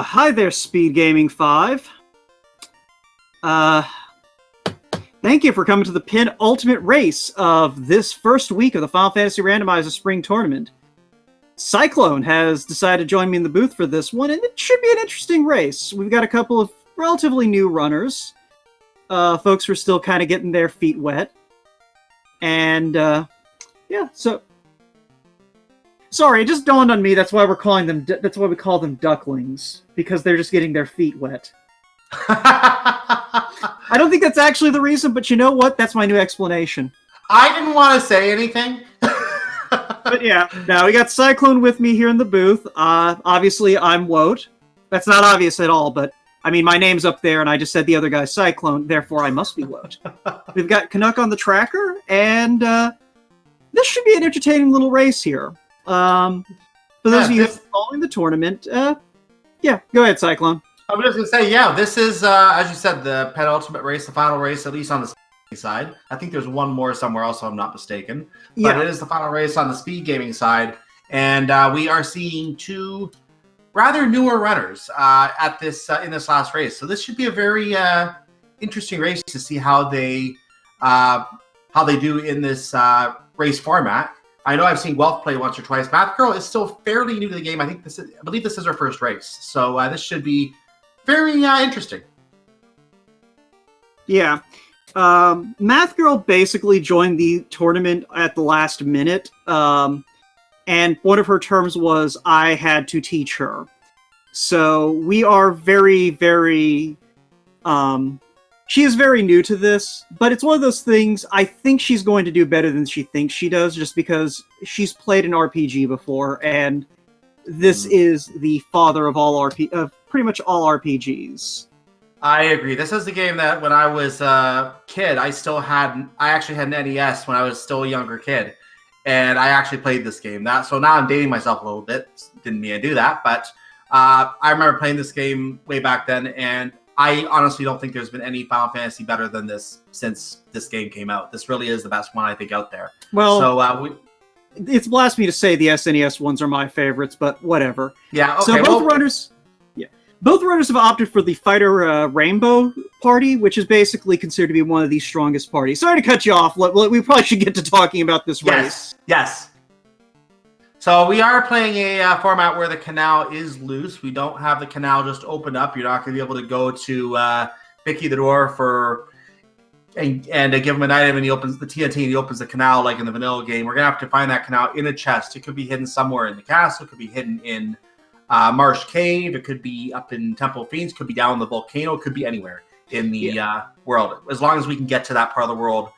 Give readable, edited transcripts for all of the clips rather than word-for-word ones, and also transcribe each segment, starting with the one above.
Hi there, Speed Gaming 5. Thank you for coming to the penultimate race of this first week of the Final Fantasy Randomizer Spring Tournament. Cyclone has decided to join me in the booth for this one, and it should be an interesting race. We've got a couple of relatively new runners. Folks who are still kind of getting their feet wet. And, yeah, so... Sorry, it just dawned on me that's why we call them ducklings, because they're just getting their feet wet. I don't think that's actually the reason, but you know what? That's my new explanation. I didn't want to say anything. But yeah, now we got Cyclone with me here in the booth. Obviously, I'm Woat. That's not obvious at all, but I mean, my name's up there, and I just said the other guy's Cyclone, therefore I must be Woat. We've got Canuck on the tracker, and this should be an entertaining little race here. For those of you following the tournament, yeah, go ahead, Cyclone. I was just going to say, yeah, this is, as you said, the penultimate race, the final race, at least on the side. I think there's one more somewhere else, if I'm not mistaken. But it is the final race on the speed gaming side. And we are seeing two rather newer runners at this in this last race. So this should be a very interesting race to see how they do in this race format. I know I've seen Guelph play once or twice. Math Girl is still fairly new to the game. I believe this is her first race. So this should be very interesting. Yeah. Math Girl basically joined the tournament at the last minute. And one of her terms was, I had to teach her. So we are very, very... she is very new to this, but it's one of those things, I think she's going to do better than she thinks she does, just because she's played an RPG before, and this is the father of pretty much all RPGs. I agree. This is the game that when I was a kid, I actually had an NES when I was still a younger kid, and I actually played this game. So now I'm dating myself a little bit. Didn't mean to do that, but I remember playing this game way back then, and I honestly don't think there's been any Final Fantasy better than this since this game came out. This really is the best one, I think, out there. Well, so it's blasphemy to say the SNES ones are my favorites, but whatever. Yeah, okay. So both runners have opted for the Fighter Rainbow party, which is basically considered to be one of the strongest parties. Sorry to cut you off. We probably should get to talking about this race. Yes. So we are playing a format where the canal is loose. We don't have the canal just open up. You're not going to be able to go to Bicky the door and give him an item, and he opens the TNT and he opens the canal like in the vanilla game. We're going to have to find that canal in a chest. It could be hidden somewhere in the castle. It could be hidden in Marsh Cave. It could be up in Temple of Fiends. It could be down in the volcano. It could be anywhere in the world. As long as we can get to that part of the world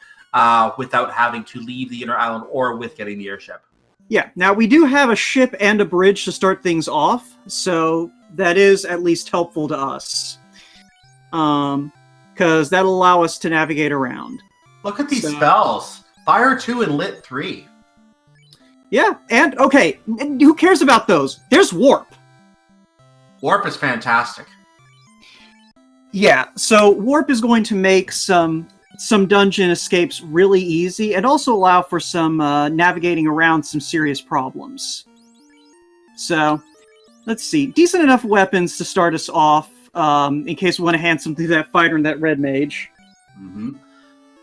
without having to leave the inner island or with getting the airship. Yeah, now we do have a ship and a bridge to start things off, so that is at least helpful to us. Because that'll allow us to navigate around. Look at these spells. Fire 2 and Lit 3. Yeah, and, okay, who cares about those? There's Warp. Warp is fantastic. Yeah, so Warp is going to make some dungeon escapes really easy, and also allow for some navigating around some serious problems. So, let's see. Decent enough weapons to start us off, in case we want to hand something to that fighter and that red mage. Mm-hmm.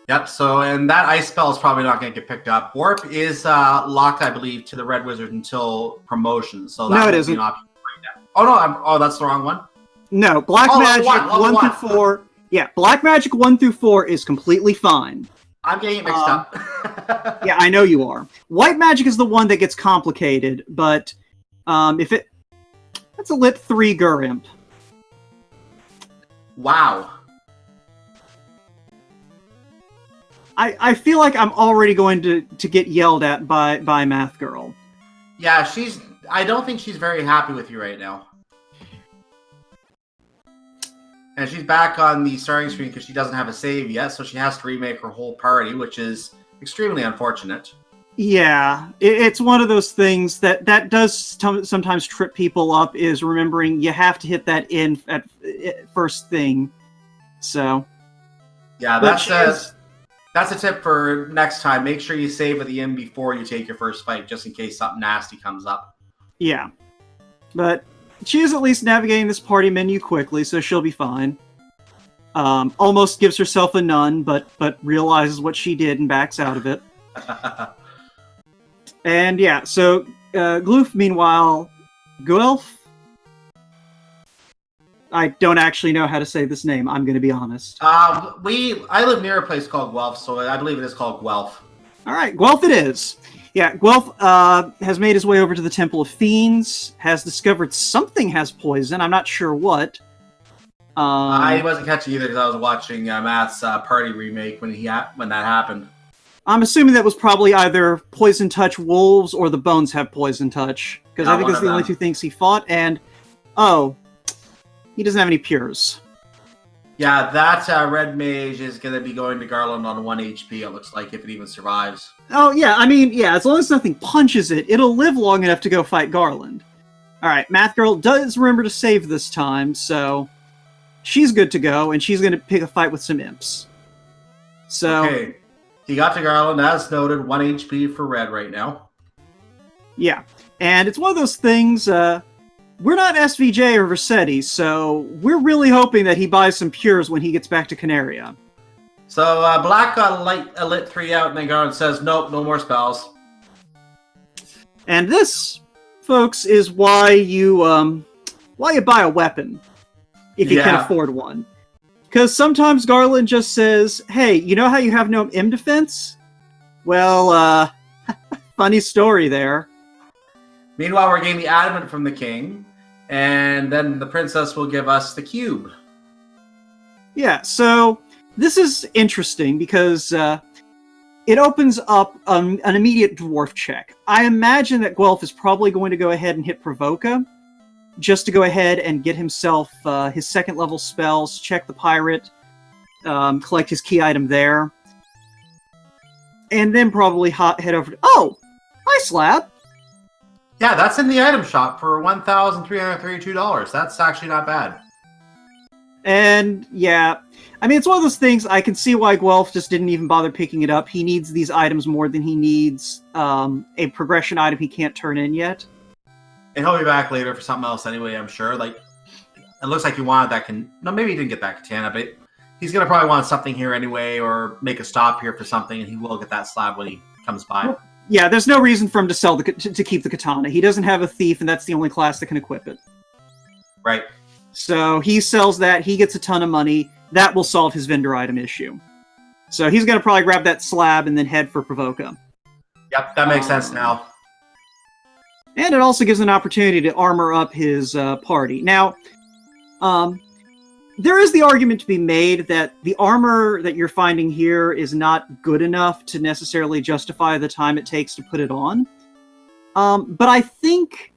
Yep, so, and that ice spell is probably not going to get picked up. Warp is locked, I believe, to the red wizard until promotion, so that no, it isn't. Be an option right now. Oh, no, that's the wrong one? No, Black Magic 1 through 4... Yeah, Black Magic 1 through 4 is completely fine. I'm getting it mixed up. Yeah, I know you are. White Magic is the one that gets complicated, but that's a Lit 3 Gurimp. Wow. I feel like I'm already going to get yelled at by Math Girl. Yeah, I don't think she's very happy with you right now. And she's back on the starting screen because she doesn't have a save yet, so she has to remake her whole party, which is extremely unfortunate. Yeah, it's one of those things that does sometimes trip people up, is remembering you have to hit that in at first thing. So, yeah, that's a tip for next time. Make sure you save at the end before you take your first fight, just in case something nasty comes up. Yeah, but she is at least navigating this party menu quickly, so she'll be fine. Almost gives herself a nun, but realizes what she did and backs out of it. And yeah, so Gloof, meanwhile, Guelph. I don't actually know how to say this name. I'm going to be honest. I live near a place called Guelph, so I believe it is called Guelph. All right, Guelph it is. Yeah, Guelph has made his way over to the Temple of Fiends, has discovered something has poison. I'm not sure what. I wasn't catching either because I was watching Matt's party remake when that happened. I'm assuming that was probably either Poison Touch Wolves or the Bones have Poison Touch, because I think those are the only two things he fought, and he doesn't have any Pures. Yeah, that Red Mage is going to be going to Garland on 1 HP, it looks like, if it even survives. Oh, yeah, I mean, yeah, as long as nothing punches it, it'll live long enough to go fight Garland. Alright, Math Girl does remember to save this time, so she's good to go, and she's going to pick a fight with some imps. So, okay, he got to Garland, as noted, 1 HP for Red right now. Yeah, and it's one of those things, we're not SVJ or Versetti, so we're really hoping that he buys some Pures when he gets back to Canaria. So, Black got a lit 3 out, and then Garland says, nope, no more spells. And this, folks, is why you buy a weapon, if you can afford one. Because sometimes Garland just says, hey, you know how you have no M defense? Well, funny story there. Meanwhile, we're getting the adamant from the king, and then the princess will give us the cube. Yeah, so this is interesting because it opens up an immediate dwarf check. I imagine that Guelph is probably going to go ahead and hit Provoca, just to go ahead and get himself his second level spells, check the pirate, collect his key item there, and then probably head over to... Oh! Hi, Slab! Yeah, that's in the item shop for $1,332. That's actually not bad. And, yeah, I mean, it's one of those things, I can see why Guelph just didn't even bother picking it up. He needs these items more than he needs a progression item he can't turn in yet. And he'll be back later for something else anyway, I'm sure. Like, it looks like he wanted that... No, maybe he didn't get that katana, but he's going to probably want something here anyway, or make a stop here for something, and he will get that slab when he comes by. Well, yeah, there's no reason for him to sell to keep the katana. He doesn't have a thief, and that's the only class that can equip it. Right. So he sells that, he gets a ton of money. That will solve his vendor item issue. So he's going to probably grab that slab and then head for Provoca. Yep, that makes sense now. And it also gives an opportunity to armor up his party. Now, there is the argument to be made that the armor that you're finding here is not good enough to necessarily justify the time it takes to put it on. But I think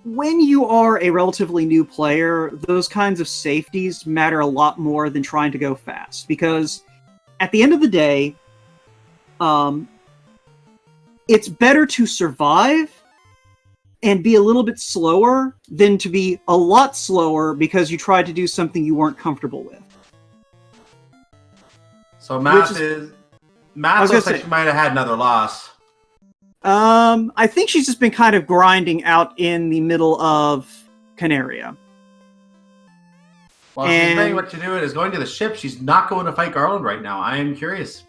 when you are a relatively new player, those kinds of safeties matter a lot more than trying to go fast. Because at the end of the day, it's better to survive and be a little bit slower than to be a lot slower because you tried to do something you weren't comfortable with. So Matt looks like she might have had another loss. I think she's just been kind of grinding out in the middle of Canaria. Well, she's saying what to do is going to the ship. She's not going to fight Garland right now. I am curious.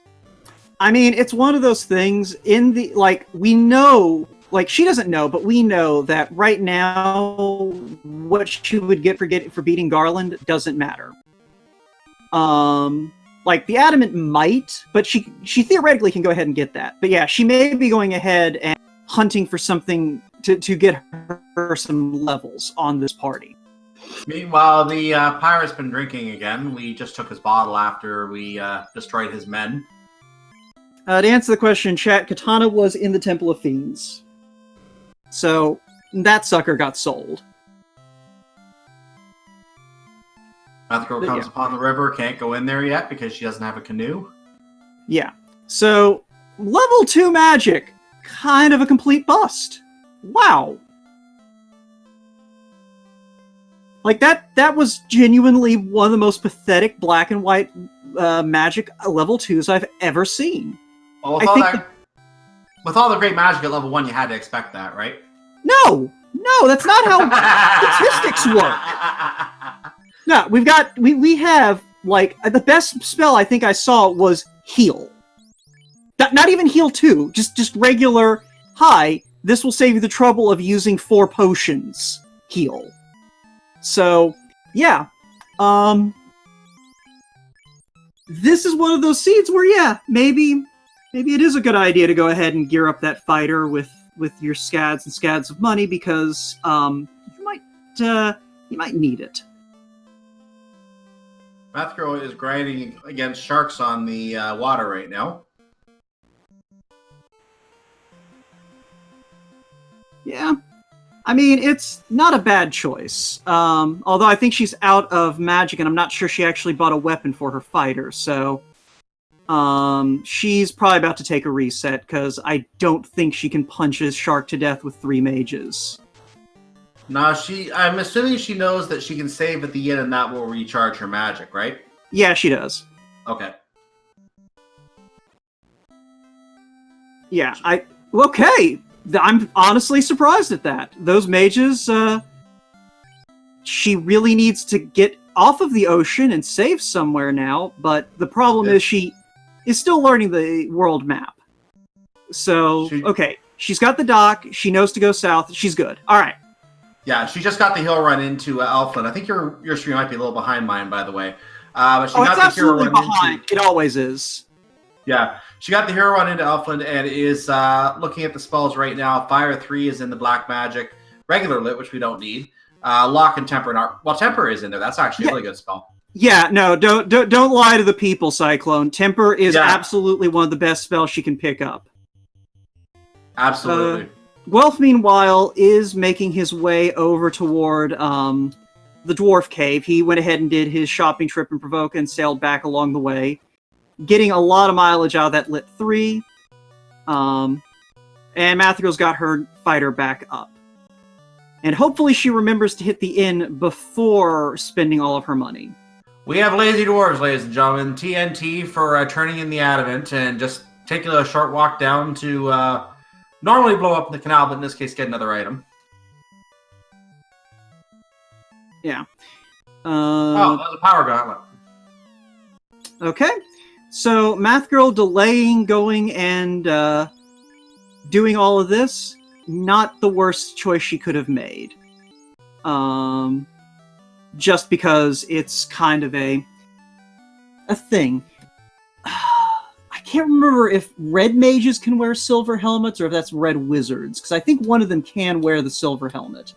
I mean, it's one of those things in the, we know, she doesn't know, but we know that right now, what she would get for beating Garland doesn't matter. The Adamant might, but she theoretically can go ahead and get that. But yeah, she may be going ahead and hunting for something to get her some levels on this party. Meanwhile, the pirate's been drinking again. We just took his bottle after we destroyed his men. To answer the question, chat, Katana was in the Temple of Fiends. So, that sucker got sold. Math Girl comes upon the river, can't go in there yet because she doesn't have a canoe. Yeah. So, level 2 magic. Kind of a complete bust. Wow. That was genuinely one of the most pathetic black and white magic level 2s I've ever seen. Well, with all the great magic at level 1, you had to expect that, right? No, that's not how statistics work. No, we have like the best spell I think I saw was heal. Not even heal 2, just regular. Hi, this will save you the trouble of using 4 potions. Heal. So yeah, this is one of those seeds where maybe it is a good idea to go ahead and gear up that fighter with your scads and scads of money because you might need it. Mathgirl is grinding against sharks on the water right now. Yeah. I mean, it's not a bad choice. Although I think she's out of magic, and I'm not sure she actually bought a weapon for her fighter, so she's probably about to take a reset, because I don't think she can punch a shark to death with 3 mages. No, I'm assuming she knows that she can save at the end, and that will recharge her magic, right? Yeah, she does. Okay. Yeah, okay! I'm honestly surprised at that. Those mages, she really needs to get off of the ocean and save somewhere now, but the problem is she is still learning the world map. So, okay, she's got the dock, she knows to go south, she's good. Alright. Yeah, she just got the hill run into Elfland. I think your stream might be a little behind mine, by the way. But she got it's the absolutely hero run behind. It always is. Yeah, she got the hero run into Elfland and is looking at the spells right now. Fire 3 is in the black magic. Regular lit, which we don't need. Lock and temper. Temper is in there. That's actually a really good spell. Yeah, no, don't lie to the people, Cyclone. Temper is absolutely one of the best spells she can pick up. Absolutely. Guelph, meanwhile, is making his way over toward the Dwarf Cave. He went ahead and did his shopping trip in Provoca and sailed back along the way, getting a lot of mileage out of that Lit 3. And Mathgirl's got her fighter back up. And hopefully she remembers to hit the inn before spending all of her money. We have lazy dwarves, ladies and gentlemen. TNT for turning in the adamant and just taking a short walk down to normally blow up the canal, but in this case get another item. Yeah. That was a power gauntlet. Okay. So, Mathgirl delaying going and doing all of this, not the worst choice she could have made. Just because it's kind of a thing. I can't remember if red mages can wear silver helmets or if that's red wizards, because I think one of them can wear the silver helmet.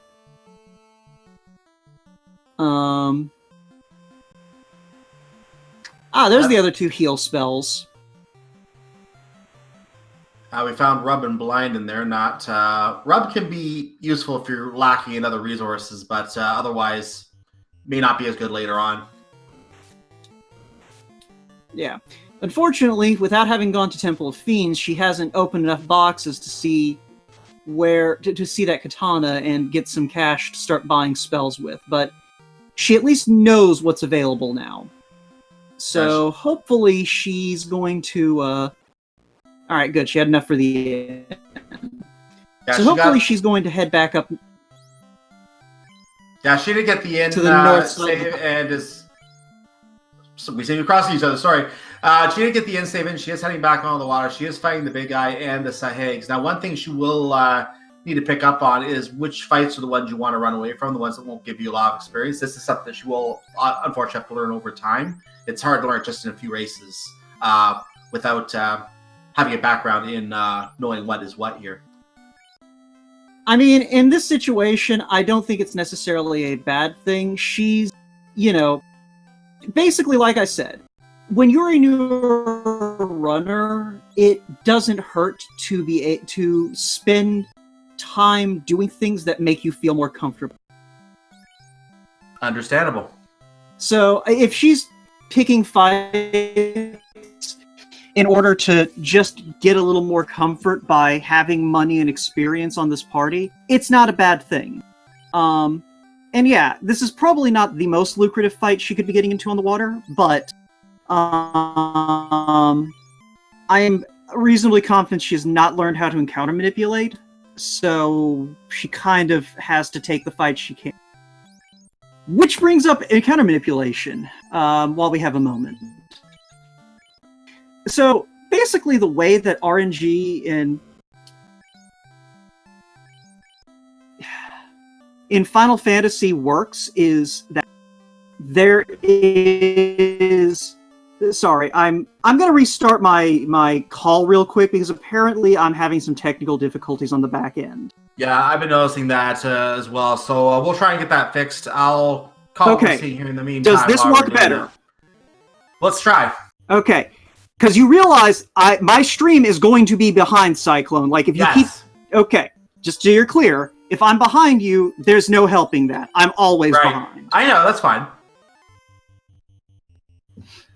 There's the other 2 heal spells. We found Rub and Blind in there. Rub can be useful if you're lacking in other resources, but otherwise may not be as good later on. Yeah. Unfortunately, without having gone to Temple of Fiends, she hasn't opened enough boxes to see to see that katana and get some cash to start buying spells with. But she at least knows what's available now. So hopefully she's going to... Alright, good. She had enough for the... so hopefully she's going to head back up... Yeah, she did get the end to the north save and is... So we seem to cross each other, sorry. She did get the end save in. She is heading back on the water. She is fighting the big guy and the Sahags. Now, one thing she will need to pick up on is which fights are the ones you want to run away from, the ones that won't give you a lot of experience. This is something that she will, unfortunately, have to learn over time. It's hard to learn just in a few races without having a background in knowing what is what here. I mean, in this situation, I don't think it's necessarily a bad thing. She's, basically, like I said, when you're a new runner, it doesn't hurt to spend time doing things that make you feel more comfortable. Understandable. So if she's picking fights in order to just get a little more comfort by having money and experience on this party, it's not a bad thing. And yeah, this is probably not the most lucrative fight she could be getting into on the water, but I am reasonably confident she has not learned how to encounter manipulate, so she kind of has to take the fight she can. Which brings up encounter manipulation, while we have a moment. So, basically the way that RNG in Final Fantasy works is that there is... Sorry, I'm going to restart my call real quick because apparently I'm having some technical difficulties on the back end. Yeah, I've been noticing that as well. So we'll try and get that fixed. I'll call Okay. here in the meantime. Does this work better? That. Let's try. Okay, because you realize my stream is going to be behind Cyclone. Like if you keep... Okay, just so you're clear, if I'm behind you, there's no helping that. I'm always behind. I know, that's fine.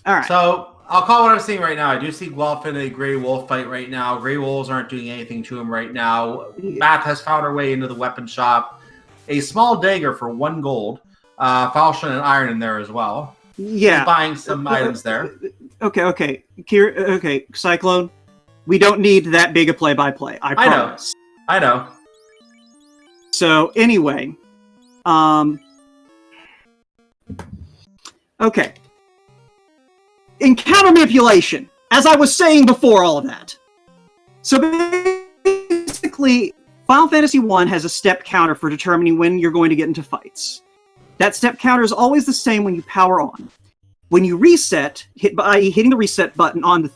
All right. So I'll call what I'm seeing right now. I do see Guelph in a Grey Wolf fight right now. Grey Wolves aren't doing anything to him right now. Math has found her way into the weapon shop. A small dagger for 1 gold. Falchion and iron in there as well. Yeah. He's buying some items there. Okay. Okay, Cyclone. We don't need that big a play-by-play. I promise. I know. So anyway, okay. Encounter manipulation, as I was saying before all of that. So basically, Final Fantasy I has a step counter for determining when you're going to get into fights. That step counter is always the same when you power on. When you reset, by hitting the reset button on the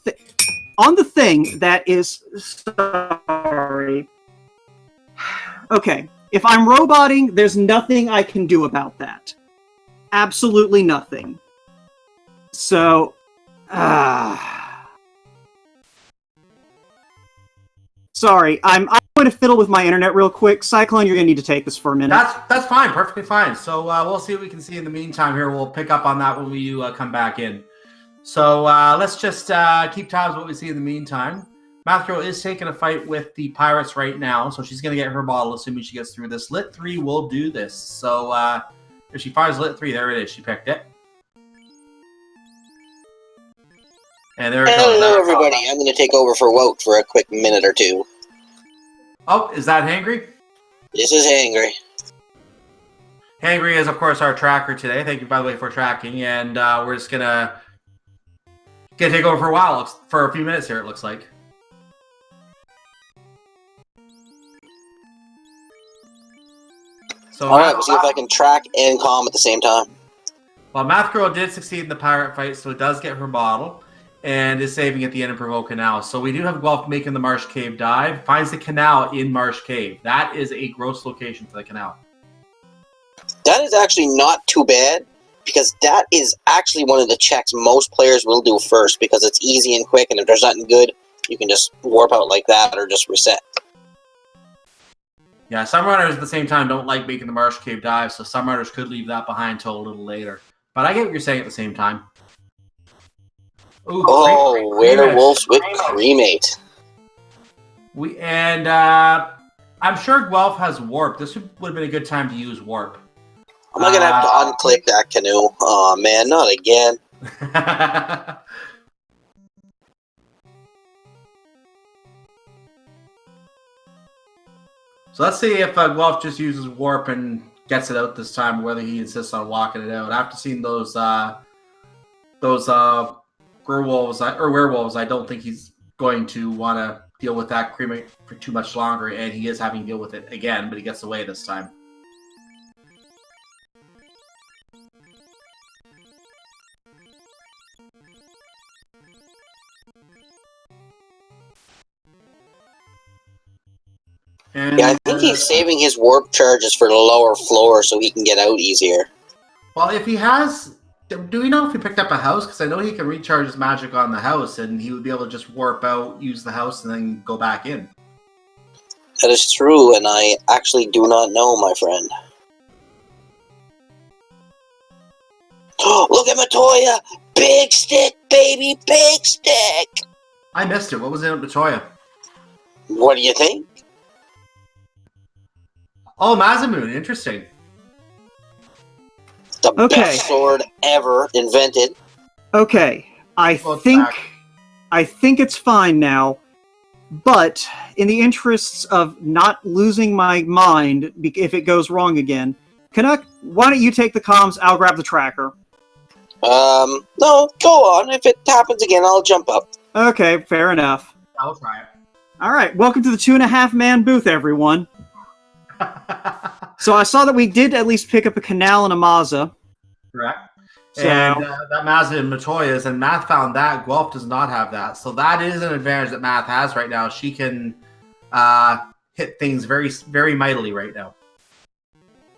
thing that is... Sorry. Okay, if I'm roboting, there's nothing I can do about that. Absolutely nothing. So... Sorry, I'm going to fiddle with my internet real quick. Cyclone, you're going to need to take this for a minute. That's fine, perfectly fine. So we'll see what we can see in the meantime here. We'll pick up on that when we come back in. So let's just keep tabs on what we see in the meantime. Mathro is taking a fight with the pirates right now, so she's going to get her bottle assuming she gets through this. Lit 3 will do this. So if she fires Lit 3, there it is. She picked it. And there it goes. Hello, everybody. I'm going to take over for Wout for a quick minute or two. Oh, is that Hangry? This is Hangry. Hangry is, of course, our tracker today. Thank you, by the way, for tracking. And we're just going to take over for a while, for a few minutes here, it looks like. So, all right, we'll see if I can track and calm at the same time. Well, Math Girl did succeed in the pirate fight, so it does get her bottle. And is saving at the end of Provoke Canal. So we do have Guelph making the Marsh Cave dive. Finds the canal in Marsh Cave. That is a gross location for the canal. That is actually not too bad, because that is actually one of the checks most players will do first, because it's easy and quick, and if there's nothing good, you can just warp out like that or just reset. Yeah, some runners at the same time don't like making the Marsh Cave dive, so some runners could leave that behind until a little later. But I get what you're saying at the same time. Ooh, werewolves with cremate. I'm sure Guelph has warp. This would have been a good time to use warp. Am I gonna have to unclick that canoe? Oh man, not again. So let's see if Guelph just uses warp and gets it out this time, or whether he insists on walking it out. After seeing those werewolves, I don't think he's going to want to deal with that cremate for too much longer, and he is having to deal with it again, but he gets away this time. And, yeah, I think he's saving his warp charges for the lower floor so he can get out easier. Well, if he has... Do we know if he picked up a house? Because I know he can recharge his magic on the house, and he would be able to just warp out, use the house, and then go back in. That is true, and I actually do not know, my friend. Look at Matoya! Big stick, baby, big stick! I missed it. What was in it, Matoya? What do you think? Oh, Masamune. Interesting. The best sword ever invented. Okay, I think it's fine now. But in the interests of not losing my mind if it goes wrong again, Canuck, why don't you take the comms? I'll grab the tracker. No, go on. If it happens again, I'll jump up. Okay, fair enough. I'll try it. All right, welcome to the 2.5-man booth, everyone. So I saw that we did at least pick up a Canal and a Mazda. Correct. So, and that Mazda and Matoya's, and Math found that. Guelph does not have that. So that is an advantage that Math has right now. She can hit things very, very mightily right now.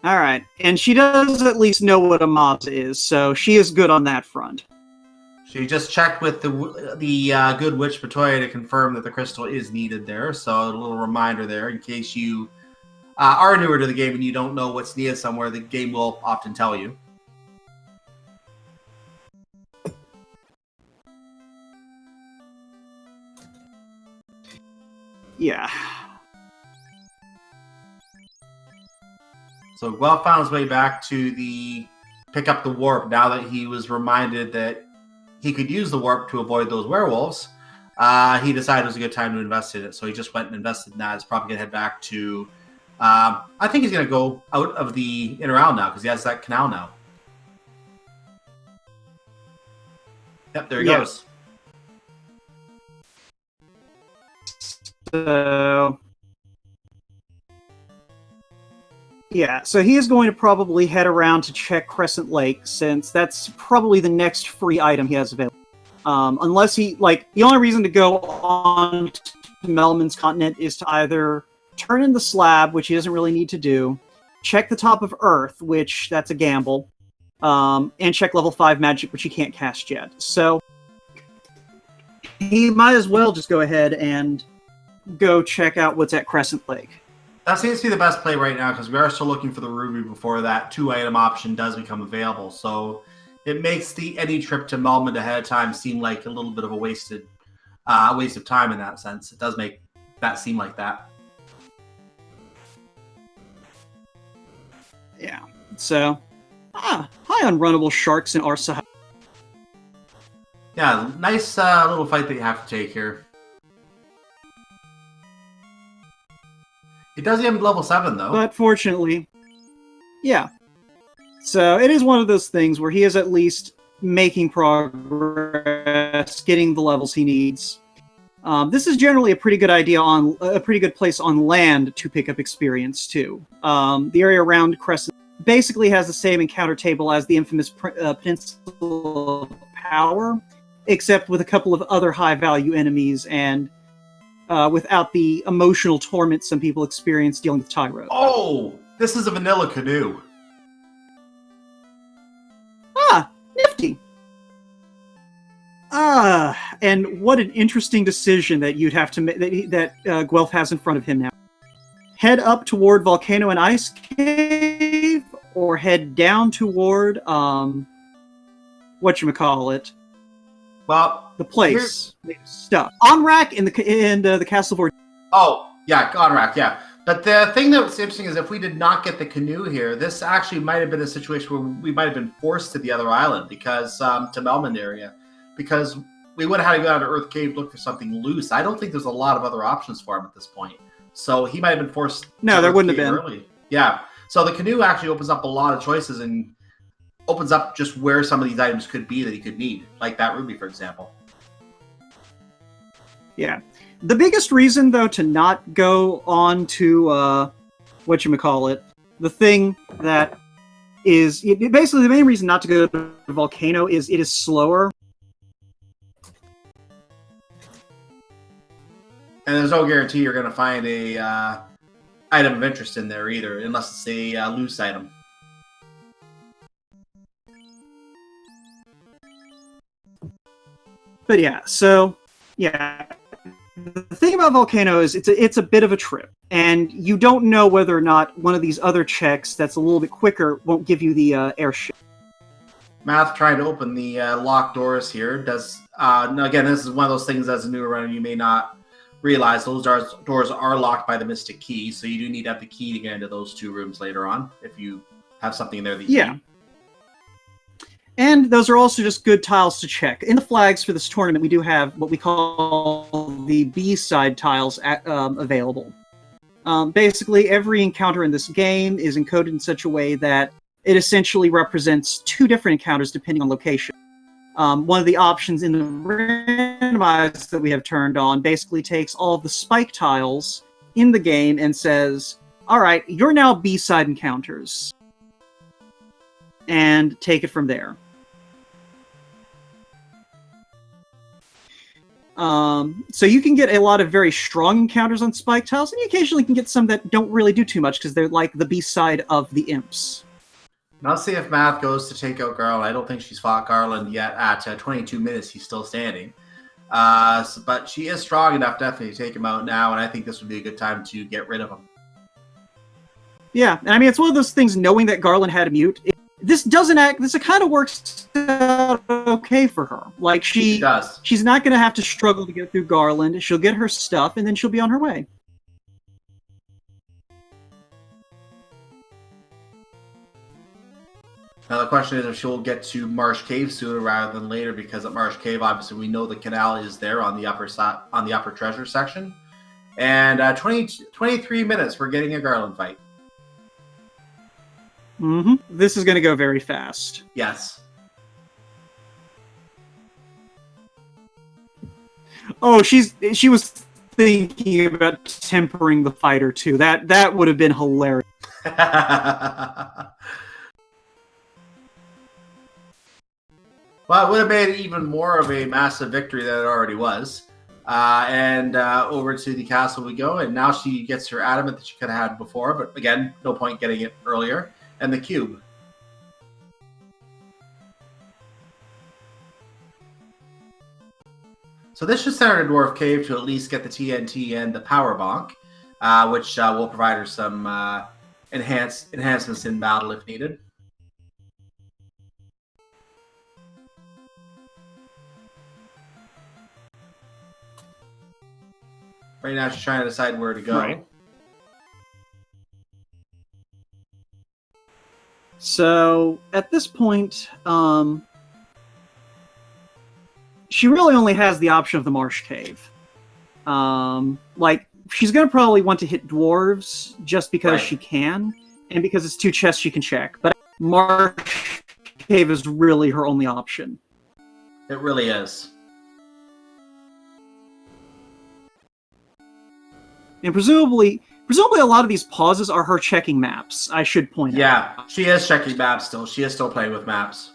all right, and she does at least know what a Mazda is, so she is good on that front. She just checked with the good witch Matoya to confirm that the crystal is needed there. So a little reminder there in case you are newer to the game and you don't know what's needed somewhere, the game will often tell you. Yeah. So Guelph found his way back to pick up the warp now that he was reminded that he could use the warp to avoid those werewolves. He decided it was a good time to invest in it, so he just went and invested in that. He's probably going to head back to... I think he's going to go out of the inner isle now because he has that canal now. Yep, there he goes. So... yeah, so he is going to probably head around to check Crescent Lake, since that's probably the next free item he has available. Unless he, the only reason to go on to Melman's continent is to either turn in the slab, which he doesn't really need to do, check the top of Earth, which that's a gamble, and check level 5 magic, which he can't cast yet. So he might as well just go ahead and go check out what's at Crescent Lake. That seems to be the best play right now because we are still looking for the ruby before that 2-item option does become available. So it makes any trip to Melman ahead of time seem like a little bit of a waste of time in that sense. It does make that seem like that. Yeah. So, hi unrunnable sharks in Arsa. Yeah, nice little fight that you have to take here. It does get him level 7, though. But fortunately, yeah. So it is one of those things where he is at least making progress, getting the levels he needs. This is generally a pretty good idea a pretty good place on land to pick up experience too. The area around Crescent basically has the same encounter table as the infamous Peninsula of Power, except with a couple of other high-value enemies and without the emotional torment some people experience dealing with Tyro. Oh, this is a vanilla canoe. Ah, nifty. And what an interesting decision that you'd have to make, that Guelph has in front of him now. Head up toward Volcano and Ice Cave, or head down toward, whatchamacallit? Well, the place. Stuff. Onrak and the Castle of Oh, yeah, Onrak, yeah. But the thing that's interesting is if we did not get the canoe here, this actually might have been a situation where we might have been forced to the other island, because to Melman area, because we would have had to go down to Earth Cave, look for something loose. I don't think there's a lot of other options for him at this point. So he might have been forced. No, there wouldn't have been. Early. Yeah. So the canoe actually opens up a lot of choices and opens up just where some of these items could be that he could need, like that ruby, for example. Yeah. The biggest reason, though, to not go on to, whatchamacallit, the thing that is... basically, the main reason not to go to Volcano is it is slower. And there's no guarantee you're going to find a item of interest in there either, unless it's a loose item. But yeah, so, yeah... the thing about Volcano is it's a bit of a trip, and you don't know whether or not one of these other checks that's a little bit quicker won't give you the airship. Math trying to open the locked doors here. Does again, this is one of those things as a newer runner you may not realize. Those doors are locked by the Mystic Key, so you do need to have the key to get into those two rooms later on if you have something in there that you need. And those are also just good tiles to check. In the flags for this tournament, we do have what we call the B-side tiles available. Basically, every encounter in this game is encoded in such a way that it essentially represents 2 different encounters depending on location. One of the options in the randomizer that we have turned on basically takes all of the spike tiles in the game and says, alright, you're now B-side encounters. And take it from there. So you can get a lot of very strong encounters on spike tiles, and you occasionally can get some that don't really do too much because they're like the B-side of the imps. Now let's see if Math goes to take out Garland. I don't think she's fought Garland yet. At 22 minutes, he's still standing. But she is strong enough definitely to take him out now, and I think this would be a good time to get rid of him. Yeah, and I mean, it's one of those things, knowing that Garland had a mute, this kind of works out okay for her. Like, she's not going to have to struggle to get through Garland. She'll get her stuff, and then she'll be on her way. Now the question is if she'll get to Marsh Cave sooner rather than later, because at Marsh Cave, obviously, we know the canal is there on the upper side, on the upper treasure section. And 23 minutes, we're getting a Garland fight. Mm-hmm. This is going to go very fast. Yes. Oh, she was thinking about tempering the fighter too. That would have been hilarious. Well, it would have made it even more of a massive victory than it already was. Over to the castle we go, and now she gets her adamant that she could have had before, but again, no point getting it earlier. And the cube. So this should send her to Dwarf Cave to at least get the TNT and the power bonk, which will provide her some enhancements in battle if needed. Right now she's trying to decide where to go. Right. So, at this point, she really only has the option of the Marsh Cave. She's going to probably want to hit dwarves just because she can, and because it's 2 chests she can check. But Marsh Cave is really her only option. It really is. And presumably a lot of these pauses are her checking maps, I should point out. Yeah, she is checking maps still. She is still playing with maps.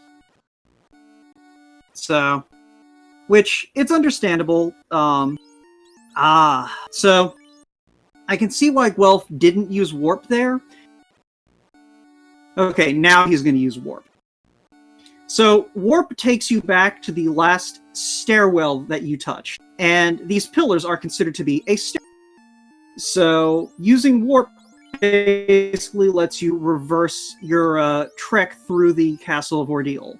So, which, it's understandable. So, I can see why Guelph didn't use Warp there. Okay, now he's going to use Warp. So, Warp takes you back to the last stairwell that you touched. And these pillars are considered to be a stairwell. So, using Warp basically lets you reverse your trek through the Castle of Ordeal.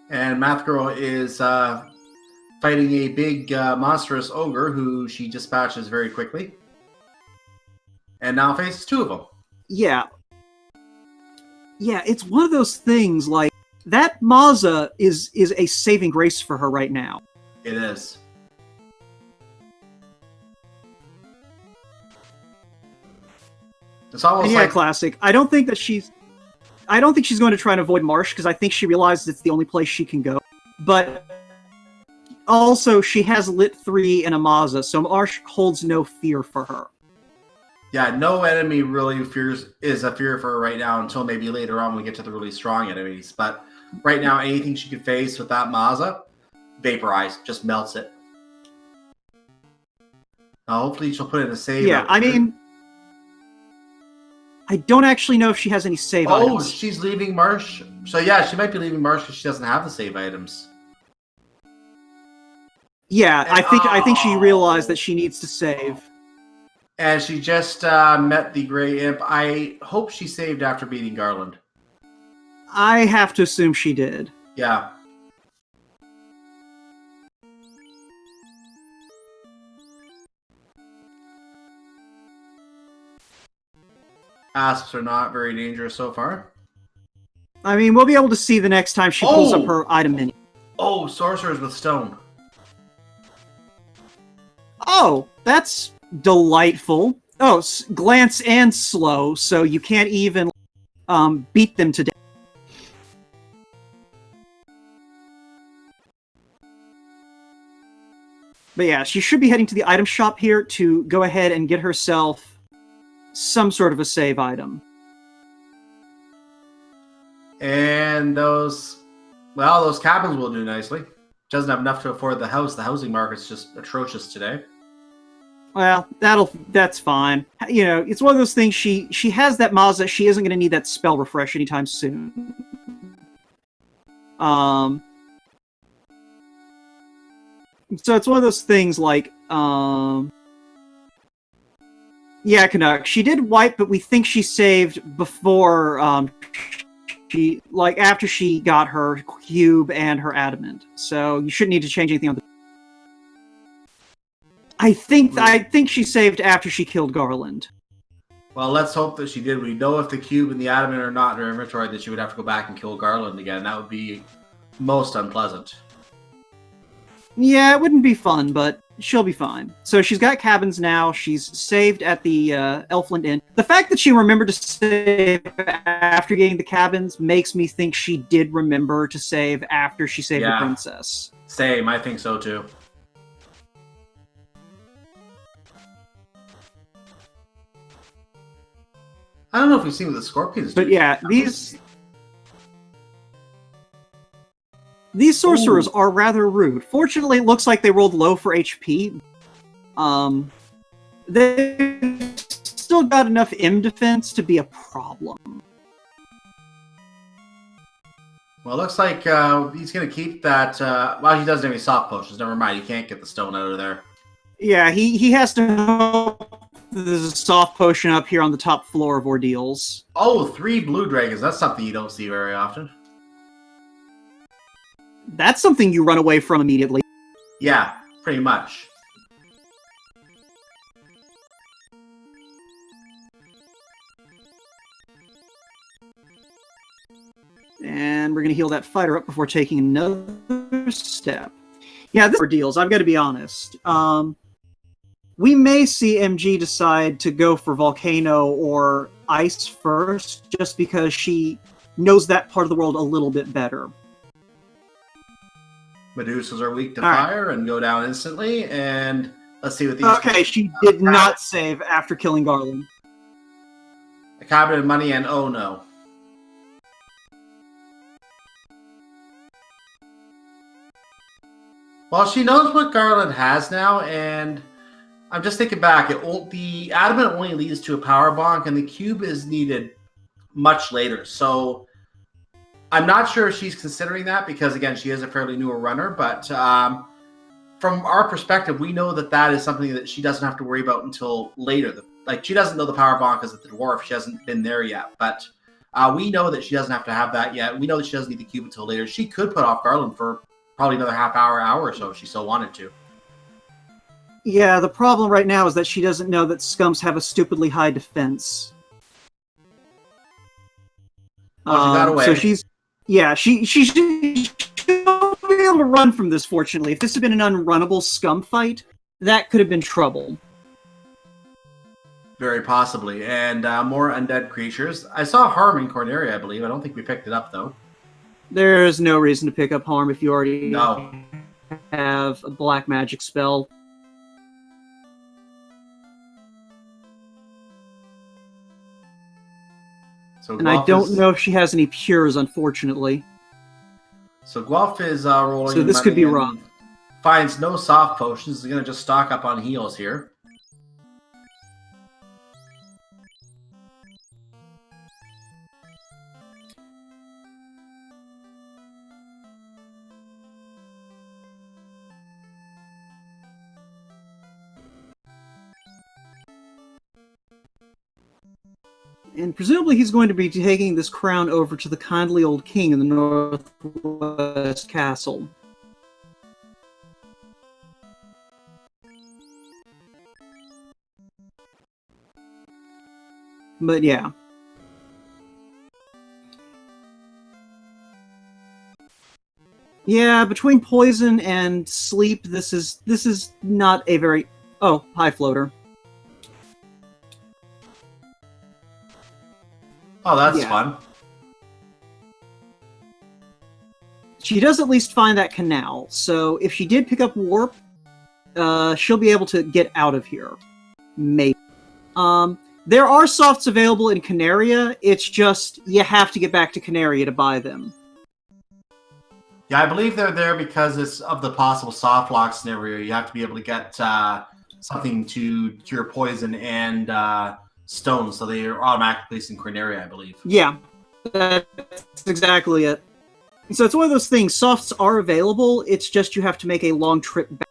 And Math Girl is fighting a big monstrous ogre who she dispatches very quickly. And now faces 2 of them. Yeah. Yeah, it's one of those things, like, that Maza is a saving grace for her right now. It is. It's almost like classic. I don't think she's going to try and avoid Marsh, because I think she realizes it's the only place she can go. But also, she has Lit 3 and a Maza, so Marsh holds no fear for her. Yeah, no enemy really is a fear for her right now until maybe later on we get to the really strong enemies. But right now, anything she could face with that Maza, vaporize, just melts it. Now, hopefully she'll put in a save. Yeah, I mean, I don't actually know if she has any save items. Oh, she's leaving Marsh. So yeah, she might be leaving Marsh because she doesn't have the save items. Yeah, I think she realized that she needs to save. And she just met the Grey Imp. I hope she saved after beating Garland. I have to assume she did. Yeah. Asps are not very dangerous so far. I mean, we'll be able to see the next time she pulls up her item menu. Oh, sorcerers with stone. Oh, that's delightful. Oh, glance and slow, so you can't even beat them to death. But yeah, she should be heading to the item shop here to go ahead and get herself some sort of a save item. And those cabins will do nicely. Doesn't have enough to afford the house. The housing market's just atrocious today. Well, that's fine. You know, it's one of those things. She has that Mazda. She isn't going to need that spell refresh anytime soon. So it's one of those things like, yeah, Canuck. She did wipe, but we think she saved before, after she got her cube and her adamant. So you shouldn't need to change anything on the... I think she saved after she killed Garland. Well, let's hope that she did. We know if the cube and the adamant are not in her inventory, that she would have to go back and kill Garland again. That would be most unpleasant. Yeah, it wouldn't be fun, but she'll be fine. So she's got cabins now. She's saved at the Elfland Inn. The fact that she remembered to save after getting the cabins makes me think she did remember to save after she saved the princess. Same, I think so too. I don't know if we've seen what the scorpions do. But yeah, these sorcerers are rather rude. Fortunately, it looks like they rolled low for HP. They've still got enough M defense to be a problem. Well, it looks like he's going to keep that... well, he doesn't have any soft potions. Never mind, you can't get the stone out of there. Yeah, he has to hope there's a soft potion up here on the top floor of Ordeals. Oh, 3 blue dragons. That's something you don't see very often. That's something you run away from immediately. Yeah, pretty much. And we're going to heal that fighter up before taking another step. Yeah, this Ordeals, I've got to be honest. We may see MG decide to go for Volcano or Ice first, just because she knows that part of the world a little bit better. Medusas are weak to fire and go down instantly, and let's see what these... Okay, she did not save after killing Garland. A cabinet of money and oh no. Well, she knows what Garland has now, and I'm just thinking back. The adamant only leads to a power bonk, and the cube is needed much later. So I'm not sure if she's considering that because, again, she is a fairly newer runner. But from our perspective, we know that that is something that she doesn't have to worry about until later. Like, she doesn't know the power bonk is at the dwarf. She hasn't been there yet. But we know that she doesn't have to have that yet. We know that she doesn't need the cube until later. She could put off Garland for probably another hour or so if she still wanted to. Yeah, the problem right now is that she doesn't know that scums have a stupidly high defense. Well, she got away. So she should be able to run from this, fortunately. If this had been an unrunnable scum fight, that could have been trouble. Very possibly. And more undead creatures. I saw Harm in Corneria, I believe. I don't think we picked it up, though. There's no reason to pick up Harm if you already have a black magic spell. So and I don't know if she has any Pures, unfortunately. So Guelph is rolling. So this could be rough. Finds no soft potions. He's going to just stock up on heals here. And presumably he's going to be taking this crown over to the kindly old king in the northwest castle. But yeah, Yeah, between poison and sleep, this is not a very... Oh, hi, Floater. Oh, that's Yeah. fun. She does at least find that canal, so if she did pick up Warp, she'll be able to get out of here. Maybe. There are softs available in Canaria, it's just you have to get back to Canaria to buy them. Yeah, I believe they're there because it's of the possible soft lock scenario. You have to be able to get something to cure poison and stone, so they are automatically placed in Corneria, I believe. Yeah, that's exactly it. So it's one of those things, softs are available, it's just you have to make a long trip back.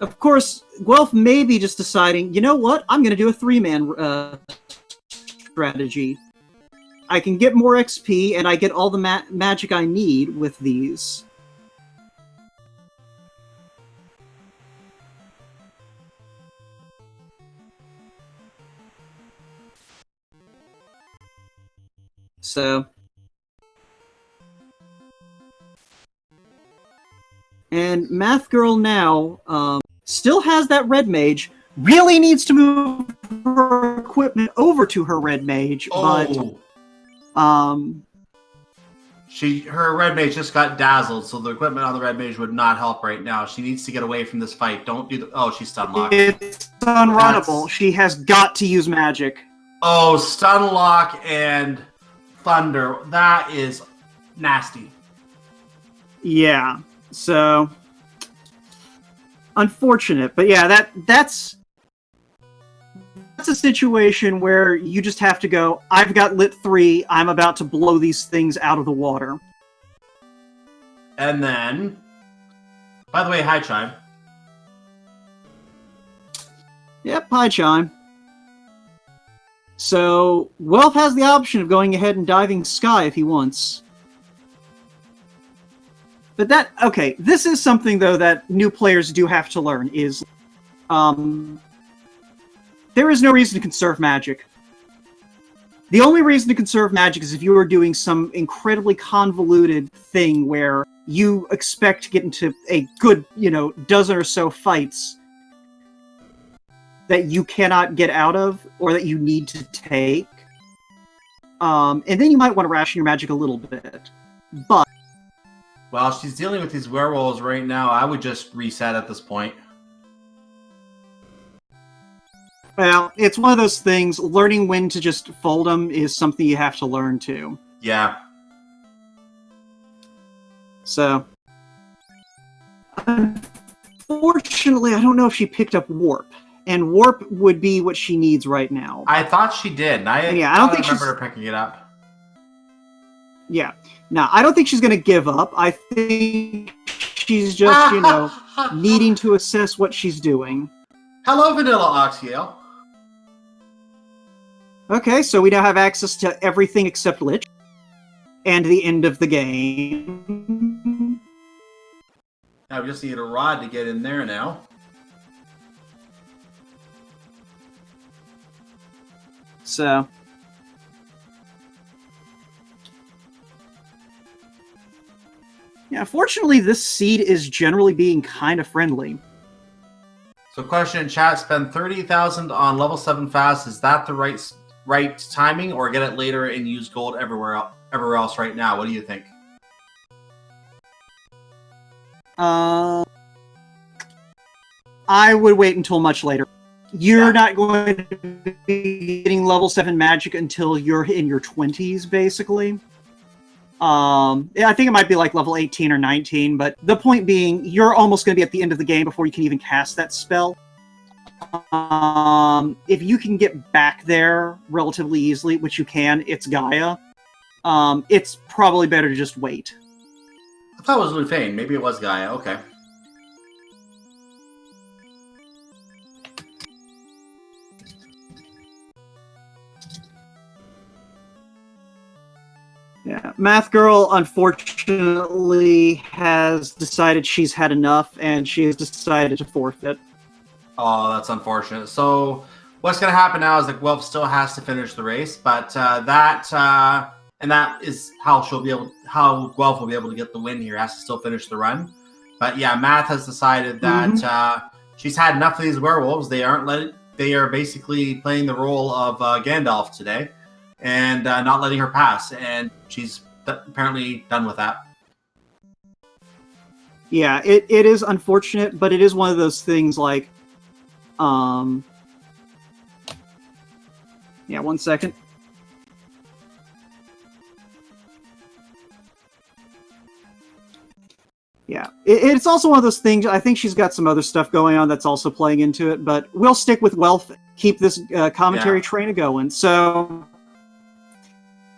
Of course, Guelph may be just deciding, you know what, I'm going to do a 3-man strategy. I can get more XP, and I get all the magic I need with these. So... And Math Girl now still has that red mage, really needs to move her equipment over to her red mage, but her red mage just got dazzled, so the equipment on the red mage would not help right now. She needs to get away from this fight. Don't do the... Oh, she's stun locked. It's unrunnable. She has got to use magic. Oh, stun lock and thunder. That is nasty. Yeah. So unfortunate, but yeah, that's a situation where you just have to go, I've got lit 3, I'm about to blow these things out of the water. And then, by the way, hi Chime. Yep, hi Chime. So Guelph has the option of going ahead and diving Sky if he wants. But okay, this is something, though, that new players do have to learn, is, there is no reason to conserve magic. The only reason to conserve magic is if you are doing some incredibly convoluted thing where you expect to get into a good, dozen or so fights that you cannot get out of, or that you need to take. And then you might want to ration your magic a little bit. But While she's dealing with these werewolves right now, I would just reset at this point. Well, it's one of those things, learning when to just fold them is something you have to learn too. Yeah. So, unfortunately, I don't know if she picked up Warp. And Warp would be what she needs right now. I thought she did. I don't think remember her picking it up. Yeah. Now, I don't think she's going to give up. I think she's just, needing to assess what she's doing. Hello, Vanilla Oxyale. Okay, so we now have access to everything except Lich. And the end of the game. Now we just need a rod to get in there now. So... yeah, fortunately, this seed is generally being kind of friendly. So, question in chat: spend 30,000 on level 7 fast. Is that the right timing, or get it later and use gold everywhere else right now? What do you think? I would wait until much later. You're not going to be getting level 7 magic until you're in your 20s, basically. Yeah, I think it might be like level 18 or 19, but the point being, you're almost going to be at the end of the game before you can even cast that spell. If you can get back there relatively easily, which you can, it's Gaia, it's probably better to just wait. I thought it was Lufane. Maybe it was Gaia. Okay. Yeah, Math Girl, unfortunately, has decided she's had enough, and she has decided to forfeit. Oh, that's unfortunate. So, what's going to happen now is that Guelph still has to finish the race, but that and that is how Guelph will be able to get the win here. Has to still finish the run, but yeah, Math has decided that she's had enough of these werewolves. They are basically playing the role of Gandalf today, and not letting her pass, and she's apparently done with that. Yeah, it is unfortunate, but it is one of those things like, yeah, 1 second. Yeah, it's also one of those things. I think she's got some other stuff going on that's also playing into it, but we'll stick with Guelph, keep this commentary train going. So,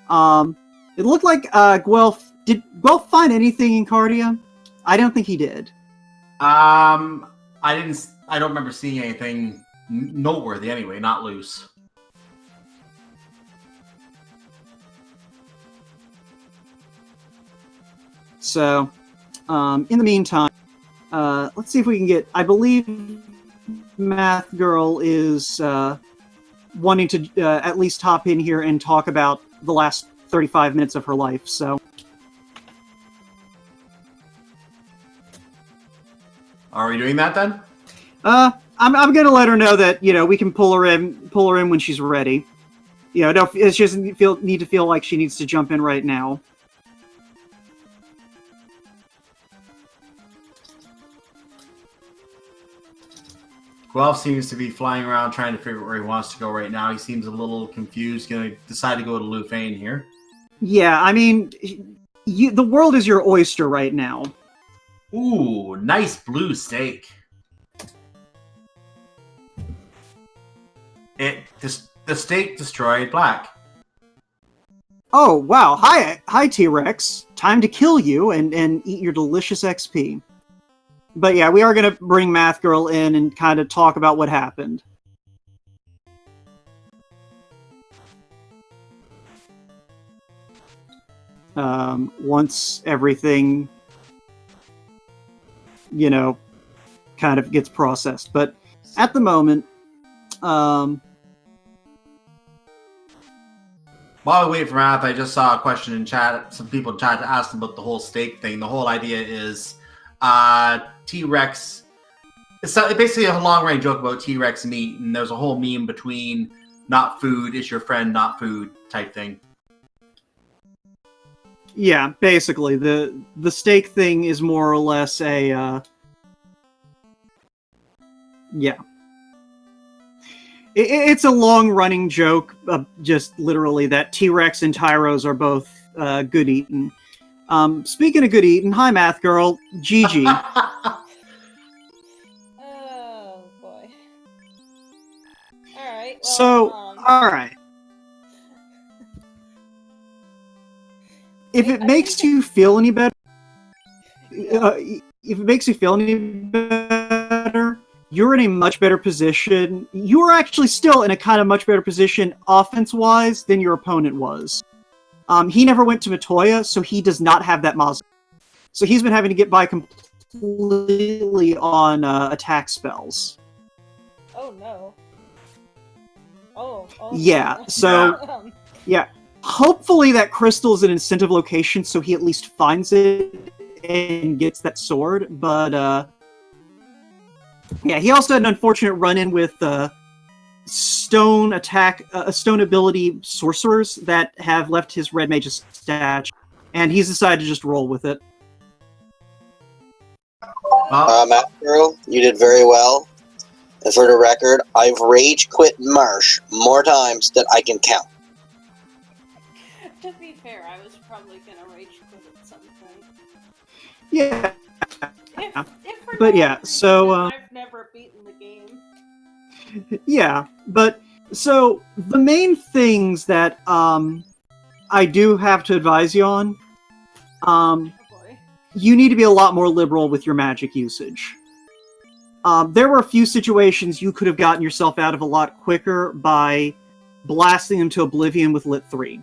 it looked like Guelph. Did Guelph find anything in Cardia? I don't think he did. I don't remember seeing anything noteworthy. Anyway, not loose. So, in the meantime, let's see if we can get. I believe Math Girl is wanting to at least hop in here and talk about the last 35 minutes of her life. So, are we doing that then? I'm gonna let her know that we can pull her in when she's ready. She doesn't need to feel like she needs to jump in right now. Guelph seems to be flying around trying to figure out where he wants to go right now. He seems a little confused. Going to decide to go to Lufane here. Yeah, I mean, the world is your oyster right now. Ooh, nice blue steak. The steak destroyed Black. Oh, wow. Hi, T-Rex. Time to kill you and eat your delicious XP. But yeah, we are going to bring Math Girl in and kind of talk about what happened. Once everything, kind of gets processed. But at the moment, while we wait for Math, I just saw a question in chat. Some people in chat asked about the whole steak thing. The whole idea is T-Rex. It's basically a long-range joke about T-Rex meat, and there's a whole meme between not food is your friend, not food type thing. Yeah, basically the steak thing is more or less a yeah. It's a long-running joke, just literally that T-Rex and Tyros are both good eating. Speaking of good eating, hi Math Girl, Gigi. Oh boy. All right. Well, so, all right. If it makes you feel any better, you're in a much better position. You are actually still in a kind of much better position offense-wise than your opponent was. He never went to Matoya, so he does not have that Mazda. So he's been having to get by completely on attack spells. Oh no. Oh. Yeah, no. so, yeah. Hopefully that crystal is an incentive location, so he at least finds it and gets that sword, but, yeah, he also had an unfortunate run-in with, stone ability sorcerers that have left his red mage's statue, and he's decided to just roll with it. Matt Girl, you did very well. And for the record, I've rage quit Marsh more times than I can count. To be fair, I was probably gonna rage quit at some point. Yeah. If for But no yeah, reason, so I've never beaten the game. yeah, but so the main things that I do have to advise you on, Oh boy. you need to be a lot more liberal with your magic usage. There were a few situations you could have gotten yourself out of a lot quicker by blasting them to oblivion with Lit 3.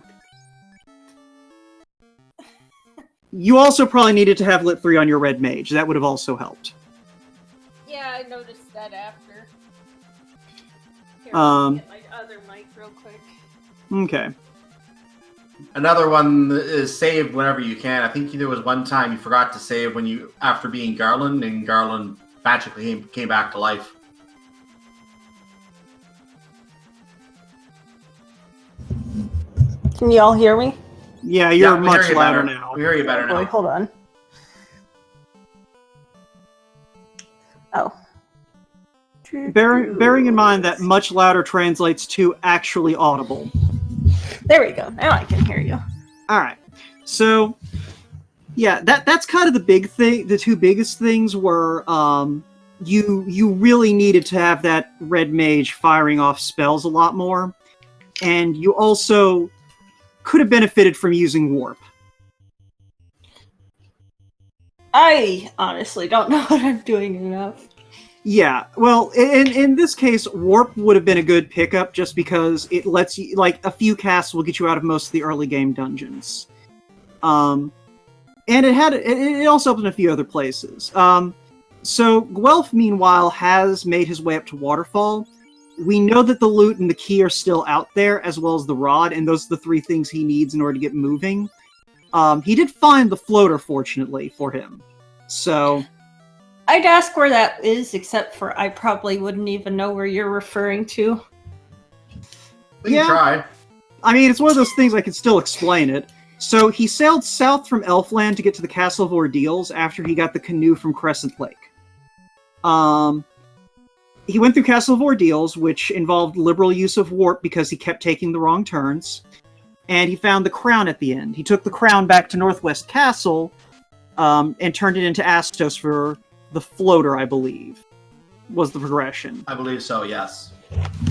You also probably needed to have Lit 3 on your red mage. That would have also helped. Yeah, I noticed that after. Here, Um, get my other mic real quick. Okay. Another one is save whenever you can. I think there was one time you forgot to save after being Garland, and Garland magically came back to life. Can you all hear me? Yeah, you're we much hear you louder better. now. We hear you better now. Wait, hold on. Oh. Bearing in mind that much louder translates to actually audible. There we go. Now I can hear you. All right. So, yeah, that's kind of the big thing. The two biggest things were you really needed to have that red mage firing off spells a lot more, and you also could have benefited from using warp. I honestly don't know what I'm doing enough. Yeah, well, in this case, warp would have been a good pickup just because it lets you, like, a few casts will get you out of most of the early game dungeons. And it also helps in a few other places. So Guelph, meanwhile, has made his way up to Waterfall. We know that the loot and the key are still out there, as well as the rod, and those are the three things he needs in order to get moving. He did find the floater, fortunately, for him. So... I'd ask where that is, except for I probably wouldn't even know where you're referring to. We can try. I mean, it's one of those things I can still explain it. So he sailed south from Elfland to get to the Castle of Ordeals after he got the canoe from Crescent Lake. He went through Castle of Ordeals, which involved liberal use of warp because he kept taking the wrong turns, and he found the crown at the end. He took the crown back to Northwest Castle and turned it into Astos for the floater, I believe, was the progression. I believe so, yes.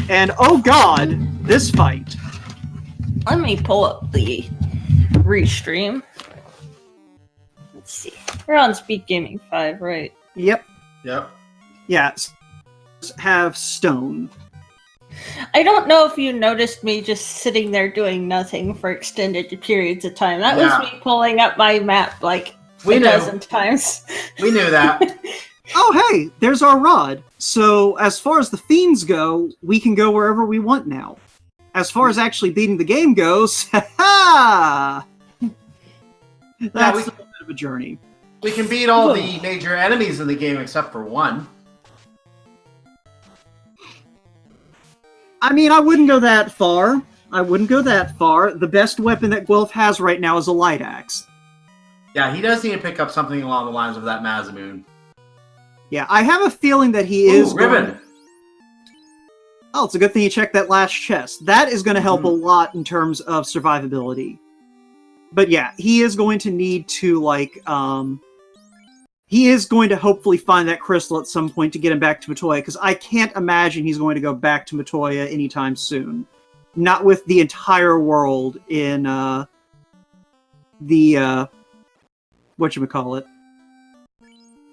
And oh god, this fight. Let me pull up the restream. Let's see. We're on Speed Gaming 5, right? Yep. Yep. Yeah. Have stone. I don't know if you noticed me just sitting there doing nothing for extended periods of time. That was me pulling up my map like a dozen times. We knew that. Oh, hey, there's our rod. So, as far as the fiends go, we can go wherever we want now. As far as actually beating the game goes, ha-ha! That's a bit of a journey. We can beat all the major enemies in the game except for one. I mean, I wouldn't go that far. The best weapon that Guelph has right now is a light axe. Yeah, he does need to pick up something along the lines of that Mazamoon. Yeah, I have a feeling that he is ribbon. Oh, it's a good thing you checked that last chest. That is going to help a lot in terms of survivability. But yeah, he is going to need to, like, he is going to hopefully find that crystal at some point to get him back to Matoya, because I can't imagine he's going to go back to Matoya anytime soon. Not with the entire world in, whatchamacallit,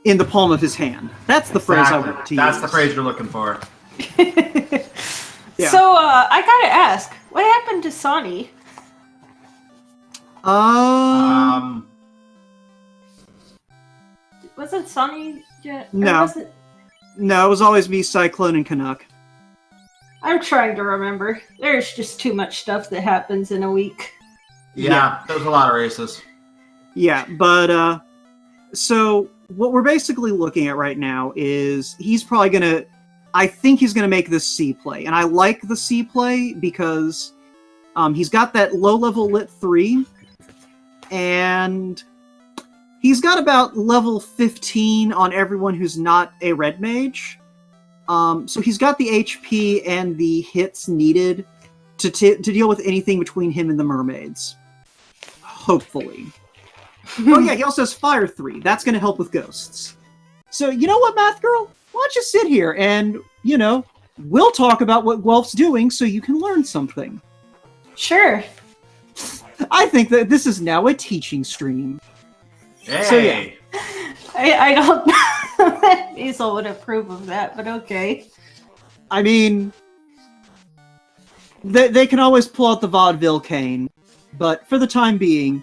in the palm of his hand. That's the phrase I want to use. That's the phrase you're looking for. Yeah. So, I gotta ask, what happened to Sonny? Was it Sonny yet? No. No, it was always me, Cyclone, and Canuck. I'm trying to remember. There's just too much stuff that happens in a week. Yeah, there's a lot of races. Yeah, but, so what we're basically looking at right now is he's probably gonna, I think he's gonna make this C play, and I like the C play because he's got that low-level Lit 3, and he's got about level 15 on everyone who's not a red mage. So he's got the HP and the hits needed to deal with anything between him and the mermaids. Hopefully. Oh yeah, he also has Fire 3. That's going to help with ghosts. So, you know what, Math Girl? Why don't you sit here and, you know, we'll talk about what Guelph's doing so you can learn something. Sure. I think that this is now a teaching stream. Hey! So, yeah. I don't know that Hazel would approve of that, but okay. I mean, they can always pull out the vaudeville cane, but for the time being,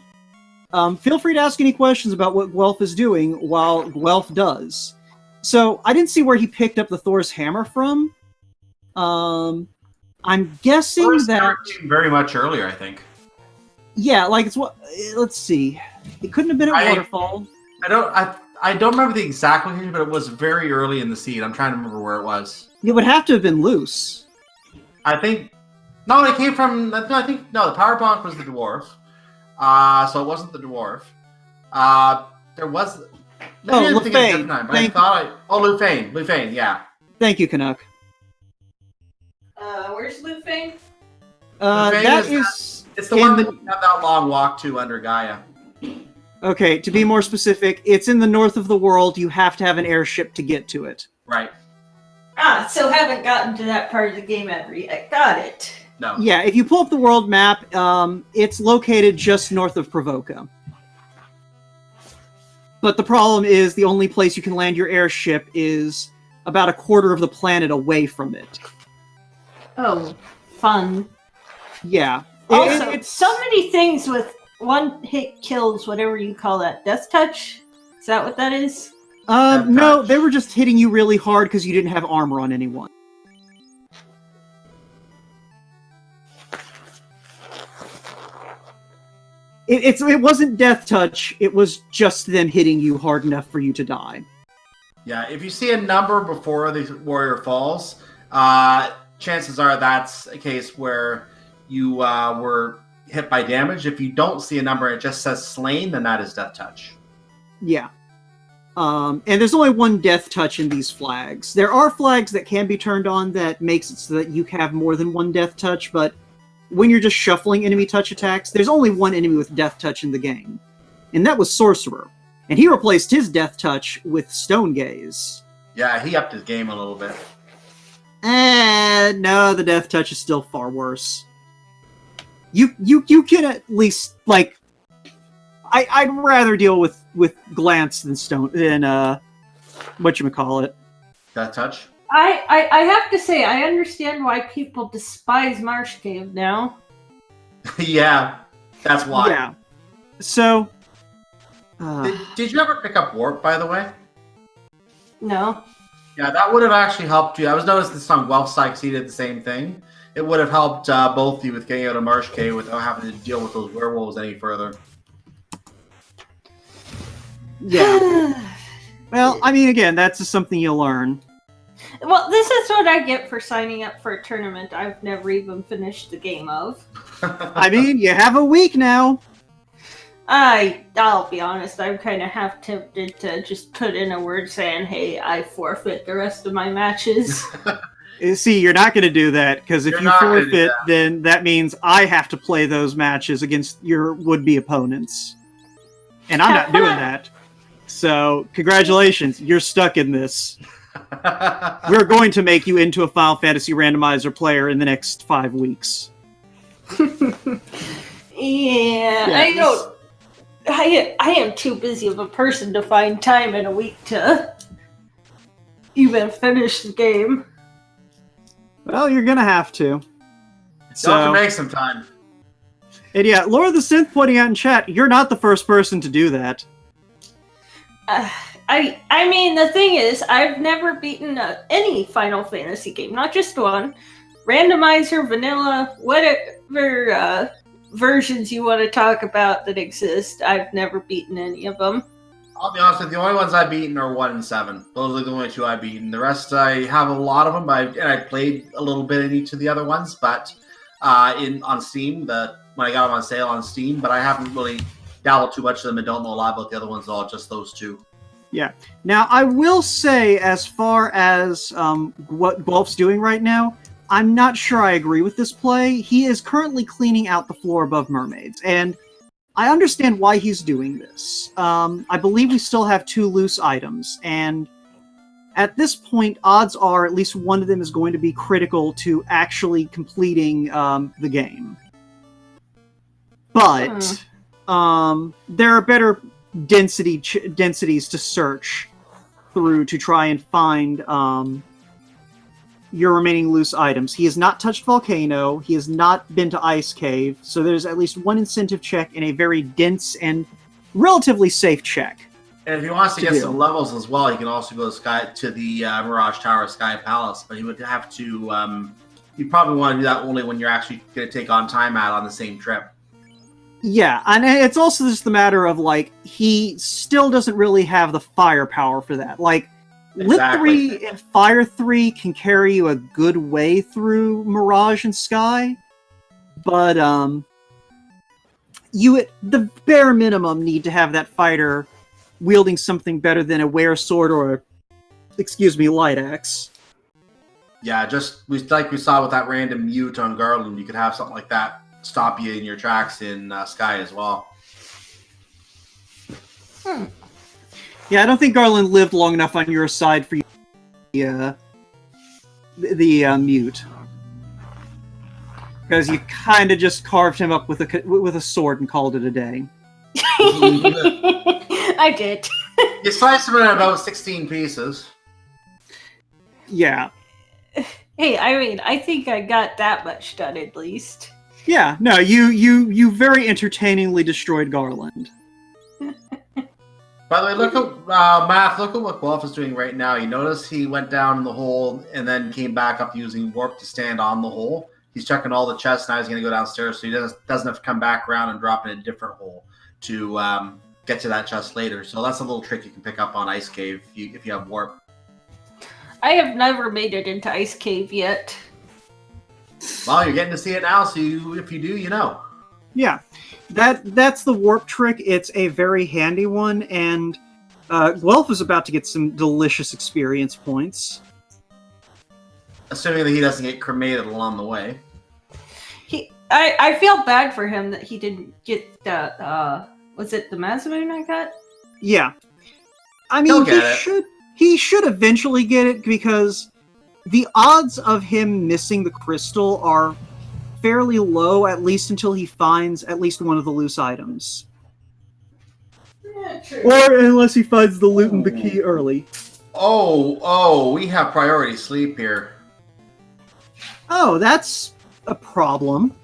feel free to ask any questions about what Guelph is doing while Guelph does. So, I didn't see where he picked up the Thor's hammer from. I'm guessing that... Very much earlier, I think. Yeah, like it's what. Let's see. It couldn't have been at Waterfall. I don't remember the exact location, but it was very early in the seed. I'm trying to remember where it was. It would have to have been loose. I think. No, it came from. No, the power bonk was the dwarf. So it wasn't the dwarf. There was. Lufane. Lufane, yeah. Thank you, Canuck. Where's Lufane? It's the one that you have that long walk to under Gaia. Okay, to be more specific, it's in the north of the world. You have to have an airship to get to it. Right. So haven't gotten to that part of the game ever yet. Got it. No. Yeah, if you pull up the world map, it's located just north of Provoca. But the problem is the only place you can land your airship is about a quarter of the planet away from it. Oh, fun. Yeah. Also, it's so many things with one-hit kills, whatever you call that. Death touch? Is that what that is? No, they were just hitting you really hard because you didn't have armor on anyone. It wasn't death touch, it was just them hitting you hard enough for you to die. Yeah, if you see a number before the warrior falls, chances are that's a case where you were hit by damage. If you don't see a number and it just says slain, then that is death touch. Yeah. And there's only one death touch in these flags. There are flags that can be turned on that makes it so that you have more than one death touch, but when you're just shuffling enemy touch attacks, there's only one enemy with death touch in the game. And that was Sorcerer. And he replaced his death touch with Stone Gaze. Yeah, he upped his game a little bit. No, the death touch is still far worse. You can at least, like... I'd rather deal with glance than whatchamacallit. Death touch? I have to say, I understand why people despise Marsh Cave now. Yeah, that's why. Yeah. So... Did you ever pick up Warp, by the way? No. Yeah, that would have actually helped you. I was noticing this on Guelph Sykes, he did the same thing. It would have helped both of you with getting out of Marsh Cave without having to deal with those werewolves any further. Yeah. Well, I mean, again, that's just something you learn. Well, this is what I get for signing up for a tournament I've never even finished the game of. I mean, you have a week now. I'll be honest, I'm kind of half tempted to just put in a word saying, hey, I forfeit the rest of my matches. See, you're not going to do that, because if you forfeit, then that means I have to play those matches against your would-be opponents. And I'm not doing that. So, congratulations, you're stuck in this. We're going to make you into a Final Fantasy Randomizer player in the next 5 weeks. Yeah, I am too busy of a person to find time in a week to even finish the game. Well, you're gonna have to. You'll have to make some time. And yeah, Laura the Synth pointing out in chat, you're not the first person to do that. I mean, the thing is, I've never beaten any Final Fantasy game, not just one. Randomizer, vanilla, whatever versions you want to talk about that exist, I've never beaten any of them. I'll be honest with you, the only ones I've beaten are 1 and 7. Those are the only 2 I've beaten. The rest, I have a lot of them, and I played a little bit in each of the other ones, but on Steam, when I got them on sale on Steam, but I haven't really dabbled too much of them and don't know a lot about the other ones at all, just those 2. Yeah. Now, I will say, as far as what Guelph's doing right now, I'm not sure I agree with this play. He is currently cleaning out the floor above mermaids, and I understand why he's doing this. I believe we still have 2 loose items, and at this point, odds are at least one of them is going to be critical to actually completing the game. But there are better densities to search through to try and find your remaining loose items. He has not touched Volcano. He has not been to Ice Cave. So there's at least one incentive check and a very dense and relatively safe check. And if he wants to get some levels as well, he can also go to the Mirage Tower Sky Palace. But he would have to... you probably want to do that only when you're actually going to take on Time Out on the same trip. Yeah, and it's also just the matter of, like, he still doesn't really have the firepower for that. Like, Exactly. Lit 3 and Fire 3 can carry you a good way through Mirage and Sky, but, you, at the bare minimum, need to have that fighter wielding something better than a Wear Sword or, Light Axe. Yeah, just like we saw with that random mute on Garland, you could have something like that stop you in your tracks in Sky as well. Yeah, I don't think Garland lived long enough on your side for you the mute. Because you kind of just carved him up with a sword and called it a day. I did. You sliced him in about 16 pieces. Yeah. Hey, I mean, I think I got that much done at least. Yeah, no, you very entertainingly destroyed Garland. By the way, look at Math. Look at what guelph is doing right now. You notice he went down in the hole and then came back up using warp to stand on the hole. He's checking all the chests. Now he's going to go downstairs, so he doesn't have to come back around and drop in a different hole to get to that chest later. So that's a little trick you can pick up on Ice Cave if you have warp. I have never made it into Ice Cave yet. Well, you're getting to see it now, so if you do, you know. Yeah, that's the warp trick. It's a very handy one, and guelph is about to get some delicious experience points. Assuming that he doesn't get cremated along the way. I feel bad for him that he didn't get the, was it the Mazamoon I got? Yeah. I mean, he should eventually get it, because the odds of him missing the crystal are fairly low, at least until he finds at least one of the loose items. Yeah, true. Or unless he finds the loot and the key early. Oh, we have priority sleep here. Oh, that's a problem.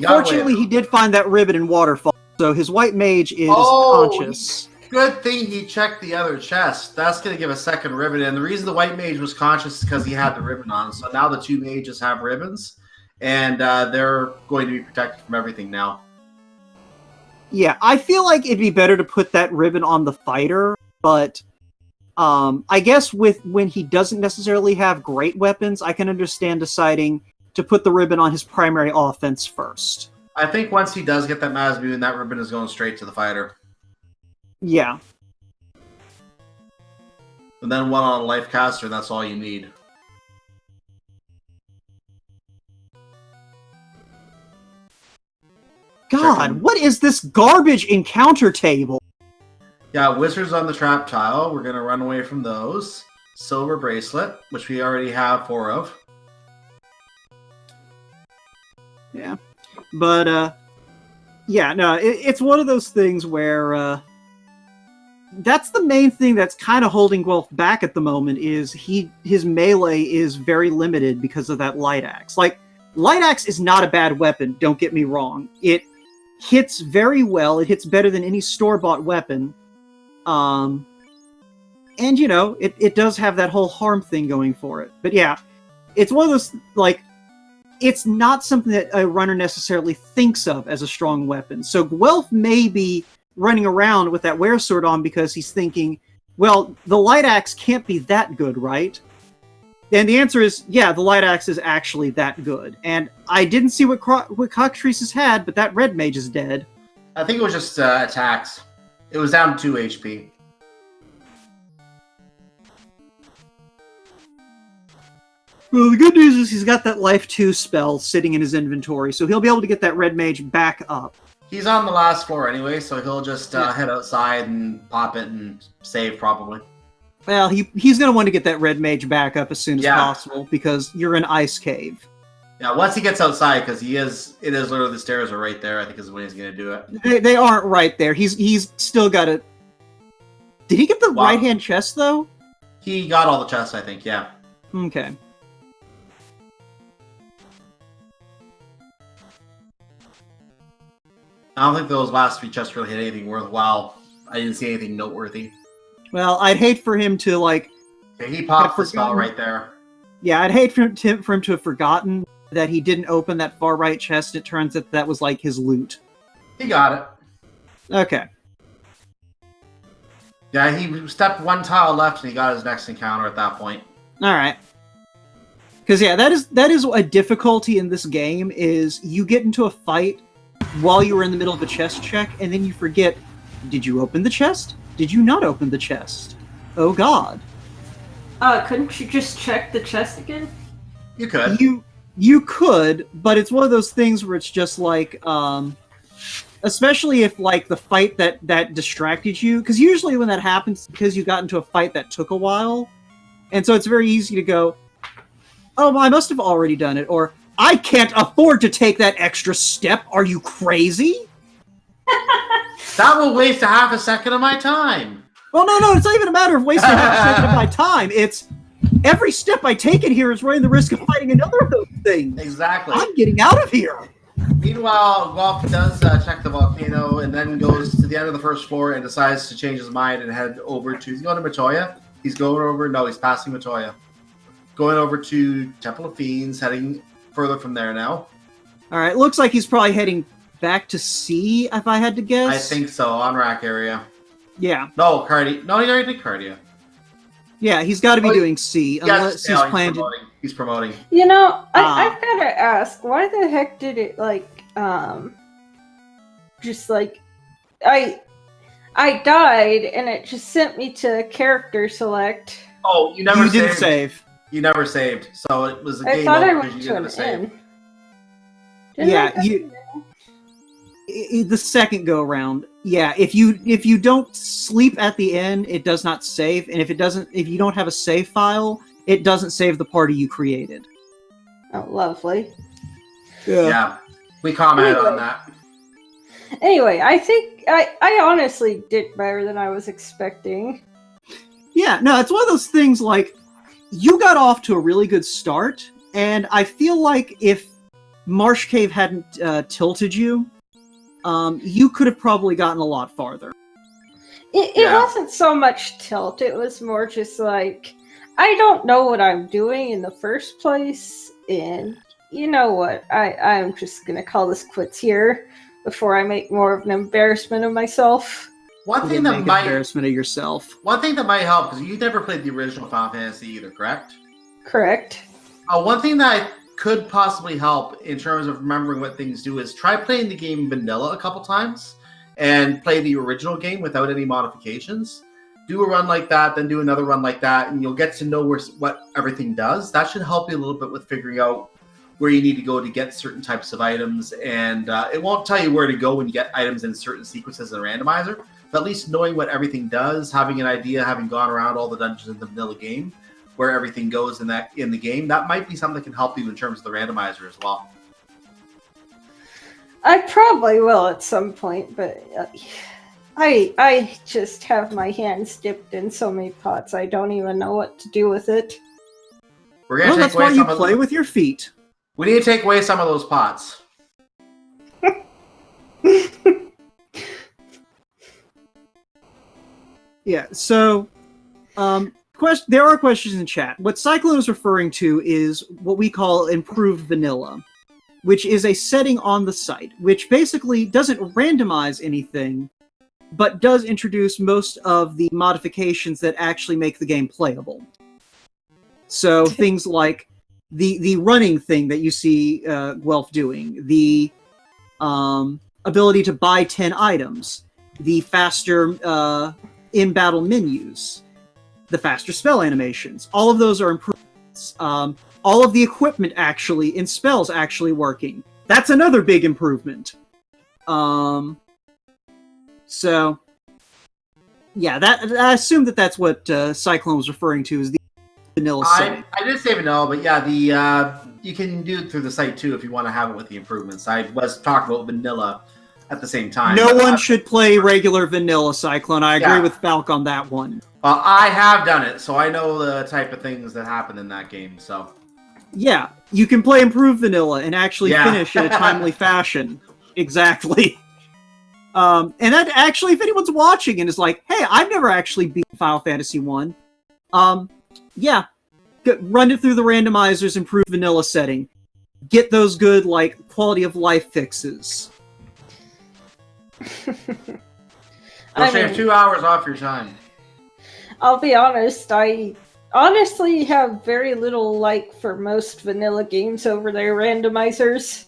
Fortunately, he did find that ribbon in Waterfall, so his white mage is conscious. Good thing he checked the other chest. That's going to give a second ribbon. And the reason the white mage was conscious is because he had the ribbon on. So now the two mages have ribbons, and they're going to be protected from everything now. Yeah, I feel like it'd be better to put that ribbon on the fighter, but I guess when he doesn't necessarily have great weapons, I can understand deciding to put the ribbon on his primary offense first. I think once he does get that Mazamoon, that ribbon is going straight to the fighter. Yeah. And then one on a life caster, that's all you need. God, what is this garbage encounter table? Yeah, wizards on the trap tile. We're going to run away from those. Silver bracelet, which we already have 4 of. Yeah. But, yeah, no, it's one of those things where, that's the main thing that's kind of holding guelph back at the moment, is his melee is very limited because of that light axe. Like, light axe is not a bad weapon, don't get me wrong. It hits very well, it hits better than any store-bought weapon. And, you know, it does have that whole harm thing going for it. But yeah, it's one of those, like, it's not something that a runner necessarily thinks of as a strong weapon. So guelph may be running around with that Wear Sword on because he's thinking, well, the light axe can't be that good, right? And the answer is, yeah, the light axe is actually that good. And I didn't see what Cockatrices had, but that red mage is dead. I think it was just attacks. It was down to 2 HP. Well, the good news is he's got that Life 2 spell sitting in his inventory, so he'll be able to get that red mage back up. He's on the last floor anyway, so he'll just head outside and pop it and save probably. Well, he's going to want to get that red mage back up as soon as possible, because you're in Ice Cave. Yeah, once he gets outside, because it is literally the stairs are right there, I think is when he's going to do it. They aren't right there. He's still got it. Did he get the right-hand chest, though? He got all the chests, I think, yeah. Okay. I don't think those last 3 chests really hit anything worthwhile. I didn't see anything noteworthy. Well, I'd hate for him to, like... Okay, he popped the spell right there. Yeah, I'd hate for him to have forgotten that he didn't open that far right chest. It turns out that was like his loot. He got it. Okay. Yeah, he stepped one tile left and he got his next encounter at that point. All right. Because yeah, that is a difficulty in this game. Is you get into a fight while you were in the middle of a chest check, and then you forget: did you open the chest? Did you not open the chest? Oh God! Couldn't you just check the chest again? You could. You could, but it's one of those things where it's just like, especially if like the fight that distracted you, because usually when that happens, because you got into a fight that took a while, and so it's very easy to go, oh, I must have already done it, or I can't afford to take that extra step. Are you crazy? That will waste a half a second of my time. Well, no, it's not even a matter of wasting half a second of my time. It's every step I take in here is running the risk of fighting another of those things. Exactly. I'm getting out of here. Meanwhile, Guelph does check the volcano and then goes to the end of the first floor and decides to change his mind and head over to... He's going to Matoya. He's passing Matoya. Going over to Temple of Fiends, heading further from there now. All right, looks like he's probably heading back to C, if I had to guess. I think so, on rack area. Yeah. No, Cardi. No, he already did Cardia. Yeah, he's got to be doing C, unless he's planned. He's promoting. You know, I've got to ask, why the heck did it just like I died and it just sent me to character select. Oh, you never saved. Didn't save. You never saved, so it was a game thought I over went because you didn't save. The second go around. Yeah, if you don't sleep at the end, it does not save, and if you don't have a save file, it doesn't save the party you created. Oh, lovely. Yeah, we commented on that. Anyway, I think I honestly did better than I was expecting. Yeah, no, it's one of those things like you got off to a really good start, and I feel like if Marsh Cave hadn't tilted you, you could have probably gotten a lot farther. It wasn't so much tilt, it was more just like, I don't know what I'm doing in the first place, and you know what, I'm just gonna call this quits here before I make more of an embarrassment of myself. One thing that might embarrassment of yourself. One thing that might help, because you never played the original Final Fantasy either, correct? Correct. One thing that could possibly help in terms of remembering what things do is try playing the game vanilla a couple times and play the original game without any modifications. Do a run like that, then do another run like that, and you'll get to know what everything does. That should help you a little bit with figuring out where you need to go to get certain types of items, and it won't tell you where to go when you get items in certain sequences in Randomizer, but at least knowing what everything does, having an idea, having gone around all the dungeons in the vanilla game, where everything goes in the game, that might be something that can help you in terms of the Randomizer as well. I probably will at some point, but I just have my hands dipped in so many pots, I don't even know what to do with it. We're gonna take that's away why you some of play with your feet. We need to take away some of those pots. Yeah, so there are questions in chat. What Cyclone is referring to is what we call improved vanilla, which is a setting on the site, which basically doesn't randomize anything, but does introduce most of the modifications that actually make the game playable. So things like the running thing that you see Guelph doing, the ability to buy 10 items, the faster in-battle menus, the faster spell animations. All of those are improvements. All of the equipment actually in spells actually working. That's another big improvement. So, yeah, I assume that's what Cyclone was referring to as the vanilla setting. I did say vanilla, but yeah, you can do it through the site too if you want to have it with the improvements. I was talking about vanilla at the same time. No one should play regular vanilla, Cyclone. I agree with Falk on that one. Well, I have done it, so I know the type of things that happen in that game. So, yeah, you can play improved vanilla and actually finish in a timely fashion. Exactly. And that actually, if anyone's watching and is like, "Hey, I've never actually beat Final Fantasy 1," run it through the randomizer's improved vanilla setting. get those good, like, quality of life fixes. You'll shave 2 hours off your time. I'll be honest, I honestly have very little like for most vanilla games over their randomizers.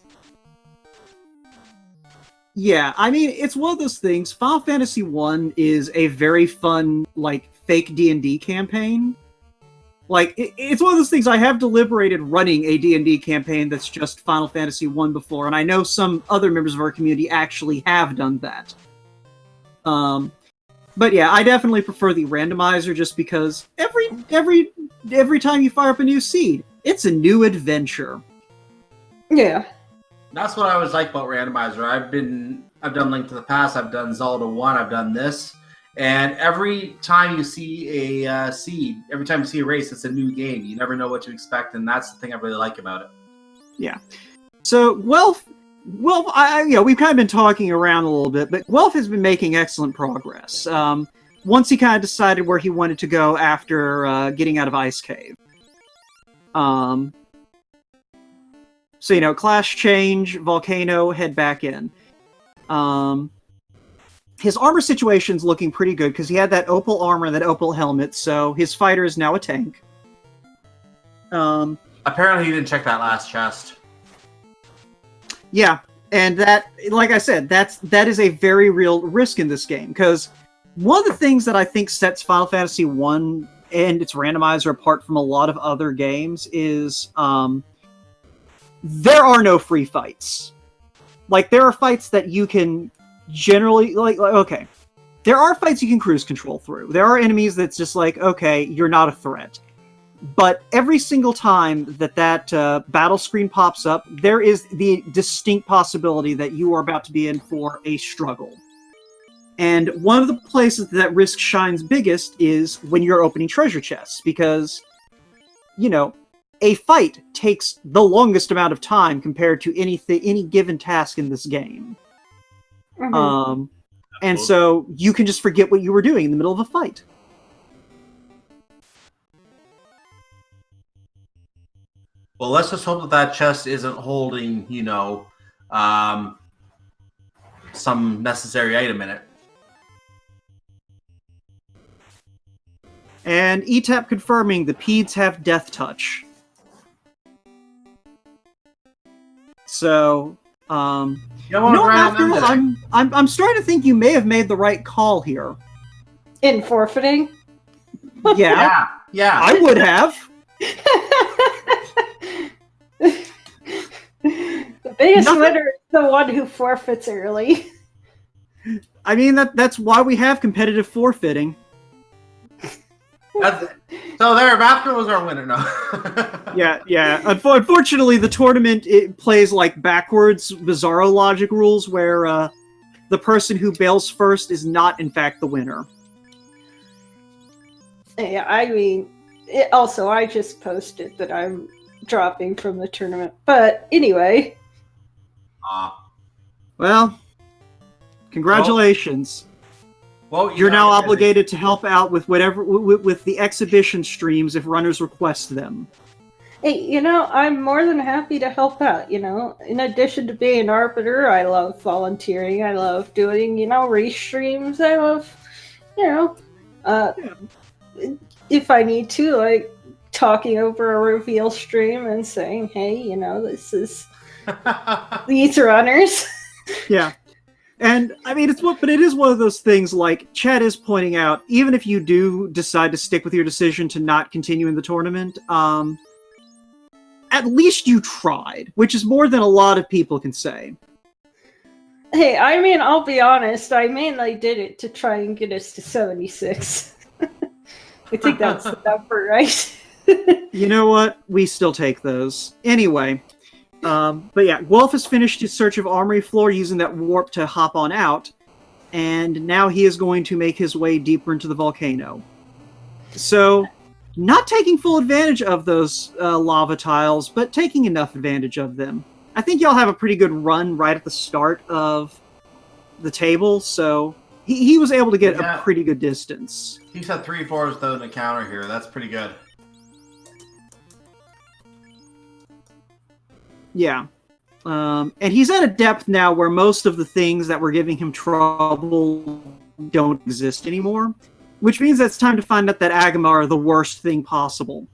Yeah, I mean, it's one of those things. Final Fantasy 1 is a very fun, like, fake D&D campaign. Like, it's one of those things. I have deliberated running a D&D campaign that's just Final Fantasy 1 before, and I know some other members of our community actually have done that. But yeah, I definitely prefer the randomizer just because every time you fire up a new seed, it's a new adventure. Yeah. That's what I always like about Randomizer. I've done Link to the Past, I've done Zelda 1, I've done this, and every time you see a seed, every time you see a race, it's a new game. You never know what to expect, and that's the thing I really like about it. Yeah. So, Guelph, we've kind of been talking around a little bit, but Guelph has been making excellent progress. Once he kind of decided where he wanted to go after getting out of Ice Cave. So, class change, volcano, head back in. His armor situation's looking pretty good because he had that opal armor and that opal helmet, so his fighter is now a tank. Apparently, he didn't check that last chest. Yeah, and that, like I said, that is a very real risk in this game, because one of the things that I think sets Final Fantasy 1 and its randomizer apart from a lot of other games is there are no free fights. Like, there are fights that you can generally, okay, there are fights you can cruise control through. There are enemies that's just like, okay, you're not a threat. But every single time that battle screen pops up, there is the distinct possibility that you are about to be in for a struggle. And one of the places that risk shines biggest is when you're opening treasure chests, because, a fight takes the longest amount of time compared to any given task in this game. Mm-hmm. And so you can just forget what you were doing in the middle of a fight. Well, let's just hope that chest isn't holding, some necessary item in it. And ETAP confirming the Peds have Death Touch. So, I'm starting to think you may have made the right call here. In forfeiting? Yeah. Yeah. I would have. The biggest winner is the one who forfeits early. I mean, that's why we have competitive forfeiting. So there, Mafka was our winner, no? Yeah. Unfortunately, the tournament, it plays like backwards Bizarro logic rules, where the person who bails first is not, in fact, the winner. Yeah, I mean, I just posted that I'm dropping from the tournament. But anyway. Well, congratulations. Well, you're now obligated to help out with with the exhibition streams if runners request them. Hey, I'm more than happy to help out, In addition to being an arbiter, I love volunteering. I love doing, race streams. I love, if I need to, like, talking over a reveal stream and saying, hey, this is these runners. Yeah. And I mean, but it is one of those things, like Chad is pointing out, even if you do decide to stick with your decision to not continue in the tournament, at least you tried, which is more than a lot of people can say. Hey, I mean, I'll be honest, I mainly did it to try and get us to 76. I think that's the number, right? You know what? We still take those. Anyway. But yeah, Guelph has finished his search of Armory Floor using that warp to hop on out, and now he is going to make his way deeper into the volcano. So, not taking full advantage of those lava tiles, but taking enough advantage of them. I think y'all have a pretty good run right at the start of the table, so he was able to get a pretty good distance. He's had 3-4s though in the counter here. That's pretty good. Yeah. And he's at a depth now where most of the things that were giving him trouble don't exist anymore, which means that it's time to find out that Agama are the worst thing possible.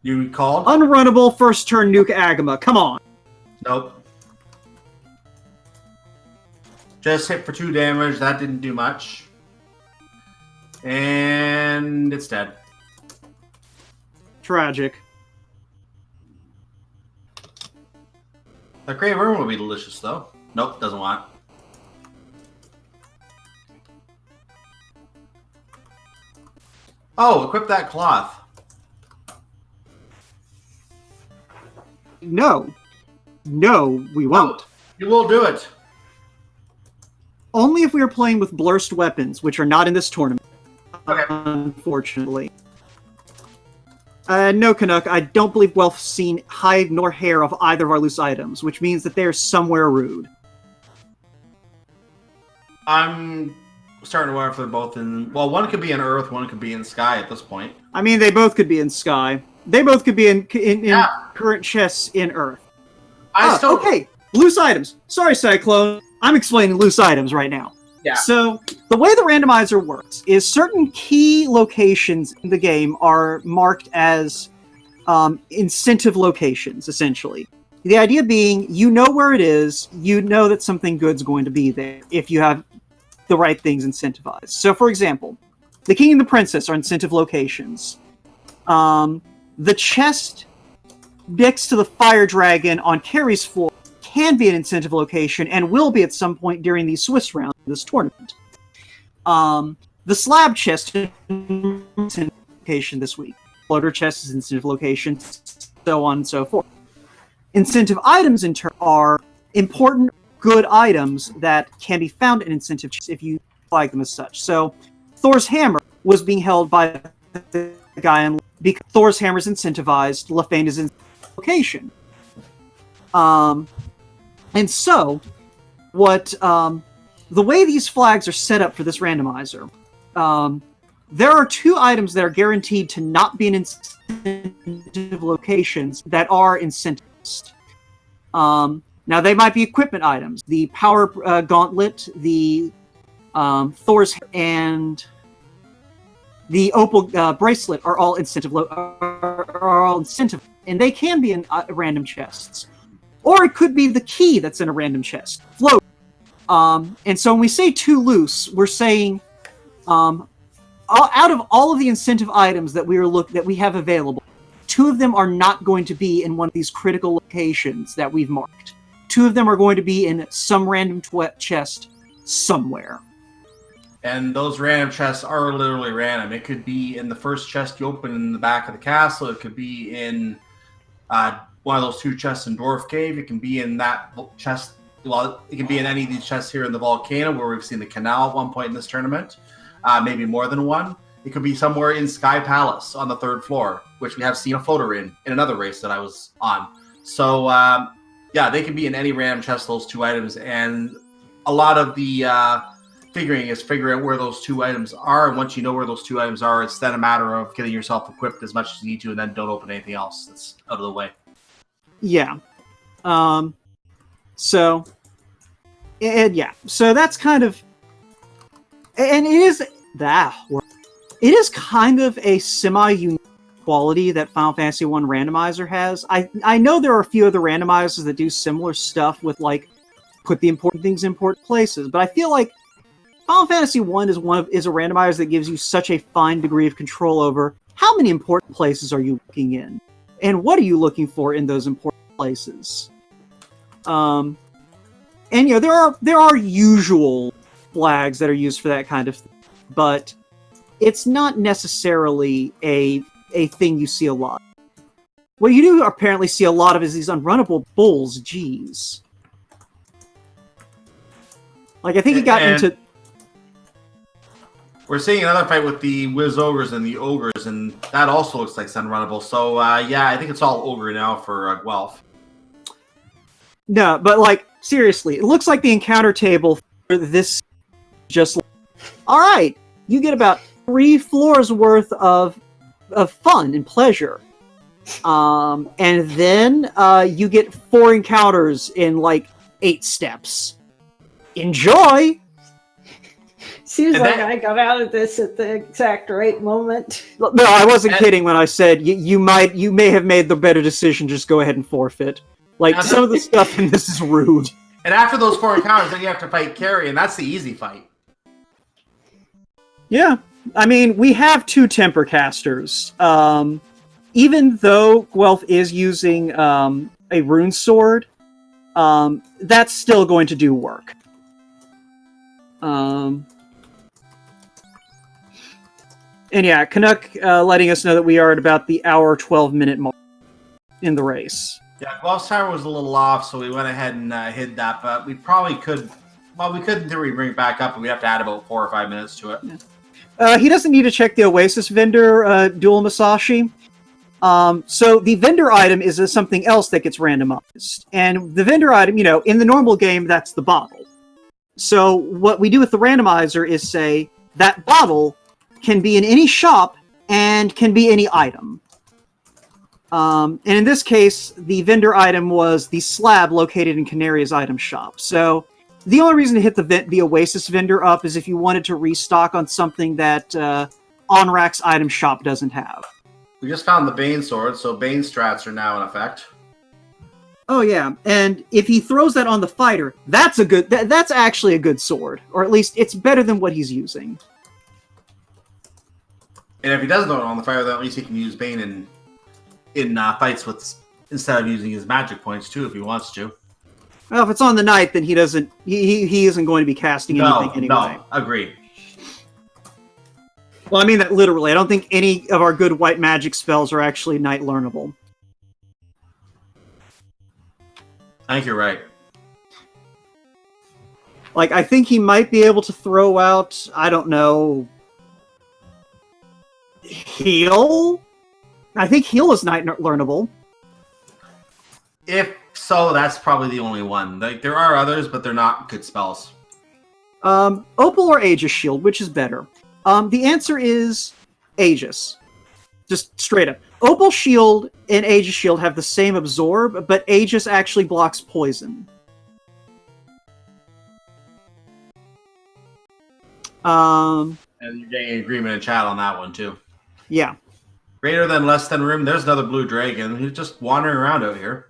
You called? Unrunnable first turn nuke Agama. Come on. Nope. Just hit for 2 damage. That didn't do much. And it's dead. Tragic. The Grey Worm would be delicious, though. Nope, doesn't want it. Oh, equip that cloth. No. No, we won't. You will do it. Only if we are playing with blurst weapons, which are not in this tournament. Okay. Unfortunately. No, Canuck, I don't believe Guelph's seen hide nor hair of either of our loose items, which means that they're somewhere rude. I'm starting to wonder if they're both in... Well, one could be in Earth, one could be in Sky at this point. I mean, they both could be in Sky. They both could be in current chests in Earth. Okay, loose items. Sorry, Cyclone. I'm explaining loose items right now. Yeah. So, the way the randomizer works is certain key locations in the game are marked as incentive locations, essentially. The idea being, you know where it is, you know that something good's going to be there if you have the right things incentivized. So, for example, the King and the Princess are incentive locations. The chest next to the Fire Dragon on Carrie's floor can be an incentive location and will be at some point during the Swiss round of this tournament. The slab chest is an incentive location this week. Floater chest is an incentive location, so on and so forth. Incentive items, in turn, are important, good items that can be found in incentive chests if you flag them as such. So, Thor's hammer was being held by the guy in... Because Thor's hammer is incentivized, Lefane is in location. And so, what the way these flags are set up for this randomizer, there are 2 items that are guaranteed to not be in incentive locations that are incentivized. Now, they might be equipment items. The power gauntlet, the Thor's, and the opal bracelet are all incentive, and they can be in random chests. Or it could be the key that's in a random chest. Float. And so when we say 2 loose, we're saying out of all of the incentive items that we have available, 2 of them are not going to be in one of these critical locations that we've marked. 2 of them are going to be in some random chest somewhere. And those random chests are literally random. It could be in the first chest you open in the back of the castle. It could be in one of those 2 chests in Dwarf Cave. It can be in that chest. Well, it can be in any of these chests here in the volcano where we've seen the canal at one point in this tournament. Maybe more than one. It could be somewhere in Sky Palace on the 3rd floor, which we have seen a floater in another race that I was on. So, yeah, they can be in any random chest, those 2 items. And a lot of the figuring is figuring out where those 2 items are. And once you know where those 2 items are, it's then a matter of getting yourself equipped as much as you need to, and then don't open anything else that's out of the way. Yeah. So that's kind of, and it is kind of a semi-unique quality that Final Fantasy 1 randomizer has. I know there are a few other randomizers that do similar stuff with, like, put the important things in important places, but I feel like Final Fantasy 1 is a randomizer that gives you such a fine degree of control over how many important places are you looking in, and what are you looking for in those important places. And there are usual flags that are used for that kind of thing, but it's not necessarily a thing you see a lot. What you do apparently see a lot of is these unrunnable bulls. Jeez. Like, I think he got into... We're seeing another fight with the Wiz Ogres and the Ogres, and that also looks like it's unrunnable. So, yeah, I think it's all Ogre now for Guelph. No, but, like, seriously, it looks like the encounter table for this just... Alright, you get about 3 floors worth of fun and pleasure. And then you get 4 encounters in like 8 steps. Enjoy! Seems And like that- I got out of this at the exact right moment. No, I wasn't kidding when I said you may have made the better decision. Just go ahead and forfeit. Like, some of the stuff in this is rude. And after those 4 encounters, then you have to fight Carrie, and that's the easy fight. Yeah. I mean, we have 2 temper casters. Even though Guelph is using a rune sword, that's still going to do work. And yeah, Canuck letting us know that we are at about the hour 12-minute mark in the race. Yeah, Guelph's timer was a little off, so we went ahead and hid that, but we probably could... Well, we could in theory bring it back up, but we'd have to add about 4 or 5 minutes to it. Yeah. He doesn't need to check the Oasis vendor, Dual Masashi. So the vendor item is something else that gets randomized. And the vendor item, in the normal game, that's the bottle. So what we do with the randomizer is say, that bottle can be in any shop and can be any item. And in this case, the vendor item was the slab located in Canaria's item shop. So the only reason to hit the Oasis vendor up is if you wanted to restock on something that Onrak's item shop doesn't have. We just found the Bane sword, so Bane strats are now in effect. Oh yeah, and if he throws that on the fighter, that's actually a good sword, or at least it's better than what he's using. And if he doesn't throw it on the fighter, then at least he can use Bane in fights instead of using his magic points too, if he wants to. Well, if it's on the night, then he isn't going to be casting anything anyway. No, agreed. Well, I mean that literally. I don't think any of our good white magic spells are actually night learnable. I think you're right. Like, I think he might be able to throw out, I don't know, heal? I think heal is night learnable. If so, that's probably the only one. Like, there are others, but they're not good spells. Opal or Aegis Shield, which is better? The answer is Aegis. Just straight up. Opal Shield and Aegis Shield have the same absorb, but Aegis actually blocks poison. And you're getting agreement in chat on that one, too. Yeah. Greater than, less than room. There's another blue dragon. He's just wandering around out here.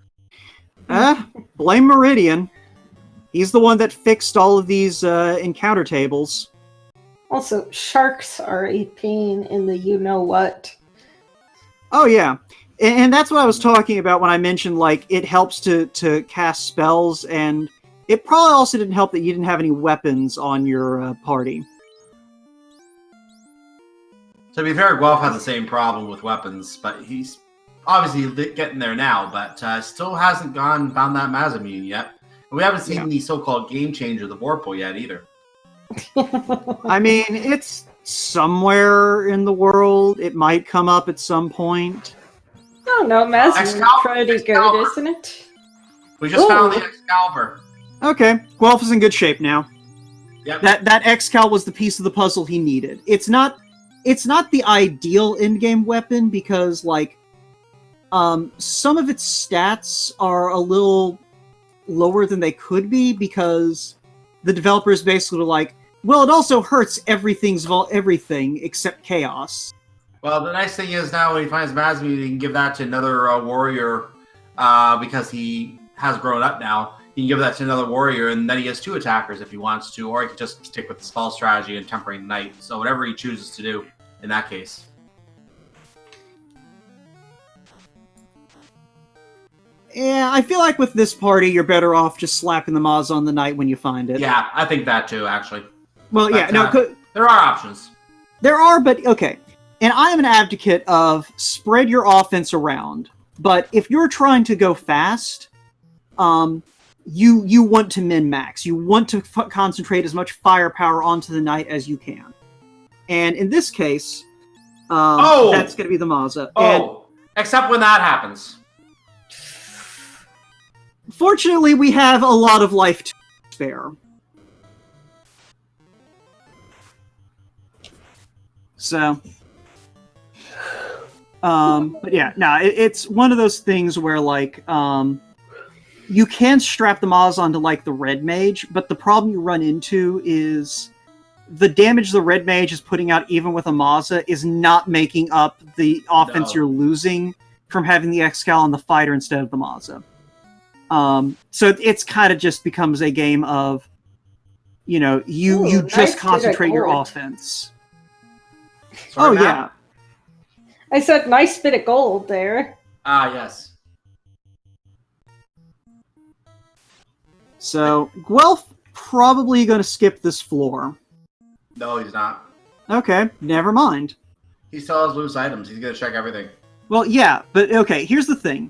Blame Meridian. He's the one that fixed all of these encounter tables. Also, sharks are a pain in the you-know-what. Oh, yeah. And that's what I was talking about when I mentioned, like, it helps to cast spells, and it probably also didn't help that you didn't have any weapons on your party. To be fair, Guelph has the same problem with weapons, but he's obviously getting there now, but still hasn't gone and found that Mazamune yet. And we haven't seen the so-called game changer, the Vorpal, yet either. I mean, it's somewhere in the world. It might come up at some point. Oh no, Mazamune's pretty good, Excalibur. isn't it? We just found the Excalibur. Okay, Guelph is in good shape now. Yep. That Excal was the piece of the puzzle he needed. It's not the ideal in-game weapon because, like, some of its stats are a little lower than they could be because the developers basically were like, well, it also hurts everything except chaos. Well, the nice thing is now when he finds Mazamune, he can give that to another warrior because he has grown up now. He can give that to another warrior, and then he has 2 attackers if he wants to, or he can just stick with the spell strategy and Tempering Knight. So whatever he chooses to do in that case. Yeah, I feel like with this party, you're better off just slapping the Maz on the night when you find it. Yeah, I think that too, actually. Well, But, yeah, no, there are options. there are, but okay. And I am an advocate of spread your offense around. But if you're trying to go fast, you want to min-max. You want to concentrate as much firepower onto the knight as you can. And in this case, that's going to be the Maza. Oh, except when that happens. Fortunately, we have a lot of life to spare. So, But yeah, no, it's one of those things where like you can strap the Maz onto like the red mage, but the problem you run into is the damage the red mage is putting out even with a Maza is not making up the offense you're losing from having the Excal on the fighter instead of the Maza. So it's kind of just becomes a game of, you know, you just nice concentrate your gold. offense. Sorry, Oh, yeah. I said nice bit of gold there. Ah, yes. So, Guelph probably going to skip this floor. No, he's not. Okay, never mind. He still has loose items. He's going to check everything. Well, yeah, but okay, here's the thing.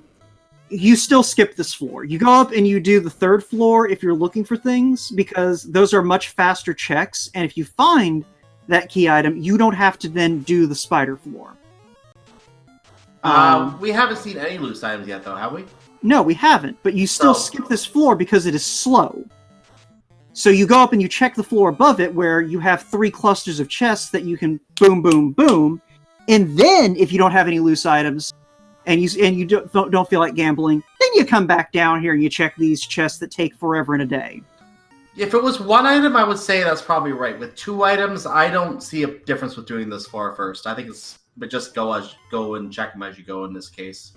You still skip this floor. You go up and you do the third floor if you're looking for things, because those are much faster checks, and if you find that key item, you don't have to then do the spider floor. We haven't seen any loose items yet, though, have we? No, we haven't, but you still skip this floor because it is slow. So you go up and you check the floor above it where you have 3 clusters of chests that you can boom, boom, boom, and then if you don't have any loose items and you don't feel like gambling, then you come back down here and you check these chests that take forever and a day. If it was 1 item, I would say that's probably right. With 2 items, I don't see a difference with doing this floor first. I think it's but just go and check them as you go in this case.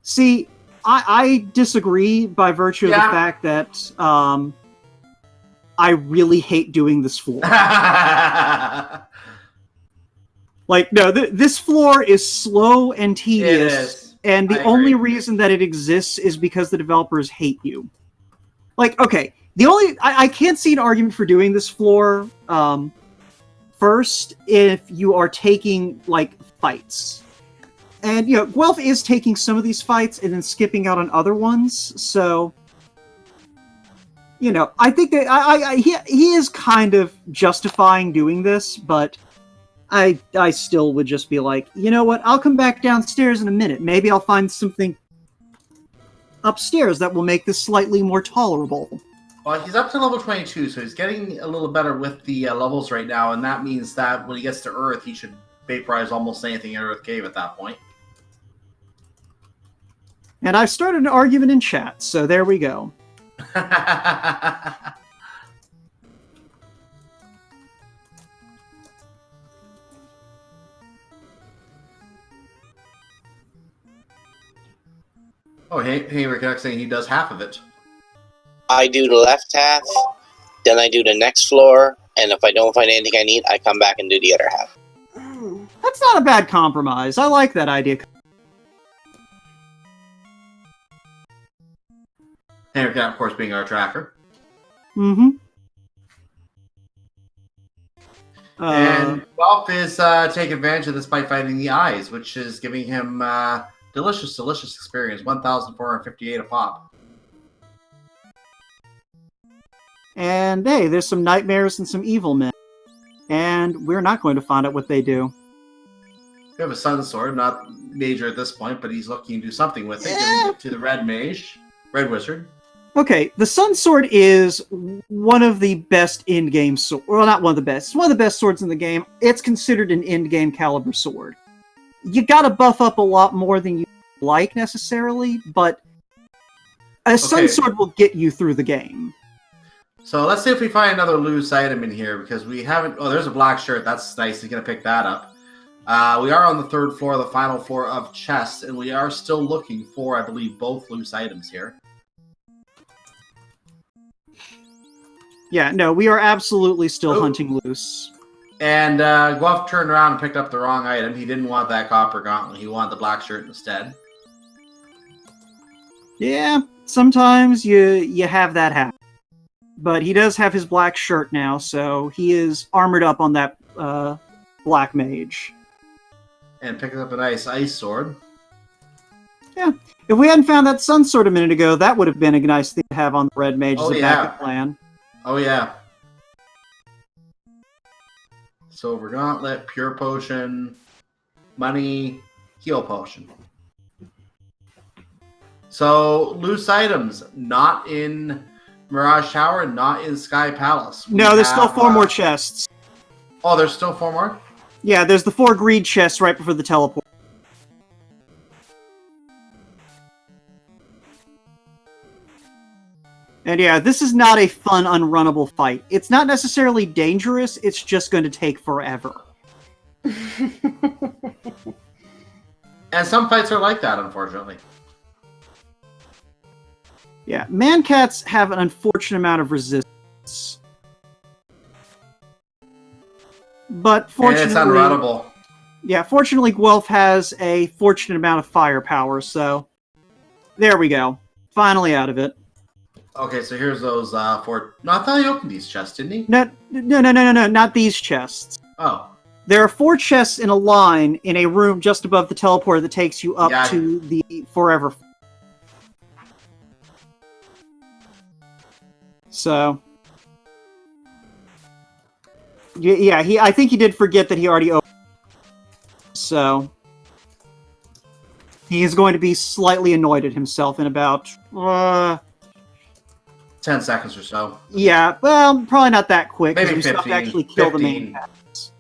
See, I disagree by virtue of the fact that I really hate doing this floor. Like, no, this floor is slow and tedious, and the only reason that it exists is because the developers hate you. Like, okay, I can't see an argument for doing this floor first if you are taking, like, fights. And, you know, Guelph is taking some of these fights and then skipping out on other ones, so... You know, I think that he is kind of justifying doing this, but I still would just be like, you know what, I'll come back downstairs in a minute. Maybe I'll find something upstairs that will make this slightly more tolerable. Well, he's up to level 22, so he's getting a little better with the levels right now, and that means that when he gets to Earth, he should vaporize almost anything in Earth Cave at that point. And I've started an argument in chat, so there we go. Oh, hey, Rick saying he does half of it. I do the left half, then I do the next floor, and if I don't find anything I need, I come back and do the other half. That's not a bad compromise. I like that idea. Henrik, of course, being our tracker. Mm-hmm. And Guelph is taking advantage of this by fighting the eyes, which is giving him delicious experience. 1,458 a pop. And hey, there's some nightmares and some evil men. And we're not going to find out what they do. We have a sun sword, not major at this point, but he's looking to do something with it, giving it to the red mage, red wizard. Okay, the Sun Sword is one of the best in-game swords. Well, not one of the best. It's one of the best swords in the game. It's considered an in-game caliber sword. You gotta buff up a lot more than you like, necessarily, but a Sun Sword will get you through the game. So let's see if we find another loose item in here, because we haven't... Oh, there's a black shirt. That's nice. He's going to pick that up. We are on the 3rd floor, the final floor of chests, and we are still looking for, I believe, both loose items here. Yeah, no, we are absolutely still hunting loose. And Guelph turned around and picked up the wrong item. He didn't want that copper gauntlet. He wanted the black shirt instead. Yeah, sometimes you have that happen. But he does have his black shirt now, so he is armored up on that black mage. And picking up a nice ice sword. Yeah, if we hadn't found that sun sword a minute ago, that would have been a nice thing to have on the red mage as a backup plan. Oh, yeah. Silver Gauntlet, Pure Potion, Money, Heal Potion. So, loose items, not in Mirage Tower, not in Sky Palace. No, there's still 4 more chests. Oh, there's still 4 more? Yeah, there's the 4 greed chests right before the teleport. And yeah, this is not a fun, unrunnable fight. It's not necessarily dangerous, it's just going to take forever. And some fights are like that, unfortunately. Yeah, Mancats have an unfortunate amount of resistance. But fortunately... And it's unrunnable. Yeah, fortunately, Guelph has a fortunate amount of firepower, so... There we go. Finally out of it. Okay, so here's those four... No, I thought he opened these chests, didn't he? No, not these chests. Oh. There are 4 chests in a line in a room just above the teleporter that takes you up to the Forever. So... Yeah, I think he did forget that he already opened. So... He is going to be slightly annoyed at himself in about... 10 seconds or so. Yeah, well, probably not that quick. Maybe we 15. still have to actually kill 15. the main attacks.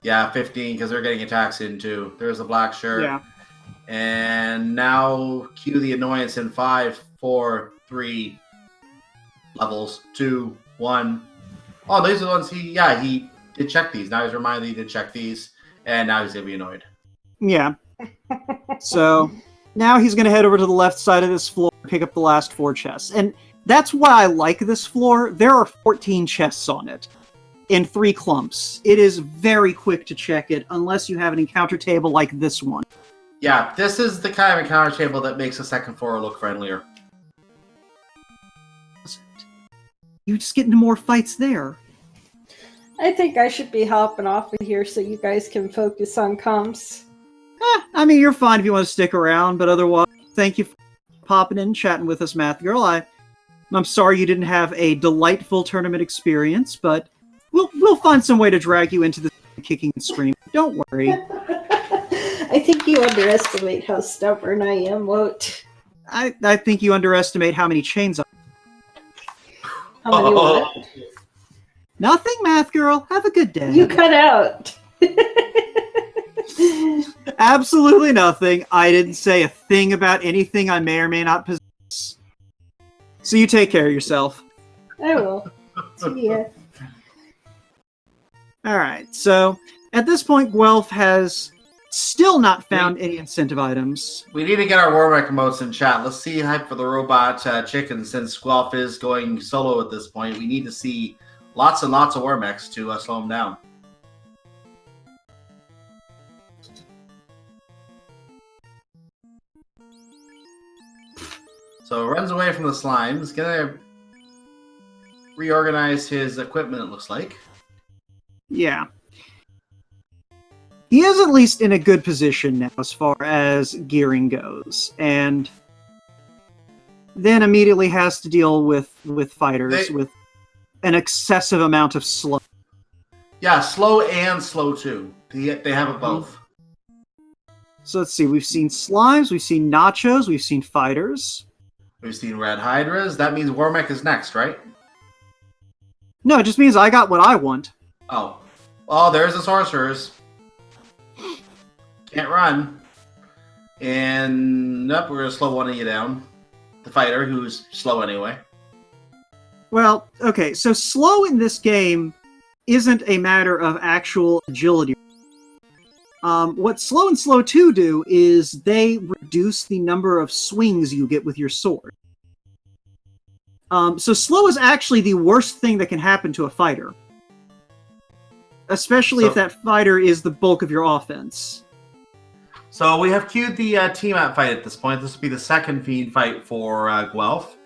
Yeah, 15, because they're getting attacks in too. There's a black shirt. Yeah. And now cue the annoyance in 5, 4, 3 levels. 2, 1. Oh, these are the ones he did check these. Now he's reminded he did check these. And now he's going to be annoyed. Yeah. So now he's going to head over to the left side of this floor and pick up the last 4 chests. And that's why I like this floor. There are 14 chests on it in 3 clumps. It is very quick to check it unless you have an encounter table like this one. Yeah, this is the kind of encounter table that makes the second floor look friendlier. You just get into more fights there. I think I should be hopping off of here so you guys can focus on comms. I mean, you're fine if you want to stick around, but otherwise, thank you for popping in and chatting with us, Math Girl. I'm sorry you didn't have a delightful tournament experience, but we'll find some way to drag you into the kicking and screaming. Don't worry. I think you underestimate how stubborn I am, Woat. I think you underestimate how many chains I... How many what? Nothing, Math Girl. Have a good day. You cut out. Absolutely nothing. I didn't say a thing about anything I may or may not possess. So you take care of yourself. I will. See ya. Alright, so at this point, Guelph has still not found any incentive items. We need to get our Warwick emotes in chat. Let's see hype for the robot chicken since Guelph is going solo at this point. We need to see lots and lots of Warmechs to slow him down. So runs away from the slimes. Gonna reorganize his equipment, it looks like. Yeah. He is at least in a good position now as far as gearing goes. And then immediately has to deal with fighters with an excessive amount of slow. Yeah, slow and slow too. They have it both. So let's see. We've seen slimes, we've seen nachos, we've seen fighters. We've seen red hydras. That means Warmech is next, right? No, it just means I got what I want. Oh. Oh, there's the sorcerers. Can't run. And nope, we're going to slow one of you down. The fighter, who's slow anyway. Well, okay, so slow in this game isn't a matter of actual agility. What slow and slow 2 do is they reduce the number of swings you get with your sword. So slow is actually the worst thing that can happen to a fighter. Especially if that fighter is the bulk of your offense. So we have queued the team out fight at this point. This will be the second Fiend fight for Guelph.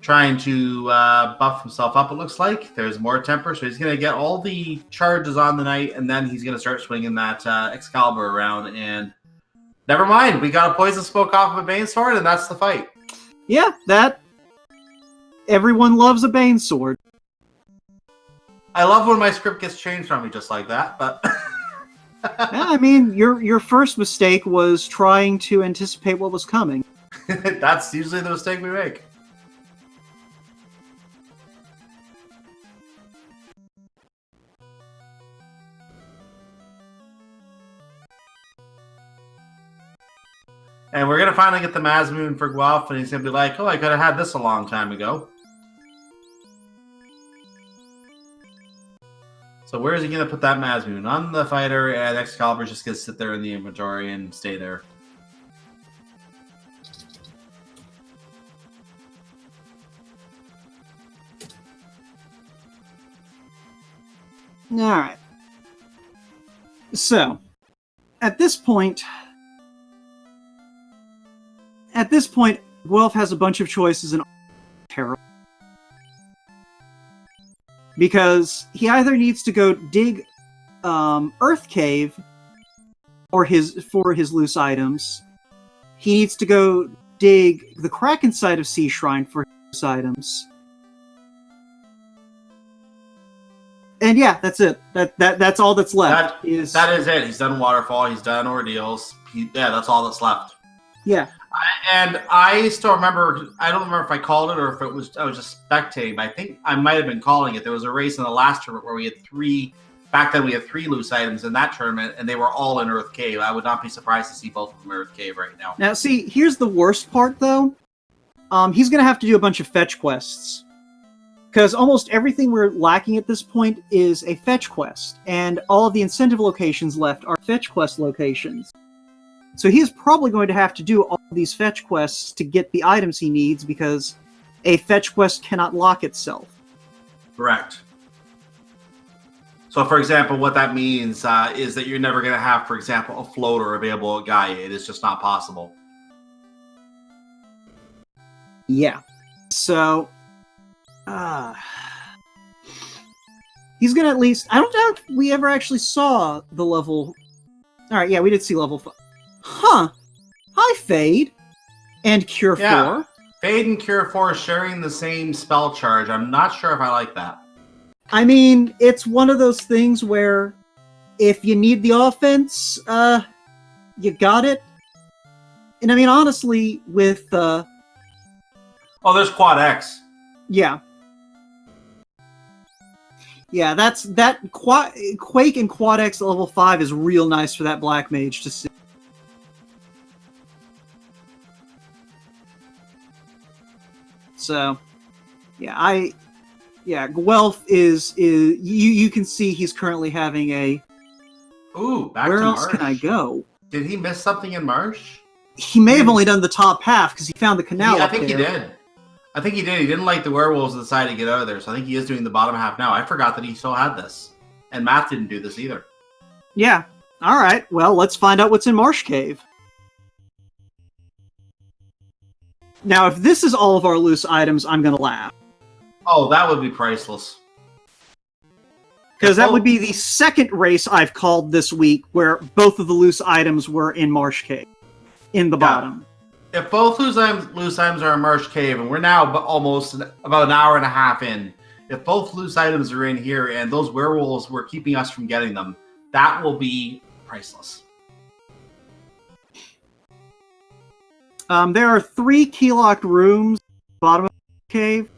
Trying to buff himself up, it looks like. There's more temper, so he's going to get all the charges on the knight, and then he's going to start swinging that Excalibur around. And never mind, we got a poison smoke off of a Bane Sword, and that's the fight. Yeah, that... Everyone loves a Bane Sword. I love when my script gets changed on me just like that, but... Yeah, I mean, your first mistake was trying to anticipate what was coming. That's usually the mistake we make. And we're going to finally get the Mazmoon for Guelph, and he's going to be like, oh, I could have had this a long time ago. So where is he going to put that Mazmoon? On the fighter, and Excalibur's just going to sit there in the inventory and stay there. All right. So, at this point, Guelph has a bunch of choices and terrible. Because he either needs to go dig Earth Cave for his loose items. He needs to go dig the Kraken side of Sea Shrine for his loose items. And yeah, that's it. That's all that's left. That is it. He's done Waterfall. He's done Ordeals. That's all that's left. Yeah. And I still remember, I don't remember if I called it or if I was just spectating, but I think I might have been calling it. There was a race in the last tournament where we had three loose items in that tournament, and they were all in Earth Cave. I would not be surprised to see both of them in Earth Cave right now. Now, see, here's the worst part, though. He's going to have to do a bunch of fetch quests. Because almost everything we're lacking at this point is a fetch quest, and all of the incentive locations left are fetch quest locations. So he is probably going to have to do all of these fetch quests to get the items he needs, because a fetch quest cannot lock itself. Correct. So, for example, what that means is that you're never going to have, for example, a floater available at Gaia. It is just not possible. Yeah. So, he's going to at least... I don't doubt we ever actually saw the level... Alright, yeah, we did see level 5. Huh. Hi, Fade. And Cure 4. Fade and Cure 4 sharing the same spell charge. I'm not sure if I like that. I mean, it's one of those things where if you need the offense, you got it. And I mean, honestly, with... Oh, there's Quad X. Yeah. Yeah, Quake and Quad X level 5 is real nice for that Black Mage to see. So, yeah, Guelph is you can see he's currently having a... Ooh, back where to else Marsh. can I go? Did he miss something in Marsh? He may have only done the top half because he found the canal. I think he did. He didn't like the werewolves and decided to get out of there, so I think he is doing the bottom half now. I forgot that he still had this. And Matt didn't do this either. Yeah. Alright, well, let's find out what's in Marsh Cave. Now, if this is all of our loose items, I'm gonna laugh. Oh, that would be priceless. Because that would be the second race I've called this week where both of the loose items were in Marsh Cave. In the bottom. If both loose items are in Marsh Cave, and we're now almost about an hour and a half in, if both loose items are in here and those werewolves were keeping us from getting them, that will be priceless. There are 3 key-locked rooms at the bottom of the cave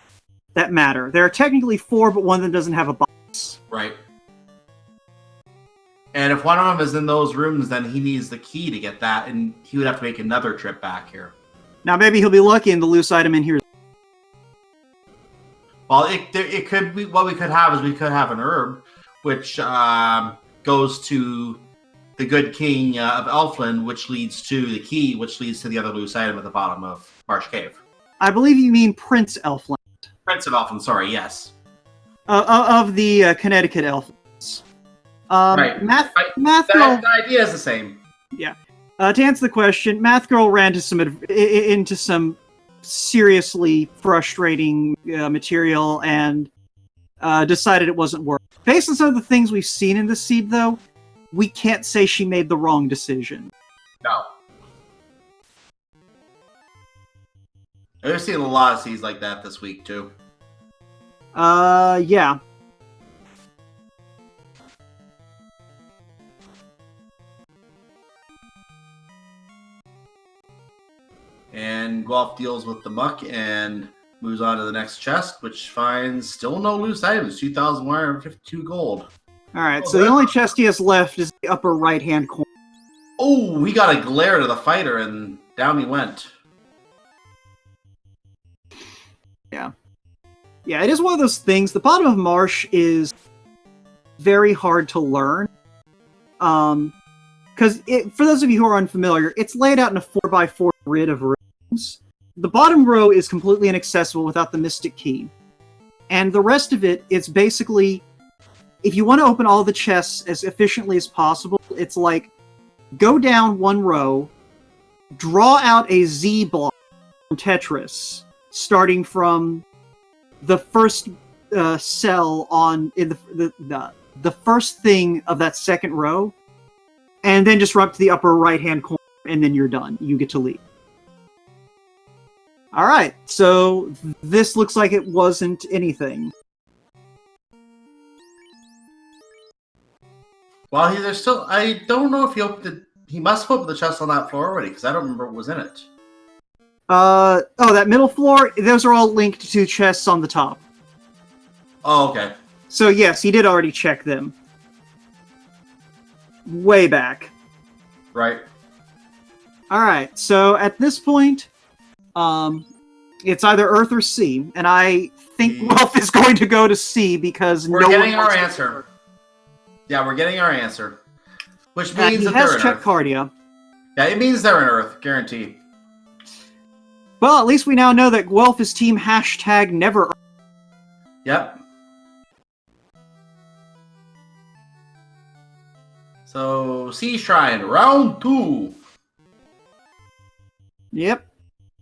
that matter. There are technically 4, but one of them doesn't have a box. Right. And if one of them is in those rooms, then he needs the key to get that, and he would have to make another trip back here. Now, maybe he'll be lucky and the loose item in here. Well, it could be, what we could have is we could have an herb, which goes to the good king of Elfland, which leads to the key, which leads to the other loose item at the bottom of Marsh Cave. I believe you mean Prince Elfland. Prince of Elfland, sorry, yes. Of the Connecticut Elflands. Right. Math The idea is the same. Yeah. To answer the question, Math Girl ran into some seriously frustrating material and decided it wasn't worth it. Based on some of the things we've seen in the seed, though, we can't say she made the wrong decision. No. I've seen a lot of seeds like that this week, too. Yeah. And Guelph deals with the muck and moves on to the next chest, which finds still no loose items, 2,152 gold. Alright, so the only chest he has left is the upper right-hand corner. Oh, he got a glare to the fighter, and down he went. Yeah. Yeah, it is one of those things. The bottom of Marsh is very hard to learn. Because for those of you who are unfamiliar, it's laid out in a 4x4 grid of rooms. The bottom row is completely inaccessible without the Mystic Key. And the rest of it is basically, if you want to open all the chests as efficiently as possible, it's like, go down one row, draw out a Z block from Tetris, starting from the first cell in the first thing of that second row, and then just run up to the upper right-hand corner, and then you're done. You get to leave. Alright, so this looks like it wasn't anything. Well, there's still... I don't know if he opened it... He must have opened the chest on that floor already, because I don't remember what was in it. That middle floor, those are all linked to chests on the top. Oh, okay. So yes, he did already check them. Way back. Right. Alright, so at this point, it's either Earth or C, and I think Guelph is going to go to C because we're getting our answer. Yeah, we're getting our answer. Which means that they're in Earth. Cardia. Yeah, it means they're in Earth, guaranteed. Well, at least we now know that Guelph is team #never. Yep. So, Sea Shrine, round 2. Yep.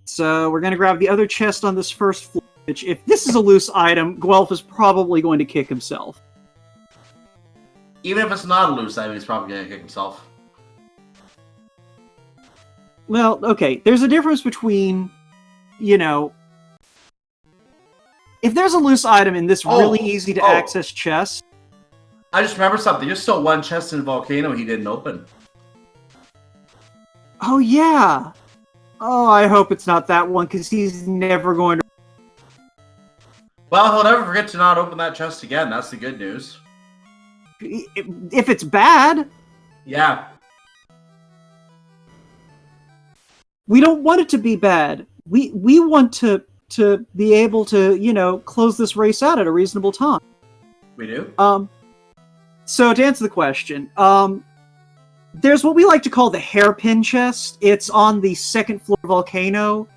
So, we're going to grab the other chest on this first floor, which, if this is a loose item, Guelph is probably going to kick himself. Even if it's not a loose item, he's probably going to kick himself. Well, okay, there's a difference between, you know... If there's a loose item in this really easy-to-access chest... I just remember something. There's still one chest in Volcano he didn't open. Oh, yeah! Oh, I hope it's not that one, because he's never going to... Well, he'll never forget to not open that chest again. That's the good news. If it's bad... Yeah. We don't want it to be bad. We want to be able to, you know, close this race out at a reasonable time. We do? So to answer the question, there's what we like to call the hairpin chest. It's on the second floor Volcano,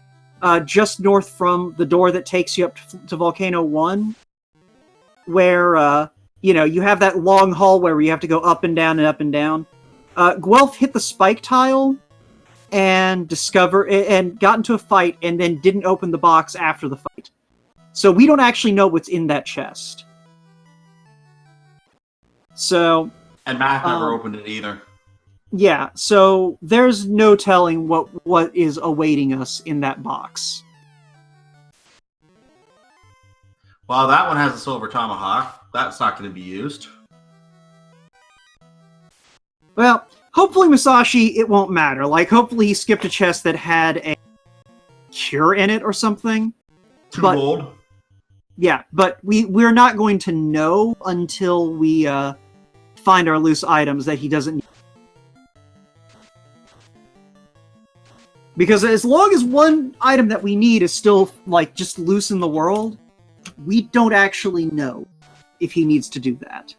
just north from the door that takes you up to Volcano 1, where, you know, you have that long hallway where you have to go up and down and up and down. Guelph hit the spike tile and got into a fight and then didn't open the box after the fight. So we don't actually know what's in that chest. So... And Matt never opened it either. Yeah, so there's no telling what is awaiting us in that box. Well, that one has a silver tomahawk. That's not going to be used. Well, hopefully Musashi, it won't matter. Like, hopefully he skipped a chest that had a cure in it or something. Too old. Yeah, but we're not going to know until we find our loose items that he doesn't need. Because as long as one item that we need is still, like, just loose in the world, we don't actually know if he needs to do that.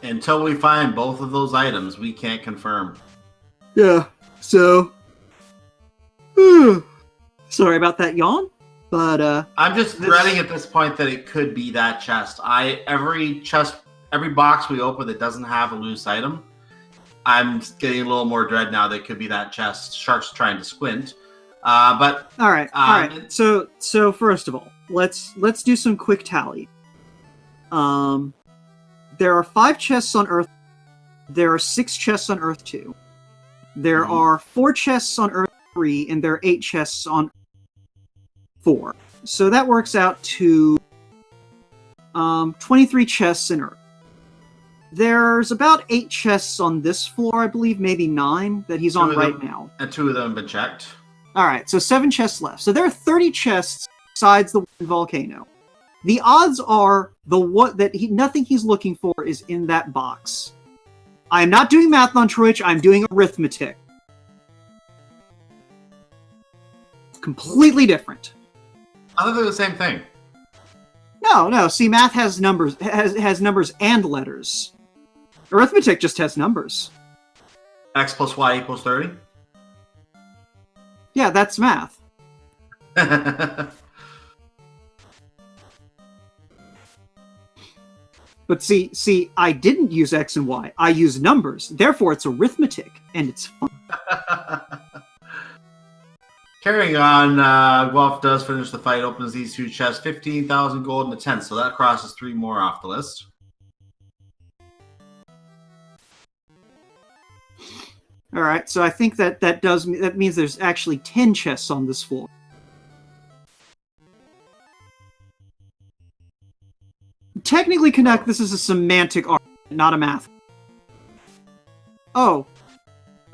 Until we find both of those items, we can't confirm. Yeah, so... Sorry about that yawn, but... I'm just dreading at this point that it could be that chest. Every box we open that doesn't have a loose item, I'm getting a little more dread now that it could be that chest. Shark's trying to squint. But... Alright. So first of all, let's do some quick tally. There are 5 chests on Earth. There are 6 chests on Earth 2. There are 4 chests on Earth 3, and there are 8 chests on 4. So that works out to 23 chests in Earth. There's about 8 chests on this floor, I believe, maybe 9, that he's on right now. And 2 of them have been checked. Alright, so 7 chests left. So there are 30 chests besides the one Volcano. The odds are nothing he's looking for is in that box. I am not doing math on Twitch, I'm doing arithmetic. Completely different. I thought they're the same thing. No, see, math has numbers and letters. Arithmetic just has numbers. X plus Y equals 30? Yeah, that's math. But see, I didn't use X and Y. I used numbers. Therefore, it's arithmetic, and it's fun. Carrying on, Guelph does finish the fight, opens these two chests, 15,000 gold and a 10, so that crosses 3 more off the list. All right, so I think that means there's actually 10 chests on this floor. Technically, Canuck, this is a semantic argument, not a math. Oh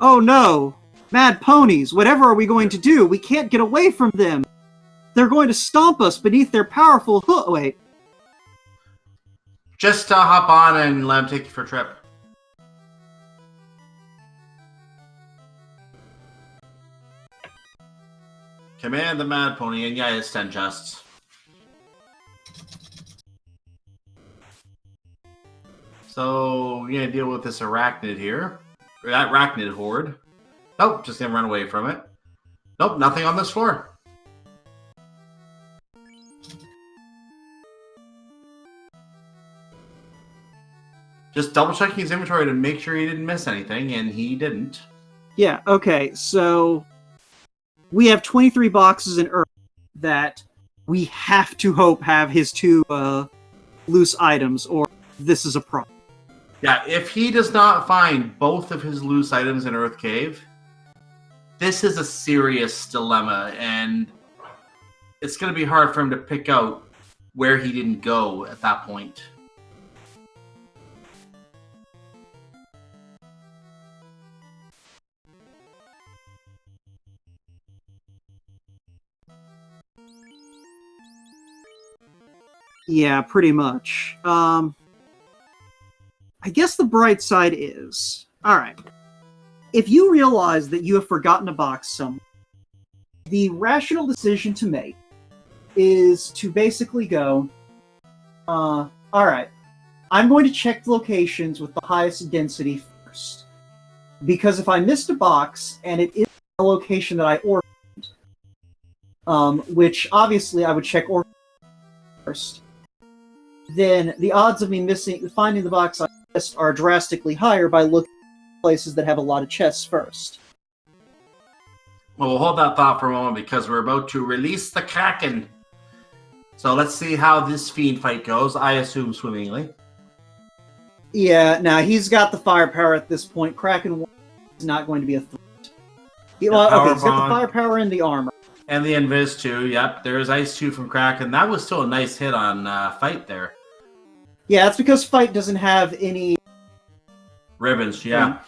no! Mad ponies! Whatever are we going to do? We can't get away from them. They're going to stomp us beneath their powerful hoof. Wait. Just hop on and let them take you for a trip. Command the Mad Pony, and yeah, it's 10 chests. So, we're gonna deal with this arachnid here. Or that arachnid horde. Nope, just gonna run away from it. Nope, nothing on this floor. Just double checking his inventory to make sure he didn't miss anything, and he didn't. Yeah, okay, so we have 23 boxes in Earth that we have to hope have his 2 loose items, or this is a problem. Yeah, if he does not find both of his loose items in Earth Cave, this is a serious dilemma, and it's going to be hard for him to pick out where he didn't go at that point. Yeah, pretty much. I guess the bright side is... Alright. If you realize that you have forgotten a box somewhere, the rational decision to make is to basically go, alright, I'm going to check the locations with the highest density first. Because if I missed a box, and it is a location that I orphaned, which obviously I would check orphan first, then the odds of me finding the box I missed are drastically higher by looking at places that have a lot of chests first. Well, we'll hold that thought for a moment because we're about to release the Kraken. So let's see how this fiend fight goes. I assume swimmingly. Yeah, now he's got the firepower at this point. Kraken is not going to be a threat. He's got the firepower and the armor. And the Invis too, yep. There's Ice 2 from Kraken. That was still a nice hit on Fight there. Yeah, that's because Fight doesn't have any... Ribbons, yeah.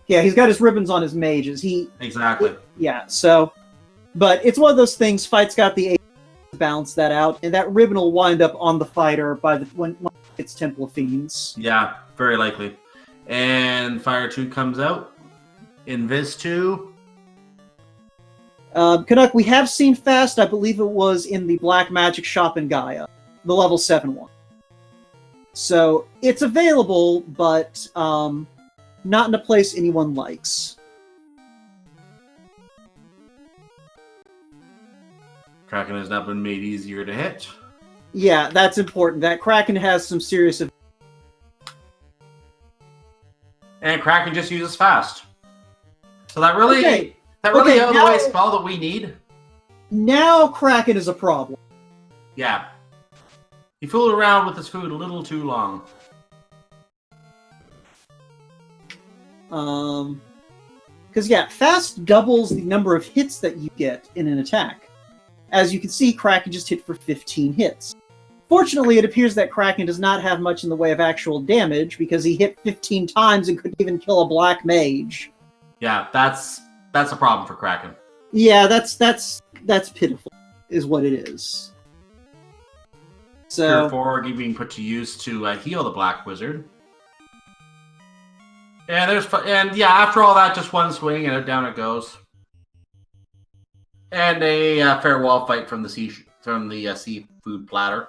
Yeah, he's got his ribbons on his mages. Exactly. Yeah, so... But it's one of those things, Fight's got the to balance that out, and that ribbon will wind up on the fighter when it's Temple of Fiends. Yeah, very likely. And Fire 2 comes out. Invis 2. Canuck, we have seen Fast, I believe it was in the Black Magic shop in Gaia, the level 7 one. So, it's available, but not in a place anyone likes. Kraken has now been made easier to hit. Yeah, that's important. That Kraken has some serious... And Kraken just uses Fast. So that really... Okay. That really out of the way spell that we need. Now Kraken is a problem. Yeah. He fooled around with his food a little too long. Because, yeah, Fast doubles the number of hits that you get in an attack. As you can see, Kraken just hit for 15 hits. Fortunately, it appears that Kraken does not have much in the way of actual damage, because he hit 15 times and couldn't even kill a black mage. Yeah, that's a problem for Kraken. Yeah, that's pitiful, is what it is. So, Pure 4 being put to use to heal the Black Wizard. And yeah, after all that, just one swing and down it goes. And a farewell fight from the seafood platter.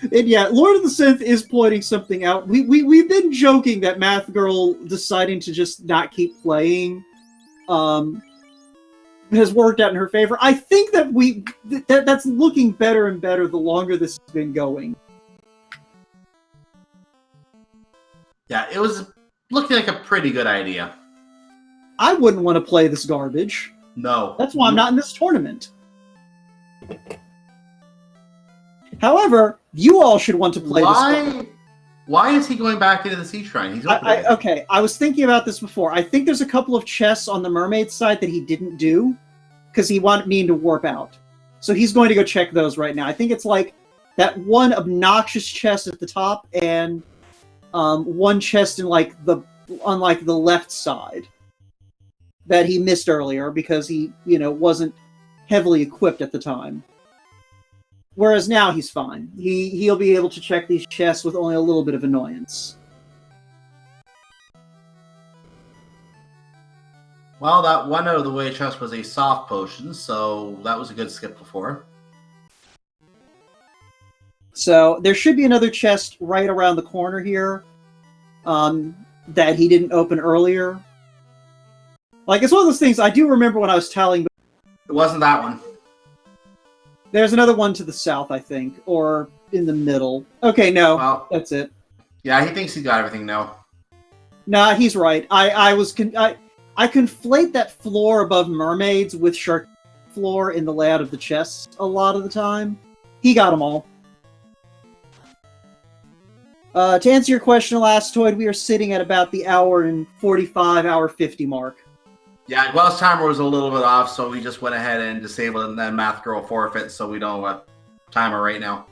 And yeah, Lord of the Synth is pointing something out. We've been joking that Math Girl deciding to just not keep playing has worked out in her favor. I think that that's looking better and better the longer this has been going. Yeah, it was looking like a pretty good idea. I wouldn't want to play this garbage. No. That's why I'm not in this tournament. However, you all should want to play this. Why is he going back into the Sea Shrine? He's opening it. Okay, I was thinking about this before. I think there's a couple of chests on the mermaid side that he didn't do because he wanted me to warp out. So he's going to go check those right now. I think it's like that one obnoxious chest at the top and one chest on the left side that he missed earlier because he, wasn't heavily equipped at the time. Whereas now he's fine. He'll be able to check these chests with only a little bit of annoyance. Well, that one out of the way chest was a soft potion, so that was a good skip before. So there should be another chest right around the corner here that he didn't open earlier. Like, it's one of those things I do remember when I was tallying. It wasn't that one. There's another one to the south, I think, or in the middle. Okay, no, Well, that's it. Yeah, he thinks he got everything now. Nah, he's right. I conflate that floor above mermaids with shark floor in the layout of the chests a lot of the time. He got them all. To answer your question, Elastoid, we are sitting at about the hour and 45, hour 50 mark. Yeah, Wells' timer was a little bit off, so we just went ahead and disabled it and then Math Girl forfeit, so we don't have a timer right now.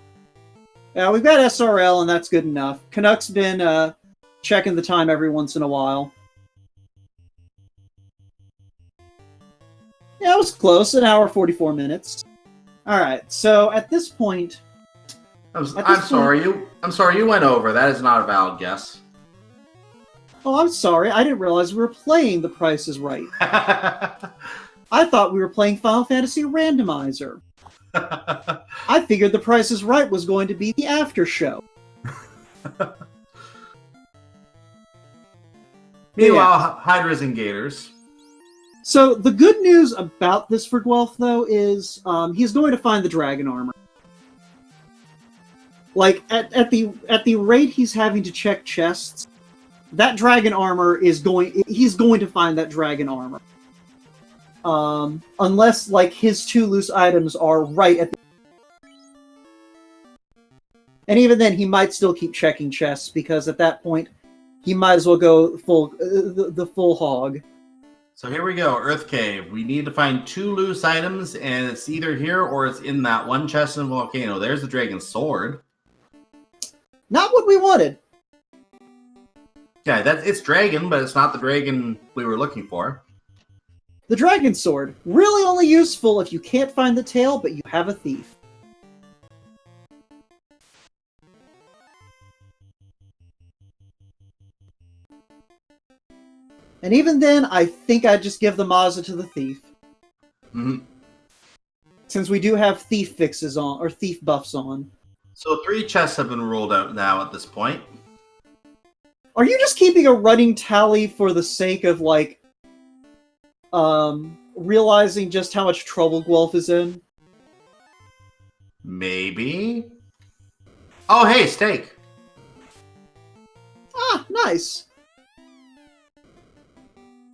Yeah, we've got SRL, and that's good enough. Canuck's been checking the time every once in a while. Yeah, it was close, an hour 44 minutes. Alright, so at this point... I'm sorry, you went over. That is not a valid guess. Oh, I'm sorry, I didn't realize we were playing The Price is Right. I thought we were playing Final Fantasy Randomizer. I figured The Price is Right was going to be the after show. Meanwhile, Hydras and Gators. So the good news about this for Guelph, though, is he's going to find the dragon armor. Like, at the rate he's having to check chests, that dragon armor he's going to find that dragon armor. Unless, like, his two loose items are right at the... And even then, he might still keep checking chests, because at that point, he might as well go the full hog. So here we go, Earth Cave. We need to find two loose items, and it's either here or it's in that one chest in the volcano. There's the dragon's sword. Not what we wanted. Yeah, it's dragon, but it's not the dragon we were looking for. The dragon sword. Really only useful if you can't find the tail, but you have a thief. And even then, I think I'd just give the Mazda to the thief. Mm-hmm. Since we do have thief fixes on, or thief buffs on. So 3 chests have been ruled out now at this point. Are you just keeping a running tally for the sake of, like, realizing just how much trouble Guelph is in? Maybe. Oh, hey, steak. Ah, nice.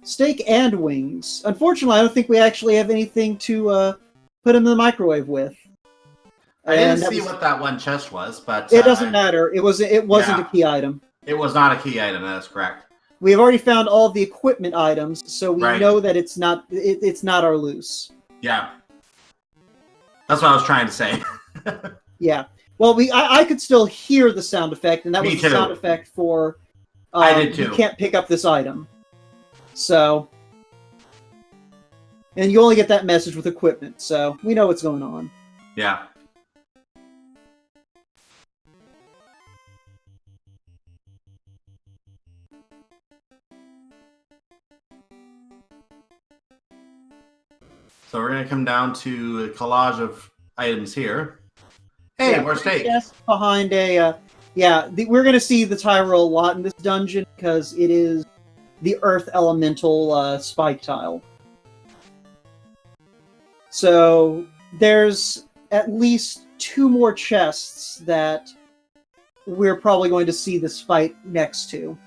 Steak and wings. Unfortunately, I don't think we actually have anything to put them in the microwave with. I didn't see what that one chest was, but... It doesn't matter. It wasn't a key item. It was not a key item, that is correct. We have already found all of the equipment items, so we Right. know that it's not our loose. Yeah. That's what I was trying to say. Yeah. Well, I could still hear the sound effect, and that Me was the too. sound effect for I did too. You can't pick up this item. So... And you only get that message with equipment, so we know what's going on. Yeah. So we're going to come down to a collage of items here. Hey, Yeah, more steak. Yes, behind a we're gonna see the Tyrell a lot in this dungeon because it is the Earth Elemental spike tile. So there's at least 2 more chests that we're probably going to see this fight next to.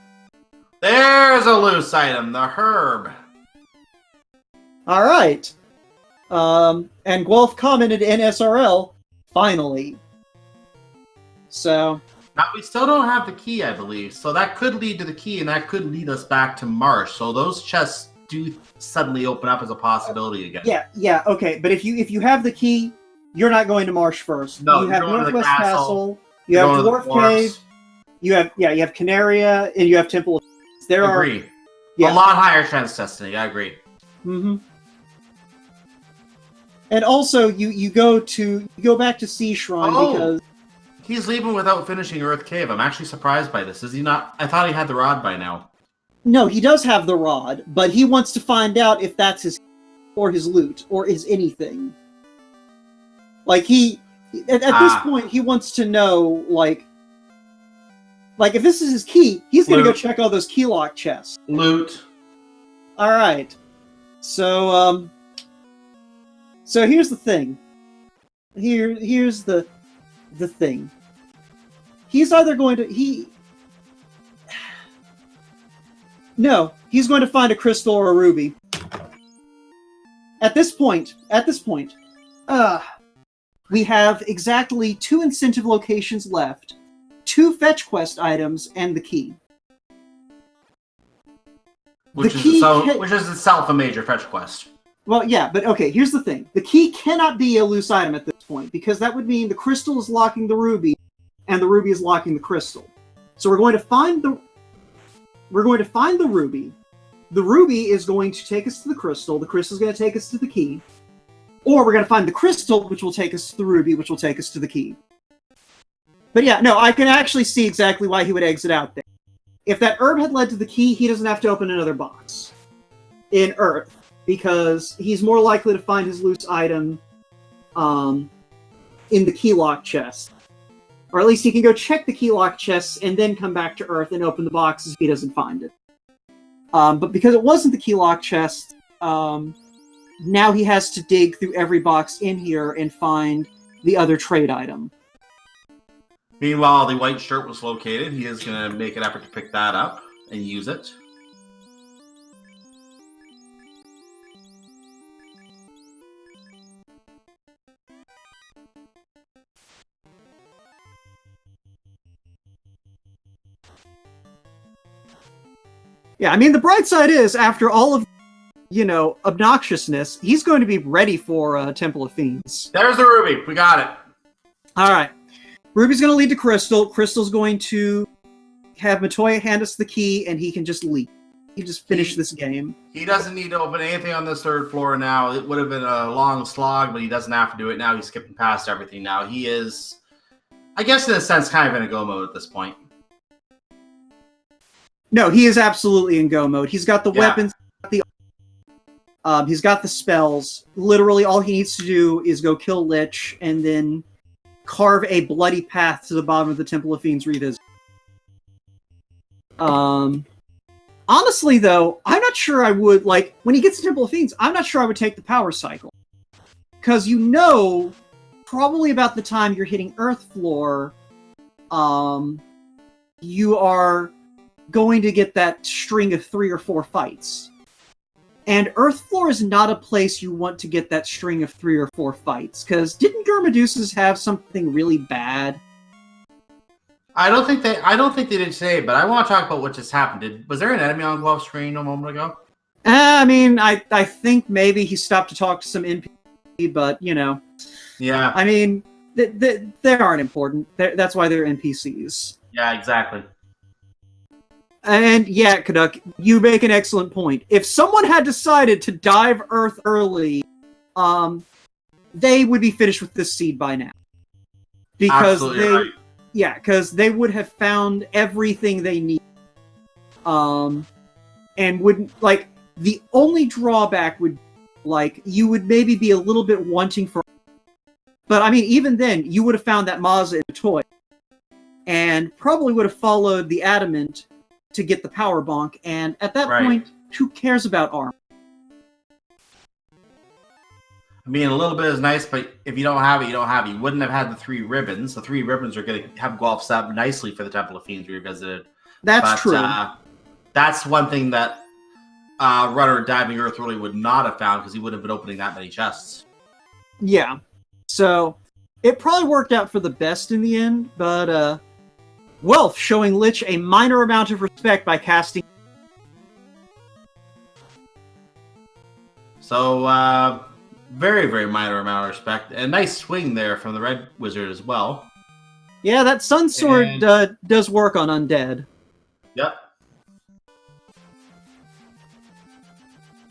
There's a loose item, the herb. All right. And Guelph commented in SRL, finally. So Now, we still don't have the key, I believe. So that could lead to the key, and that could lead us back to Marsh. So those chests do suddenly open up as a possibility again. yeah, okay. But if you have the key, you're not going to Marsh first. No, you you're have going to the Northwest castle. you You're have going to the Dwarf dwarfs. Cave, you have Canaria, and you have Temple of Thieves. There are Agree. yeah. A lot higher chance destiny. I agree. Mm-hmm. And also, you go back to Sea Shrine because He's leaving without finishing Earth Cave. I'm actually surprised by this. Is he not? I thought he had the rod by now. no, he does have the rod, but he wants to find out if that's his or his loot or is anything. Like at this point, he wants to know like if this is his key, he's gonna go Loot. check all those key lock chests. Loot. All right, so here's the thing. Here's the thing. He's either going to he's going to find a crystal or a ruby. At this point, we have exactly 2 incentive locations left, 2 fetch quest items, and the key. Which is itself a major fetch quest. Well, yeah, but okay, here's the thing. The key cannot be a loose item at this point, because that would mean the crystal is locking the ruby, and the ruby is locking the crystal. So we're going to find the ruby. The ruby is going to take us to the crystal is going to take us to the key. Or we're going to find the crystal, which will take us to the ruby, which will take us to the key. But yeah, no, I can actually see exactly why he would exit out there. If that herb had led to the key, he doesn't have to open another box in Earth, because he's more likely to find his loose item in the key lock chest. Or at least he can go check the key lock chests and then come back to Earth and open the boxes if he doesn't find it. But because it wasn't the key lock chest, now he has to dig through every box in here and find the other trade item. Meanwhile, the white shirt was located. He is going to make an effort to pick that up and use it. Yeah, I mean, the bright side is, after all of, obnoxiousness, he's going to be ready for Temple of Fiends. There's the ruby. We got it. All right. Ruby's going to lead to Crystal. Crystal's going to have Matoya hand us the key, and he can just leave. He can just finish this game. He doesn't need to open anything on this 3rd floor now. It would have been a long slog, but he doesn't have to do it now. He's skipping past everything now. He is, I guess in a sense, kind of in a go mode at this point. No, he is absolutely in go mode. He's got the weapons, he's got the spells. Literally, all he needs to do is go kill Lich and then carve a bloody path to the bottom of the Temple of Fiends revisit. Honestly, though, I'm not sure I would, when he gets to Temple of Fiends, I'm not sure I would take the power cycle. Because probably about the time you're hitting Earth Floor, you are going to get that string of 3 or 4 fights. And Earth Floor is not a place you want to get that string of 3 or 4 fights, because didn't Germaduces have something really bad? I don't think they did say it, but I want to talk about what just happened. Was there an enemy on Guelph's screen a moment ago? I mean, I think maybe he stopped to talk to some NPC, but, Yeah. I mean, they aren't important. That's why they're NPCs. Yeah, exactly. And yeah, Kaduk, you make an excellent point. If someone had decided to dive Earth early, they would be finished with this seed by now. Because because they would have found everything they need. And wouldn't, the only drawback would, you would maybe be a little bit wanting for But I mean, even then, you would have found that Mazza in a toy, and probably would have followed the Adamant to get the power bonk. And at that point, who cares about armor? I mean, a little bit is nice, but if you don't have it, you don't have it. You wouldn't have had the 3 ribbons. The 3 ribbons are going to have Guelph set up nicely for the Temple of Fiends Revisited. That's true. That's one thing that Runner Diving Earth really would not have found, because he wouldn't have been opening that many chests. Yeah. So, it probably worked out for the best in the end, but Guelph showing Lich a minor amount of respect by casting. So, very, very minor amount of respect. And nice swing there from the Red Wizard as well. Yeah, that Sun Sword does work on undead. Yep.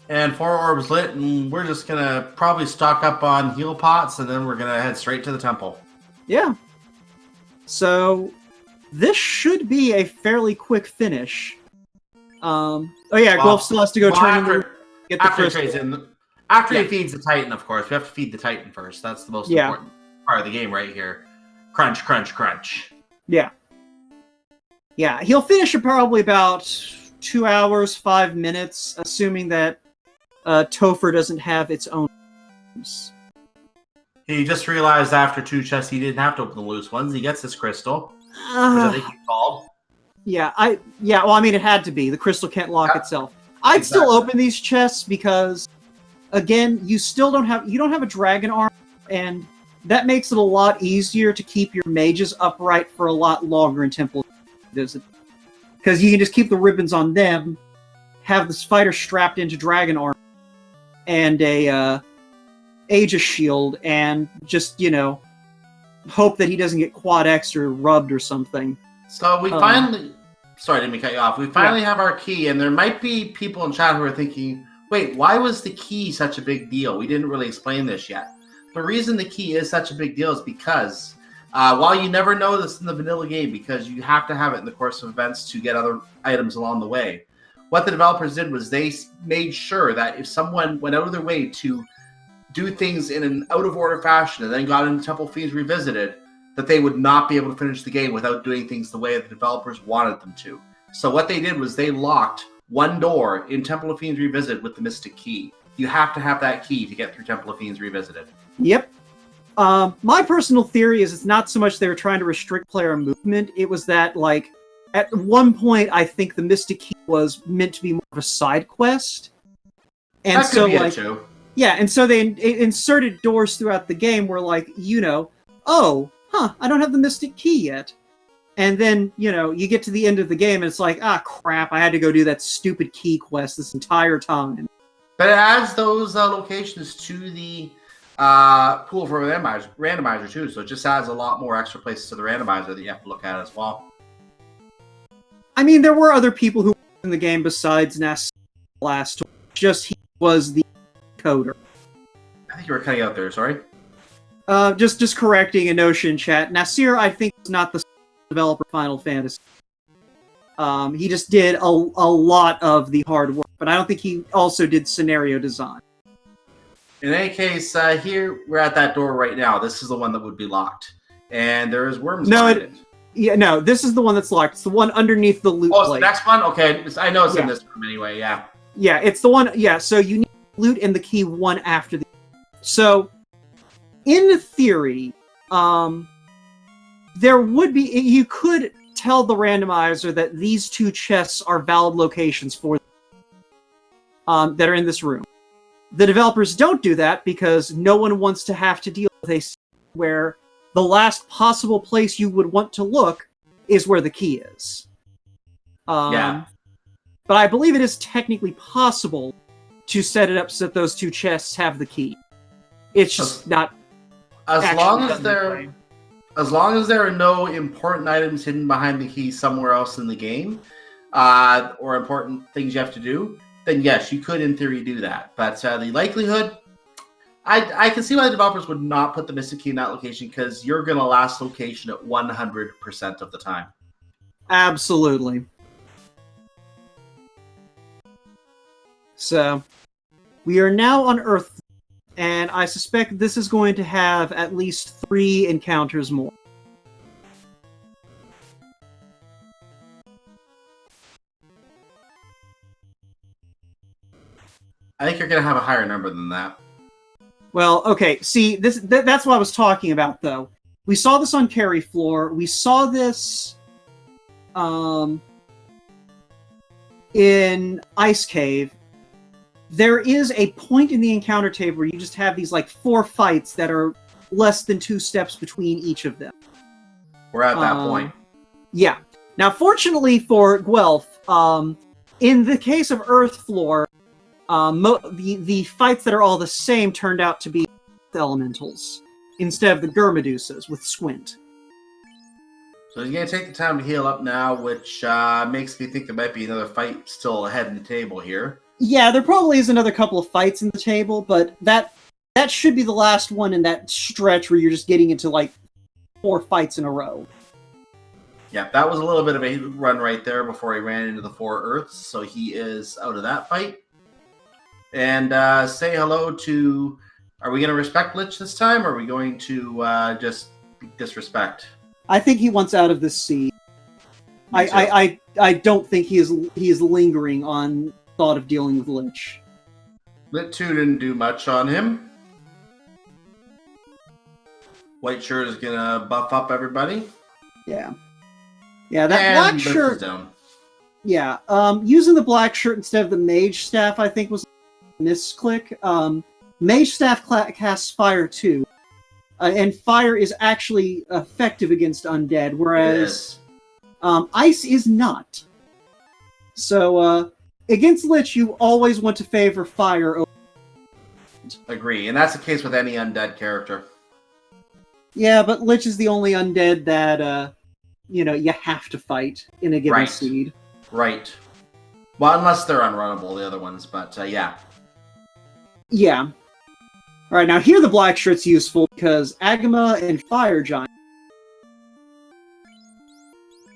And 4 orbs lit, and we're just going to probably stock up on heal pots, and then we're going to head straight to the temple. Yeah. So, this should be a fairly quick finish. Guelph still has to go turn in get the crystal. After he feeds the Titan, of course. We have to feed the Titan first. That's the most important part of the game right here. Crunch, crunch, crunch. Yeah. Yeah, he'll finish in probably about 2 hours, 5 minutes, assuming that Topher doesn't have its own rooms. He just realized after 2 chests he didn't have to open the loose ones. He gets this crystal, which I think he called. Well, I mean, it had to be. The crystal can't lock itself. I'd still open these chests because, again, you don't have a dragon arm, and that makes it a lot easier to keep your mages upright for a lot longer in Temple Visit. Because you can just keep the ribbons on them, have this fighter strapped into dragon armor, and a Aegis shield, and just, hope that he doesn't get quad X or rubbed or something. So we finally... Sorry, didn't mean to cut you off. We finally have our key, and there might be people in chat who are thinking, wait, why was the key such a big deal? We didn't really explain this yet. The reason the key is such a big deal is because while you never know this in the vanilla game, because you have to have it in the course of events to get other items along the way, what the developers did was they made sure that if someone went out of their way to do things in an out-of-order fashion and then got into Temple of Fiends Revisited, that they would not be able to finish the game without doing things the way the developers wanted them to. So what they did was they locked one door in Temple of Fiends Revisited with the Mystic Key. You have to have that key to get through Temple of Fiends Revisited. Yep. My personal theory is it's not so much they were trying to restrict player movement, it was that, at one point, I think the Mystic Key was meant to be more of a side quest. And that could be it too. Yeah, and so they inserted doors throughout the game where, I don't have the Mystic Key yet. And then, you get to the end of the game and it's like, crap, I had to go do that stupid key quest this entire time. But it adds those locations to the pool for randomizer too, so it just adds a lot more extra places to the randomizer that you have to look at as well. I mean, there were other people who were in the game besides Nas last. Just he was the coder. I think you were cutting out there, sorry. Just correcting a notion, chat. Nasir, I think, is not the developer of Final Fantasy. He just did a lot of the hard work, but I don't think he also did scenario design. In any case, here we're at that door right now. This is the one that would be locked, and there is worms behind it. Yeah, no, this is the one that's locked. It's the one underneath the loot plate. plate. The next one? Okay, I know it's in this room anyway, yeah. Yeah, it's the one, so you need loot and the key one after the... So, in theory, there would be... You could tell the randomizer that these 2 chests are valid locations for that are in this room. The developers don't do that because no one wants to have to deal with a where the last possible place you would want to look is where the key is. But I believe it is technically possible to set it up so that those 2 chests have the key. It's just not... As long as there are no important items hidden behind the key somewhere else in the game, or important things you have to do, then yes, you could in theory do that. But the likelihood, I can see why the developers would not put the Mystic Key in that location, because you're going to last location at 100% of the time. Absolutely. So, we are now on Earth and I suspect this is going to have at least 3 encounters more. I think you're going to have a higher number than that. Well, okay, see, that's what I was talking about, though. We saw this on Carry Floor. We saw this in Ice Cave. There is a point in the encounter table where you just have these, like, 4 fights that are less than 2 steps between each of them. We're at that point. Yeah. Now, fortunately for Guelph, in the case of Earth Floor, the fights that are all the same turned out to be elementals instead of the Gurmedusas with Squint. So he's going to take the time to heal up now, which makes me think there might be another fight still ahead in the table here. Yeah, there probably is another couple of fights in the table, but that should be the last one in that stretch where you're just getting into, like, 4 fights in a row. Yeah, that was a little bit of a run right there before he ran into the 4 Earths, so he is out of that fight. And say hello to... Are we going to respect Lich this time, or are we going to just disrespect? I think he wants out of this seed. I don't think he is lingering on thought of dealing with Lich. Lit 2 didn't do much on him. White shirt is going to buff up everybody. Yeah. Yeah, that and black Lich shirt... is down. Yeah, using the black shirt instead of the mage staff, I think, was a misclick. Mage staff casts fire too, and fire is actually effective against undead, whereas ice is not. So against Lich, you always want to favor fire over. Agree, and that's the case with any undead character. Yeah, but Lich is the only undead that you have to fight in a given seed. Right. Well, unless they're unrunnable, the other ones, but yeah. Yeah. Alright, now here the black shirt's useful because Agama and Fire Giant.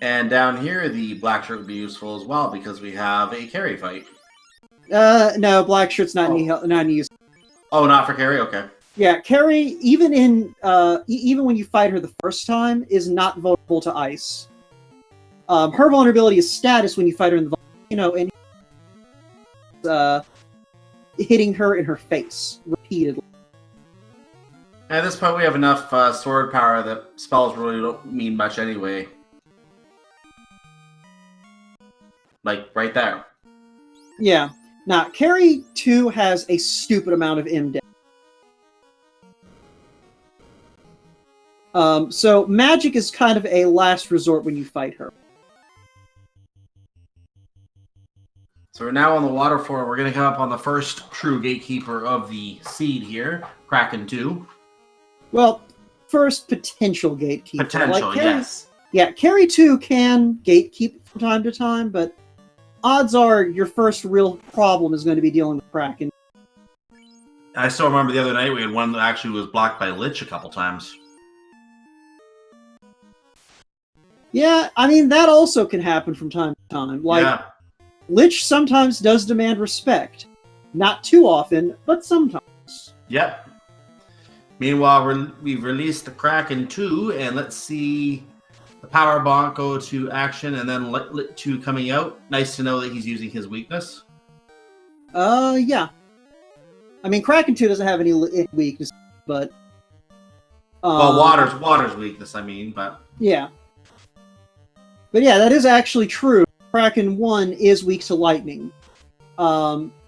And down here, the black shirt would be useful as well because we have a carry fight. No, black shirt's not any use. Oh, not for carry? Okay. Yeah, carry, even when you fight her the first time, is not vulnerable to ice. Her vulnerability is status when you fight her in the volcano, and hitting her in her face repeatedly. At this point, we have enough sword power that spells really don't mean much anyway. Like, right there. Yeah. Now, Carry 2 has a stupid amount of M damage. So, magic is kind of a last resort when you fight her. So we're now on the water floor. We're going to come up on the first true gatekeeper of the seed here, Kraken 2. Well, first potential gatekeeper. Potential, yes. Yeah, Carry 2 can gatekeep from time to time, but odds are your first real problem is going to be dealing with Kraken. I still remember the other night we had one that actually was blocked by Lich a couple times. Yeah, I mean, that also can happen from time to time. Like, Lich sometimes does demand respect. Not too often, but sometimes. Yep. Meanwhile, we've released the Kraken 2, and let's see the Power Bonk go to action, and then Lit 2 coming out. Nice to know that he's using his weakness. Yeah. I mean, Kraken 2 doesn't have any weakness, but... well, water's weakness, I mean, but... Yeah. But yeah, that is actually true. Kraken 1 is weak to lightning.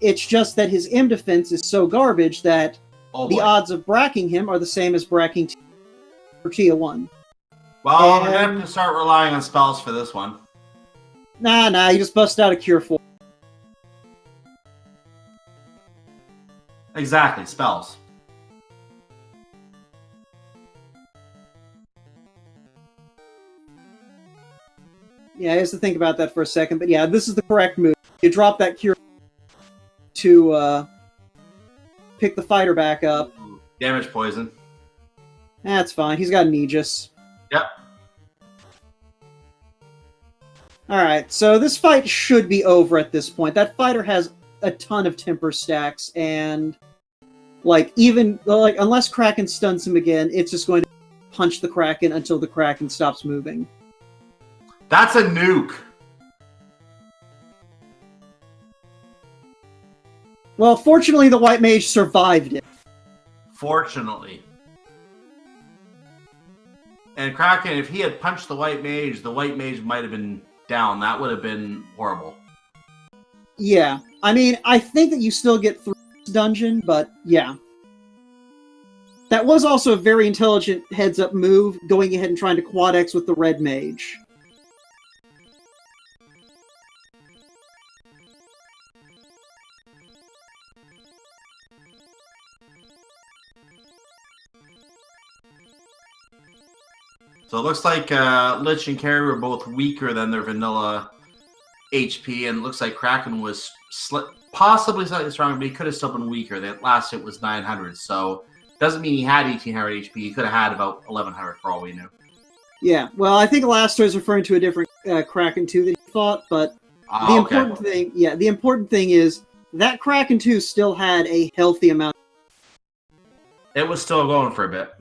It's just that his M defense is so garbage that the odds of bracking him are the same as bracking Tia 1. Well, we're going to have to start relying on spells for this one. Nah, you just bust out a Cure 4. Exactly, spells. Yeah, I have to think about that for a second, but yeah, this is the correct move. You drop that Cure to pick the fighter back up. Damage poison. That's fine. He's got an Aegis. Yep. Alright, so this fight should be over at this point. That fighter has a ton of temper stacks, and Like, unless Kraken stuns him again, it's just going to punch the Kraken until the Kraken stops moving. That's a nuke. Well, fortunately, the White Mage survived it. Fortunately. And Kraken, if he had punched the White Mage might have been down. That would have been horrible. Yeah. I mean, I think that you still get through this dungeon, but yeah. That was also a very intelligent heads-up move, going ahead and trying to quad X with the Red Mage. So it looks like Lich and Carry were both weaker than their vanilla HP, and it looks like Kraken was possibly slightly stronger, but he could have still been weaker. That last hit was 900, so doesn't mean he had 1800 HP. He could have had about 1100 for all we knew. Yeah, well, I think Alastair is referring to a different Kraken 2 that he fought, but the important thing is that Kraken 2 still had a healthy amount. It was still going for a bit.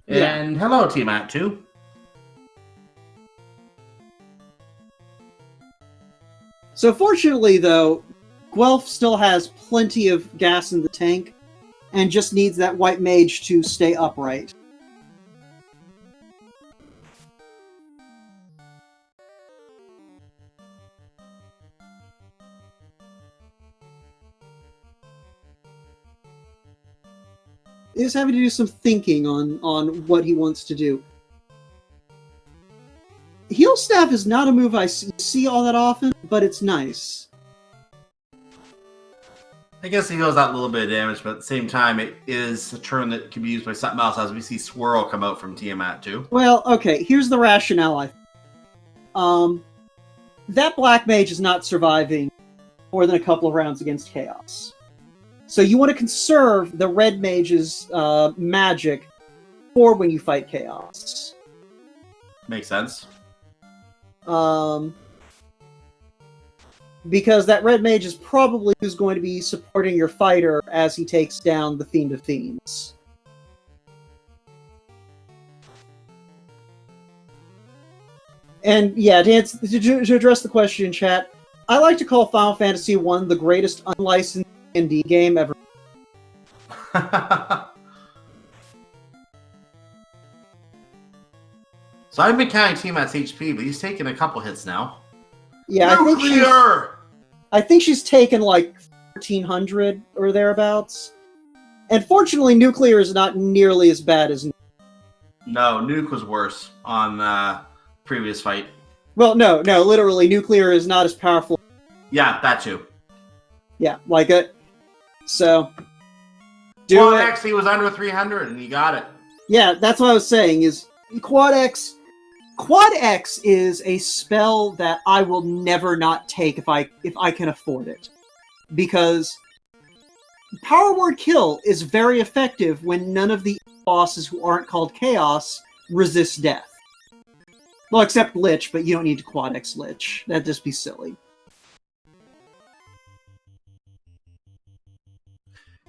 Yeah. And hello, Team At 2. So fortunately, though, Guelph still has plenty of gas in the tank, and just needs that White Mage to stay upright. Is having to do some thinking on what he wants to do. Heal Staff is not a move I see all that often, but it's nice. I guess he heals out a little bit of damage, but at the same time, it is a turn that can be used by something else, as we see Swirl come out from Tiamat too. Well, okay, here's the rationale. That Black Mage is not surviving more than a couple of rounds against Chaos. So you want to conserve the Red Mage's magic for when you fight Chaos. Makes sense. Because that Red Mage is probably who's going to be supporting your fighter as he takes down the Fiend of Fiends. And yeah, to address the question in chat, I like to call Final Fantasy I the greatest unlicensed D&D game ever. So I've been counting Tiamat's HP, but he's taken a couple hits now. Yeah, Nuclear! I think she's taken like 1,300 or thereabouts. And fortunately, Nuclear is not nearly as bad as... No, Nuke was worse on previous fight. Well, no, literally, Nuclear is not as powerful. Yeah, that too. Yeah, like it. So... Well, actually, he was under 300, and he got it. Yeah, that's what I was saying, is Quad X... Quad X is a spell that I will never not take if I can afford it. Because Power Word Kill is very effective when none of the bosses who aren't called Chaos resist death. Well, except Lich, but you don't need to Quad X Lich. That'd just be silly.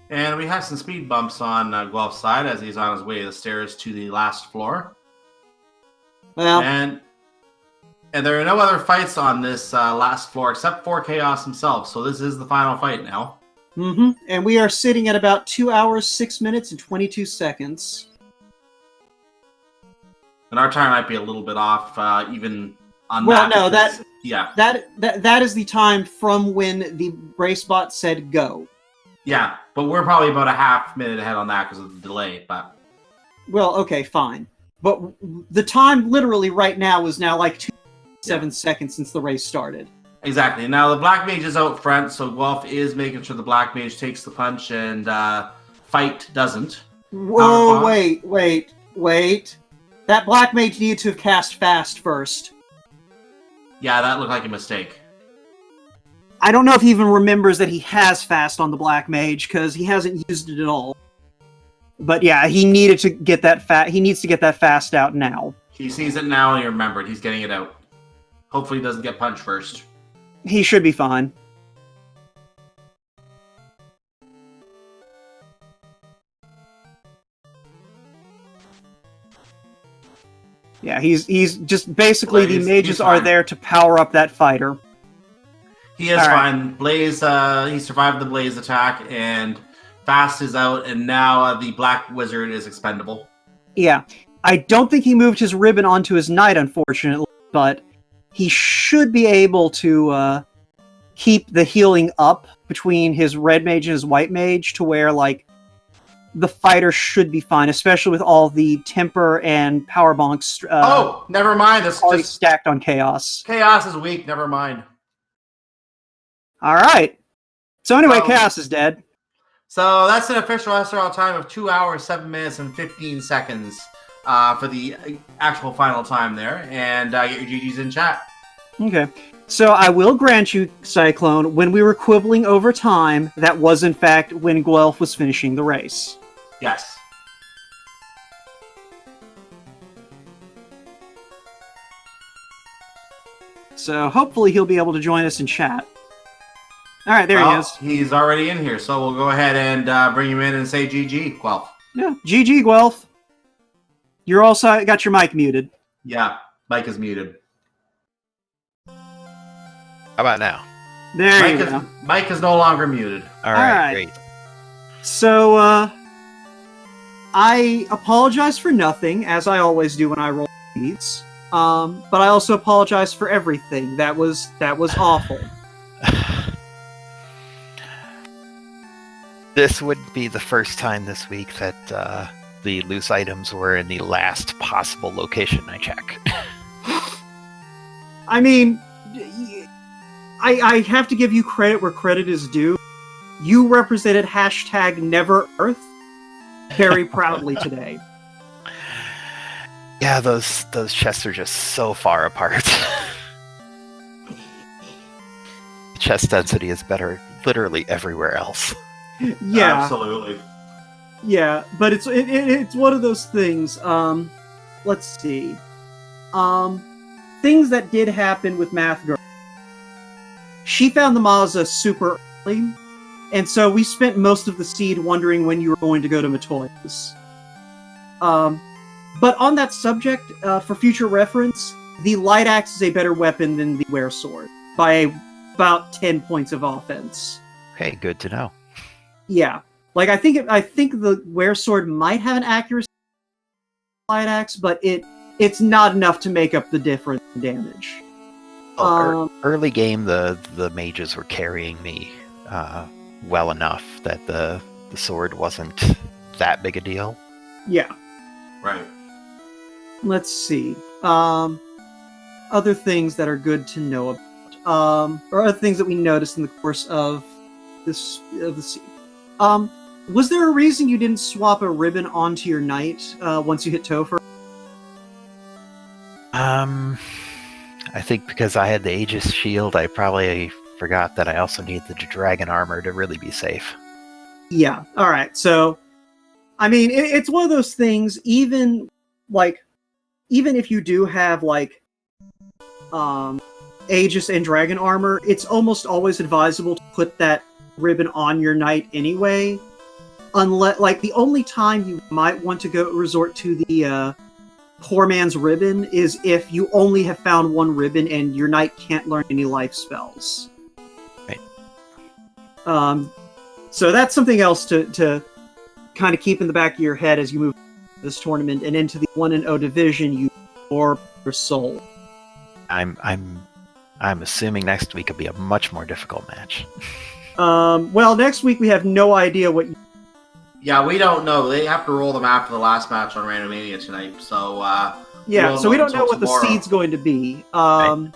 And we have some speed bumps on Guelph's side as he's on his way to the stairs to the last floor. Well, and there are no other fights on this last floor except for Chaos himself. So this is the final fight now. Mm-hmm. And we are sitting at about 2 hours, 6 minutes, and 22 seconds. And our time might be a little bit off, even on that. Well, no, that is the time from when the race bot said go. Yeah, but we're probably about a half minute ahead on that because of the delay. But well, okay, fine. But the time literally right now is now like 7 seconds since the race started. Exactly. Now the Black Mage is out front, so Guelph is making sure the Black Mage takes the punch and Fight doesn't. Whoa, wait. That Black Mage needed to have cast Fast first. Yeah, that looked like a mistake. I don't know if he even remembers that he has Fast on the Black Mage, because he hasn't used it at all. But yeah, he needed to get that he needs to get that Fast out now. He sees it now and he remembered. He's getting it out. Hopefully he doesn't get punched first. He should be fine. Yeah, he's just basically Blaze, the mages he's are fine. there to power up that fighter. He is All right. fine. Blaze, he survived the Blaze attack, and Fast is out, and now the Black Wizard is expendable. Yeah, I don't think he moved his ribbon onto his knight, unfortunately, but he should be able to keep the healing up between his red mage and his white mage to where, like, the fighter should be fine, especially with all the temper and power bonks Never mind. This already just stacked on chaos. Chaos is weak. Never mind. All right. So anyway, Oh. chaos is dead. So that's an official SRL time of 2 hours, 7 minutes, and 15 seconds for the actual final time there. And get your GGs in chat. Okay. So I will grant you, Cyclone, when we were quibbling over time, that was in fact when Guelph was finishing the race. Yes. So hopefully he'll be able to join us in chat. All right, there he is. He's already in here, so we'll go ahead and bring him in and say GG, Guelph. Yeah, GG, Guelph. You're also got your mic muted. Yeah, Mike is muted. How about now? There you go. Mike is no longer muted. All All right, right. great. So, I apologize for nothing, as I always do when I roll beats. But I also apologize for everything. That was awful. This would be the first time this week that the loose items were in the last possible location I check. I mean, I have to give you credit where credit is due. You represented hashtag Never Earth very proudly today. Yeah, those chests are just so far apart. Chest density is better literally everywhere else. Yeah, Absolutely. yeah, but it's one of those things. Let's see. Things that did happen with Math Girl. She found the Mazda super early, and so we spent most of the seed wondering when you were going to go to Matoya's. But on that subject, for future reference, the Light Axe is a better weapon than the Were Sword by about 10 points of offense. Okay, good to know. Yeah, like I think the Were Sword might have an accuracy Light Axe, but it's not enough to make up the difference in damage. Early game, the mages were carrying me well enough that the sword wasn't that big a deal. Yeah. Right. Let's see. Other things that are good to know about, or other things that we noticed in the course of the scene. Was there a reason you didn't swap a ribbon onto your knight once you hit Topher? I think because I had the Aegis shield, I probably forgot that I also need the dragon armor to really be safe. Yeah. All right. So, I mean, it's one of those things. Even if you do have Aegis and dragon armor, it's almost always advisable to put that ribbon on your knight anyway. Unless, the only time you might want to resort to the poor man's ribbon is if you only have found one ribbon and your knight can't learn any life spells. Right. So that's something else to kind of keep in the back of your head as you move this tournament and into the 1-0 division. You or your soul. I'm assuming next week will be a much more difficult match. Well, next week we have no idea what. Yeah, we don't know. They have to roll them after the last match on Randomania tonight. So Yeah, so we don't know what tomorrow. the seed's going to be. Right.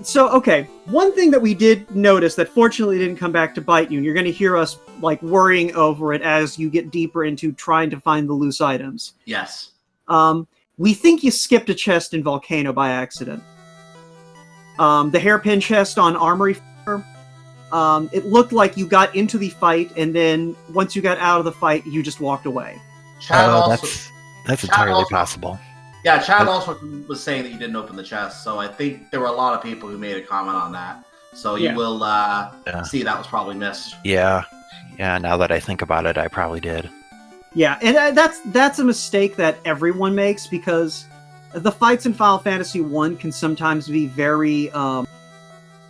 So, okay, one thing that we did notice that fortunately didn't come back to bite you, and you're going to hear us worrying over it as you get deeper into trying to find the loose items. Yes. We think you skipped a chest in Volcano by accident. The hairpin chest on Armory Fair, it looked like you got into the fight, and then once you got out of the fight, you just walked away. Chad also, that's Chad entirely also- possible. Yeah, Chad also was saying that you didn't open the chest, so I think there were a lot of people who made a comment on that. So you Yeah. will see that was probably missed. Yeah. Now that I think about it, I probably did. Yeah, and that's a mistake that everyone makes because the fights in Final Fantasy 1 can sometimes be very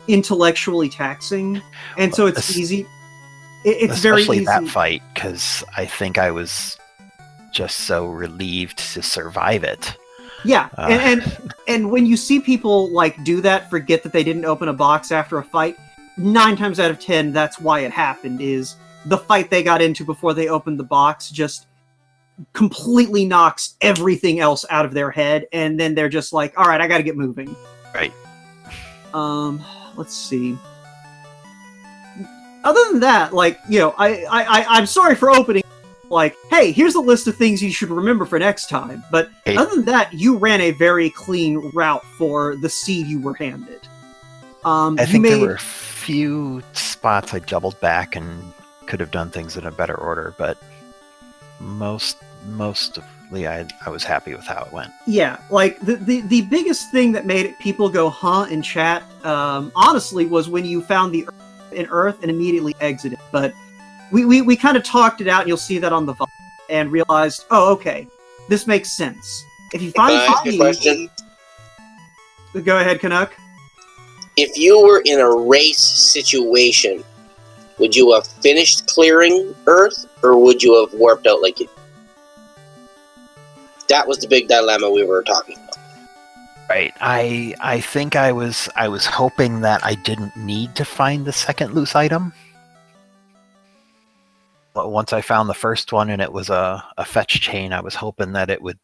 intellectually taxing, and so it's easy. It's very especially easy. that fight, because I think I was just so relieved to survive it. Yeah, and when you see people like do that, forget that they didn't open a box after a fight, 9 times out of 10, that's why it happened, is the fight they got into before they opened the box just completely knocks everything else out of their head, and then they're just like, all right, I gotta get moving. Right. Let's see. Other than that, like, you know, I'm sorry for opening, like, hey, here's a list of things you should remember for next time, but Hey. other than that, you ran a very clean route for the seed you were handed. I think there were a few spots I doubled back and could have done things in a better order, but mostly I was happy with how it went. Yeah, like, the biggest thing that made people go, huh, in chat, honestly, was when you found the Earth and immediately exited, but we kind of talked it out, and you'll see that on the VOD, and realized, oh, okay, this makes sense. If you find Can I ask you a question? Go ahead, Canuck. If you were in a race situation, would you have finished clearing Earth, or would you have warped out like you? That was the big dilemma we were talking about. Right. I think I was hoping that I didn't need to find the second loose item. But once I found the first one and it was a fetch chain, I was hoping that it would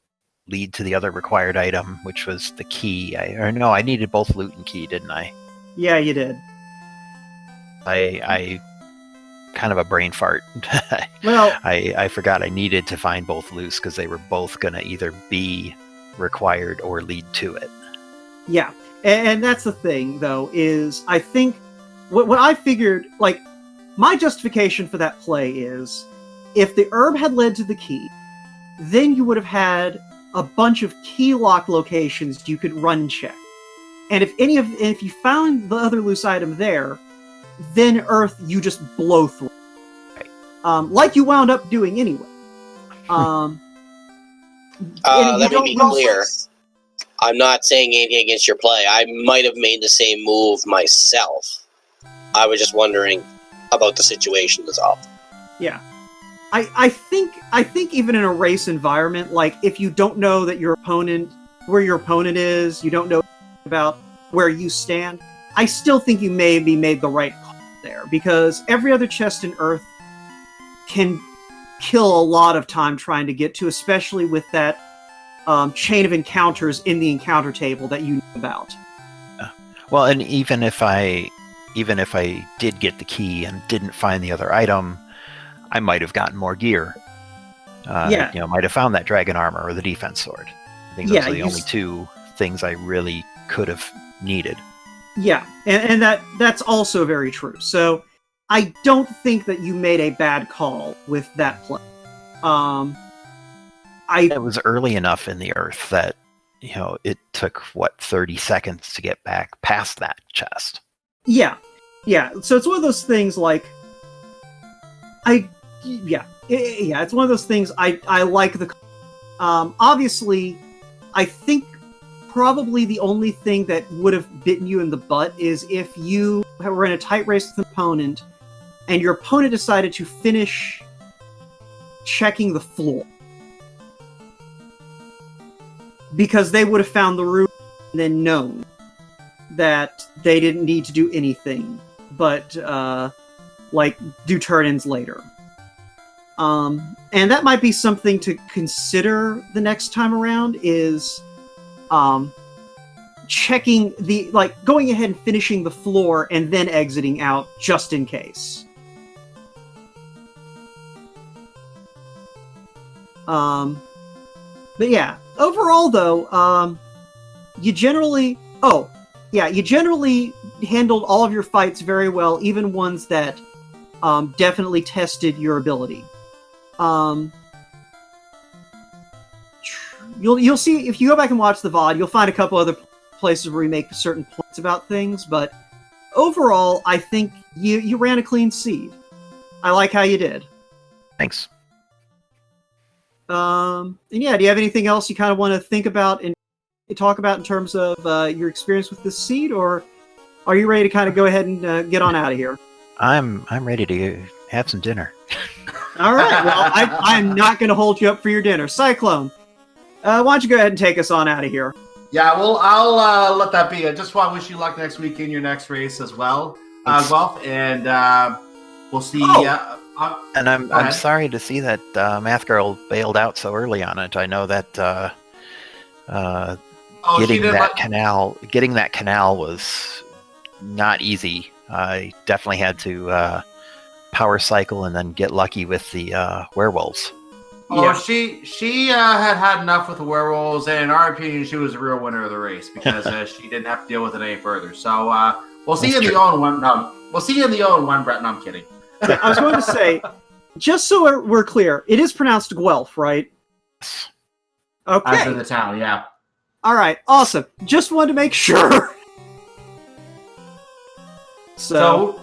lead to the other required item, which was the key. I needed both loot and key, didn't I? Yeah, you did. I kind of a brain fart. Well, I forgot I needed to find both loose because they were both going to either be required or lead to it. yeah, and that's the thing, though, is I think what I figured, like, my justification for that play is, if the herb had led to the key, then you would have had a bunch of key lock locations you could run check. And if you found the other loose item there, then Earth you just blow through. Right. Like you wound up doing anyway. Let me be clear. I'm not saying anything against your play. I might have made the same move myself. I was just wondering about the situation is all. Yeah. I think even in a race environment, like, if you don't know that where your opponent is, you don't know about where you stand, I still think you maybe made the right call there, because every other chest in Earth can kill a lot of time trying to get to, especially with that chain of encounters in the encounter table that you know about. Well, and even if I did get the key and didn't find the other item, I might have gotten more gear. Yeah. Might have found that dragon armor or the defense sword. I think those are the only two things I really could have needed. Yeah, and that's also very true. So I don't think that you made a bad call with that play. It was early enough in the Earth that it took 30 seconds to get back past that chest. Yeah. So it's one of those things like it's one of those things I like the. Obviously, I think probably the only thing that would have bitten you in the butt is if you were in a tight race with an opponent, and your opponent decided to finish checking the floor, because they would have found the room and then known that they didn't need to do anything but do turn-ins later. And that might be something to consider the next time around, is checking going ahead and finishing the floor and then exiting out just in case. But yeah, overall though, you generally handled all of your fights very well, even ones that definitely tested your ability. You'll see, if you go back and watch the VOD, you'll find a couple other places where we make certain points about things, but overall, I think you ran a clean seed. I like how you did. Thanks. And yeah, do you have anything else you kind of want to think about in talk about in terms of your experience with this seed, or are you ready to kind of go ahead and get on out of here? I'm ready to have some dinner. All right. Well, I'm not going to hold you up for your dinner. Cyclone, why don't you go ahead and take us on out of here? Yeah, well, I'll let that be. I just want to wish you luck next week in your next race as well, Guelph, and we'll see. And I'm sorry to see that Math Girl bailed out so early on it. I know that getting that canal was not easy. I definitely had to power cycle and then get lucky with the werewolves. Oh, Yeah. she had enough with the werewolves, and in our opinion, she was the real winner of the race because she didn't have to deal with it any further. So we'll see you in the own one. No, we'll see you in the own one, Brett. No, I'm kidding. Yeah, I was going to say, just so we're clear, it is pronounced Guelph, right? Okay. As in the town, yeah. All right. Awesome. Just wanted to make sure. So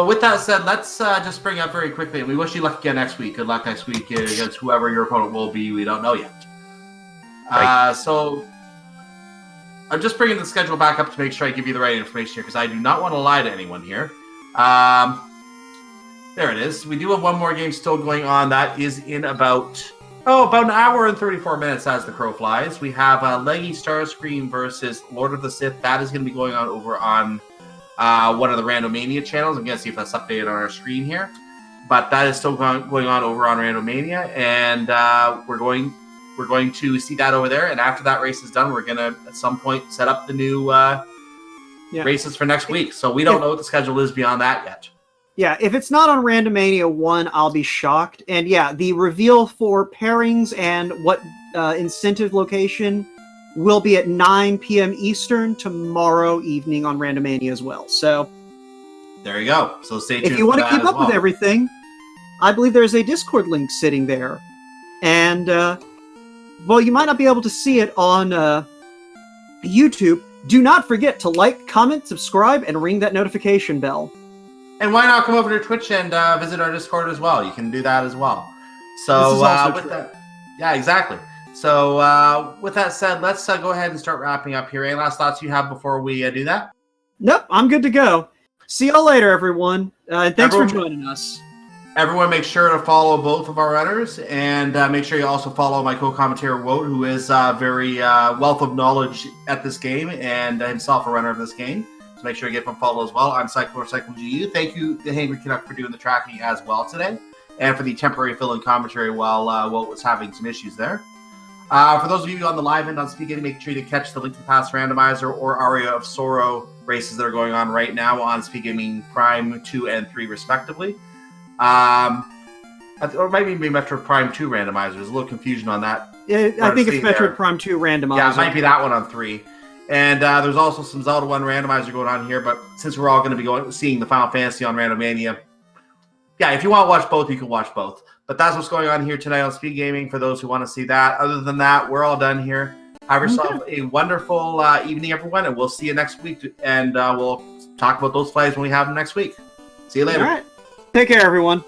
with that said, let's just bring up very quickly. We wish you luck again next week. Good luck next week against whoever your opponent will be. We don't know yet. Right. So I'm just bringing the schedule back up to make sure I give you the right information here because I do not want to lie to anyone here. There it is. We do have one more game still going on. That is in about an hour and 34 minutes as the crow flies. We have Leggy Starscream versus Lord of the Sith. That is going to be going on over on one of the Randomania channels. I'm going to see if that's updated on our screen here. But that is still going on over on Randomania, and we're going to see that over there. And after that race is done, we're going to, at some point, set up the new races for next week. So we don't know what the schedule is beyond that yet. Yeah, if it's not on Randomania 1, I'll be shocked. And yeah, the reveal for pairings and what incentive location will be at 9 p.m. Eastern tomorrow evening on Randomania as well. So there you go. So stay tuned. If you want to for that keep up with everything, I believe there's a Discord link sitting there. And, well, you might not be able to see it on YouTube. Do not forget to like, comment, subscribe, and ring that notification bell. And why not come over to Twitch and visit our Discord as well? You can do that as well. So This is also with true. that, yeah, exactly. So with that said, let's go ahead and start wrapping up here. Any last thoughts you have before we do that? Nope, I'm good to go. See y'all later, everyone. And thanks for joining us. Everyone make sure to follow both of our runners, and make sure you also follow my co-commentator, Wout, who is very wealth of knowledge at this game, and himself a runner of this game. So make sure you give him a follow as well. I'm CycloneGU. Thank you to Henry Canuck for doing the tracking as well today, and for the temporary fill-in commentary while Wout was having some issues there. For those of you on the live end on Speed Gaming, make sure you catch the Link to the Past Randomizer or Aria of Sorrow races that are going on right now on Speed Gaming Prime 2 and 3 respectively. Or it might even be Metro Prime 2 Randomizer. There's a little confusion on that. I think it's Metroid Prime 2 Randomizer. Yeah, it might be that one on 3. And there's also some Zelda 1 Randomizer going on here, but since we're all going to be seeing the Final Fantasy on Randomania, yeah, if you want to watch both, you can watch both. But that's what's going on here tonight on Speed Gaming for those who want to see that. Other than that, we're all done here. Have yourself a wonderful evening, everyone, and we'll see you next week. And we'll talk about those flags when we have them next week. See you later. All right. Take care, everyone.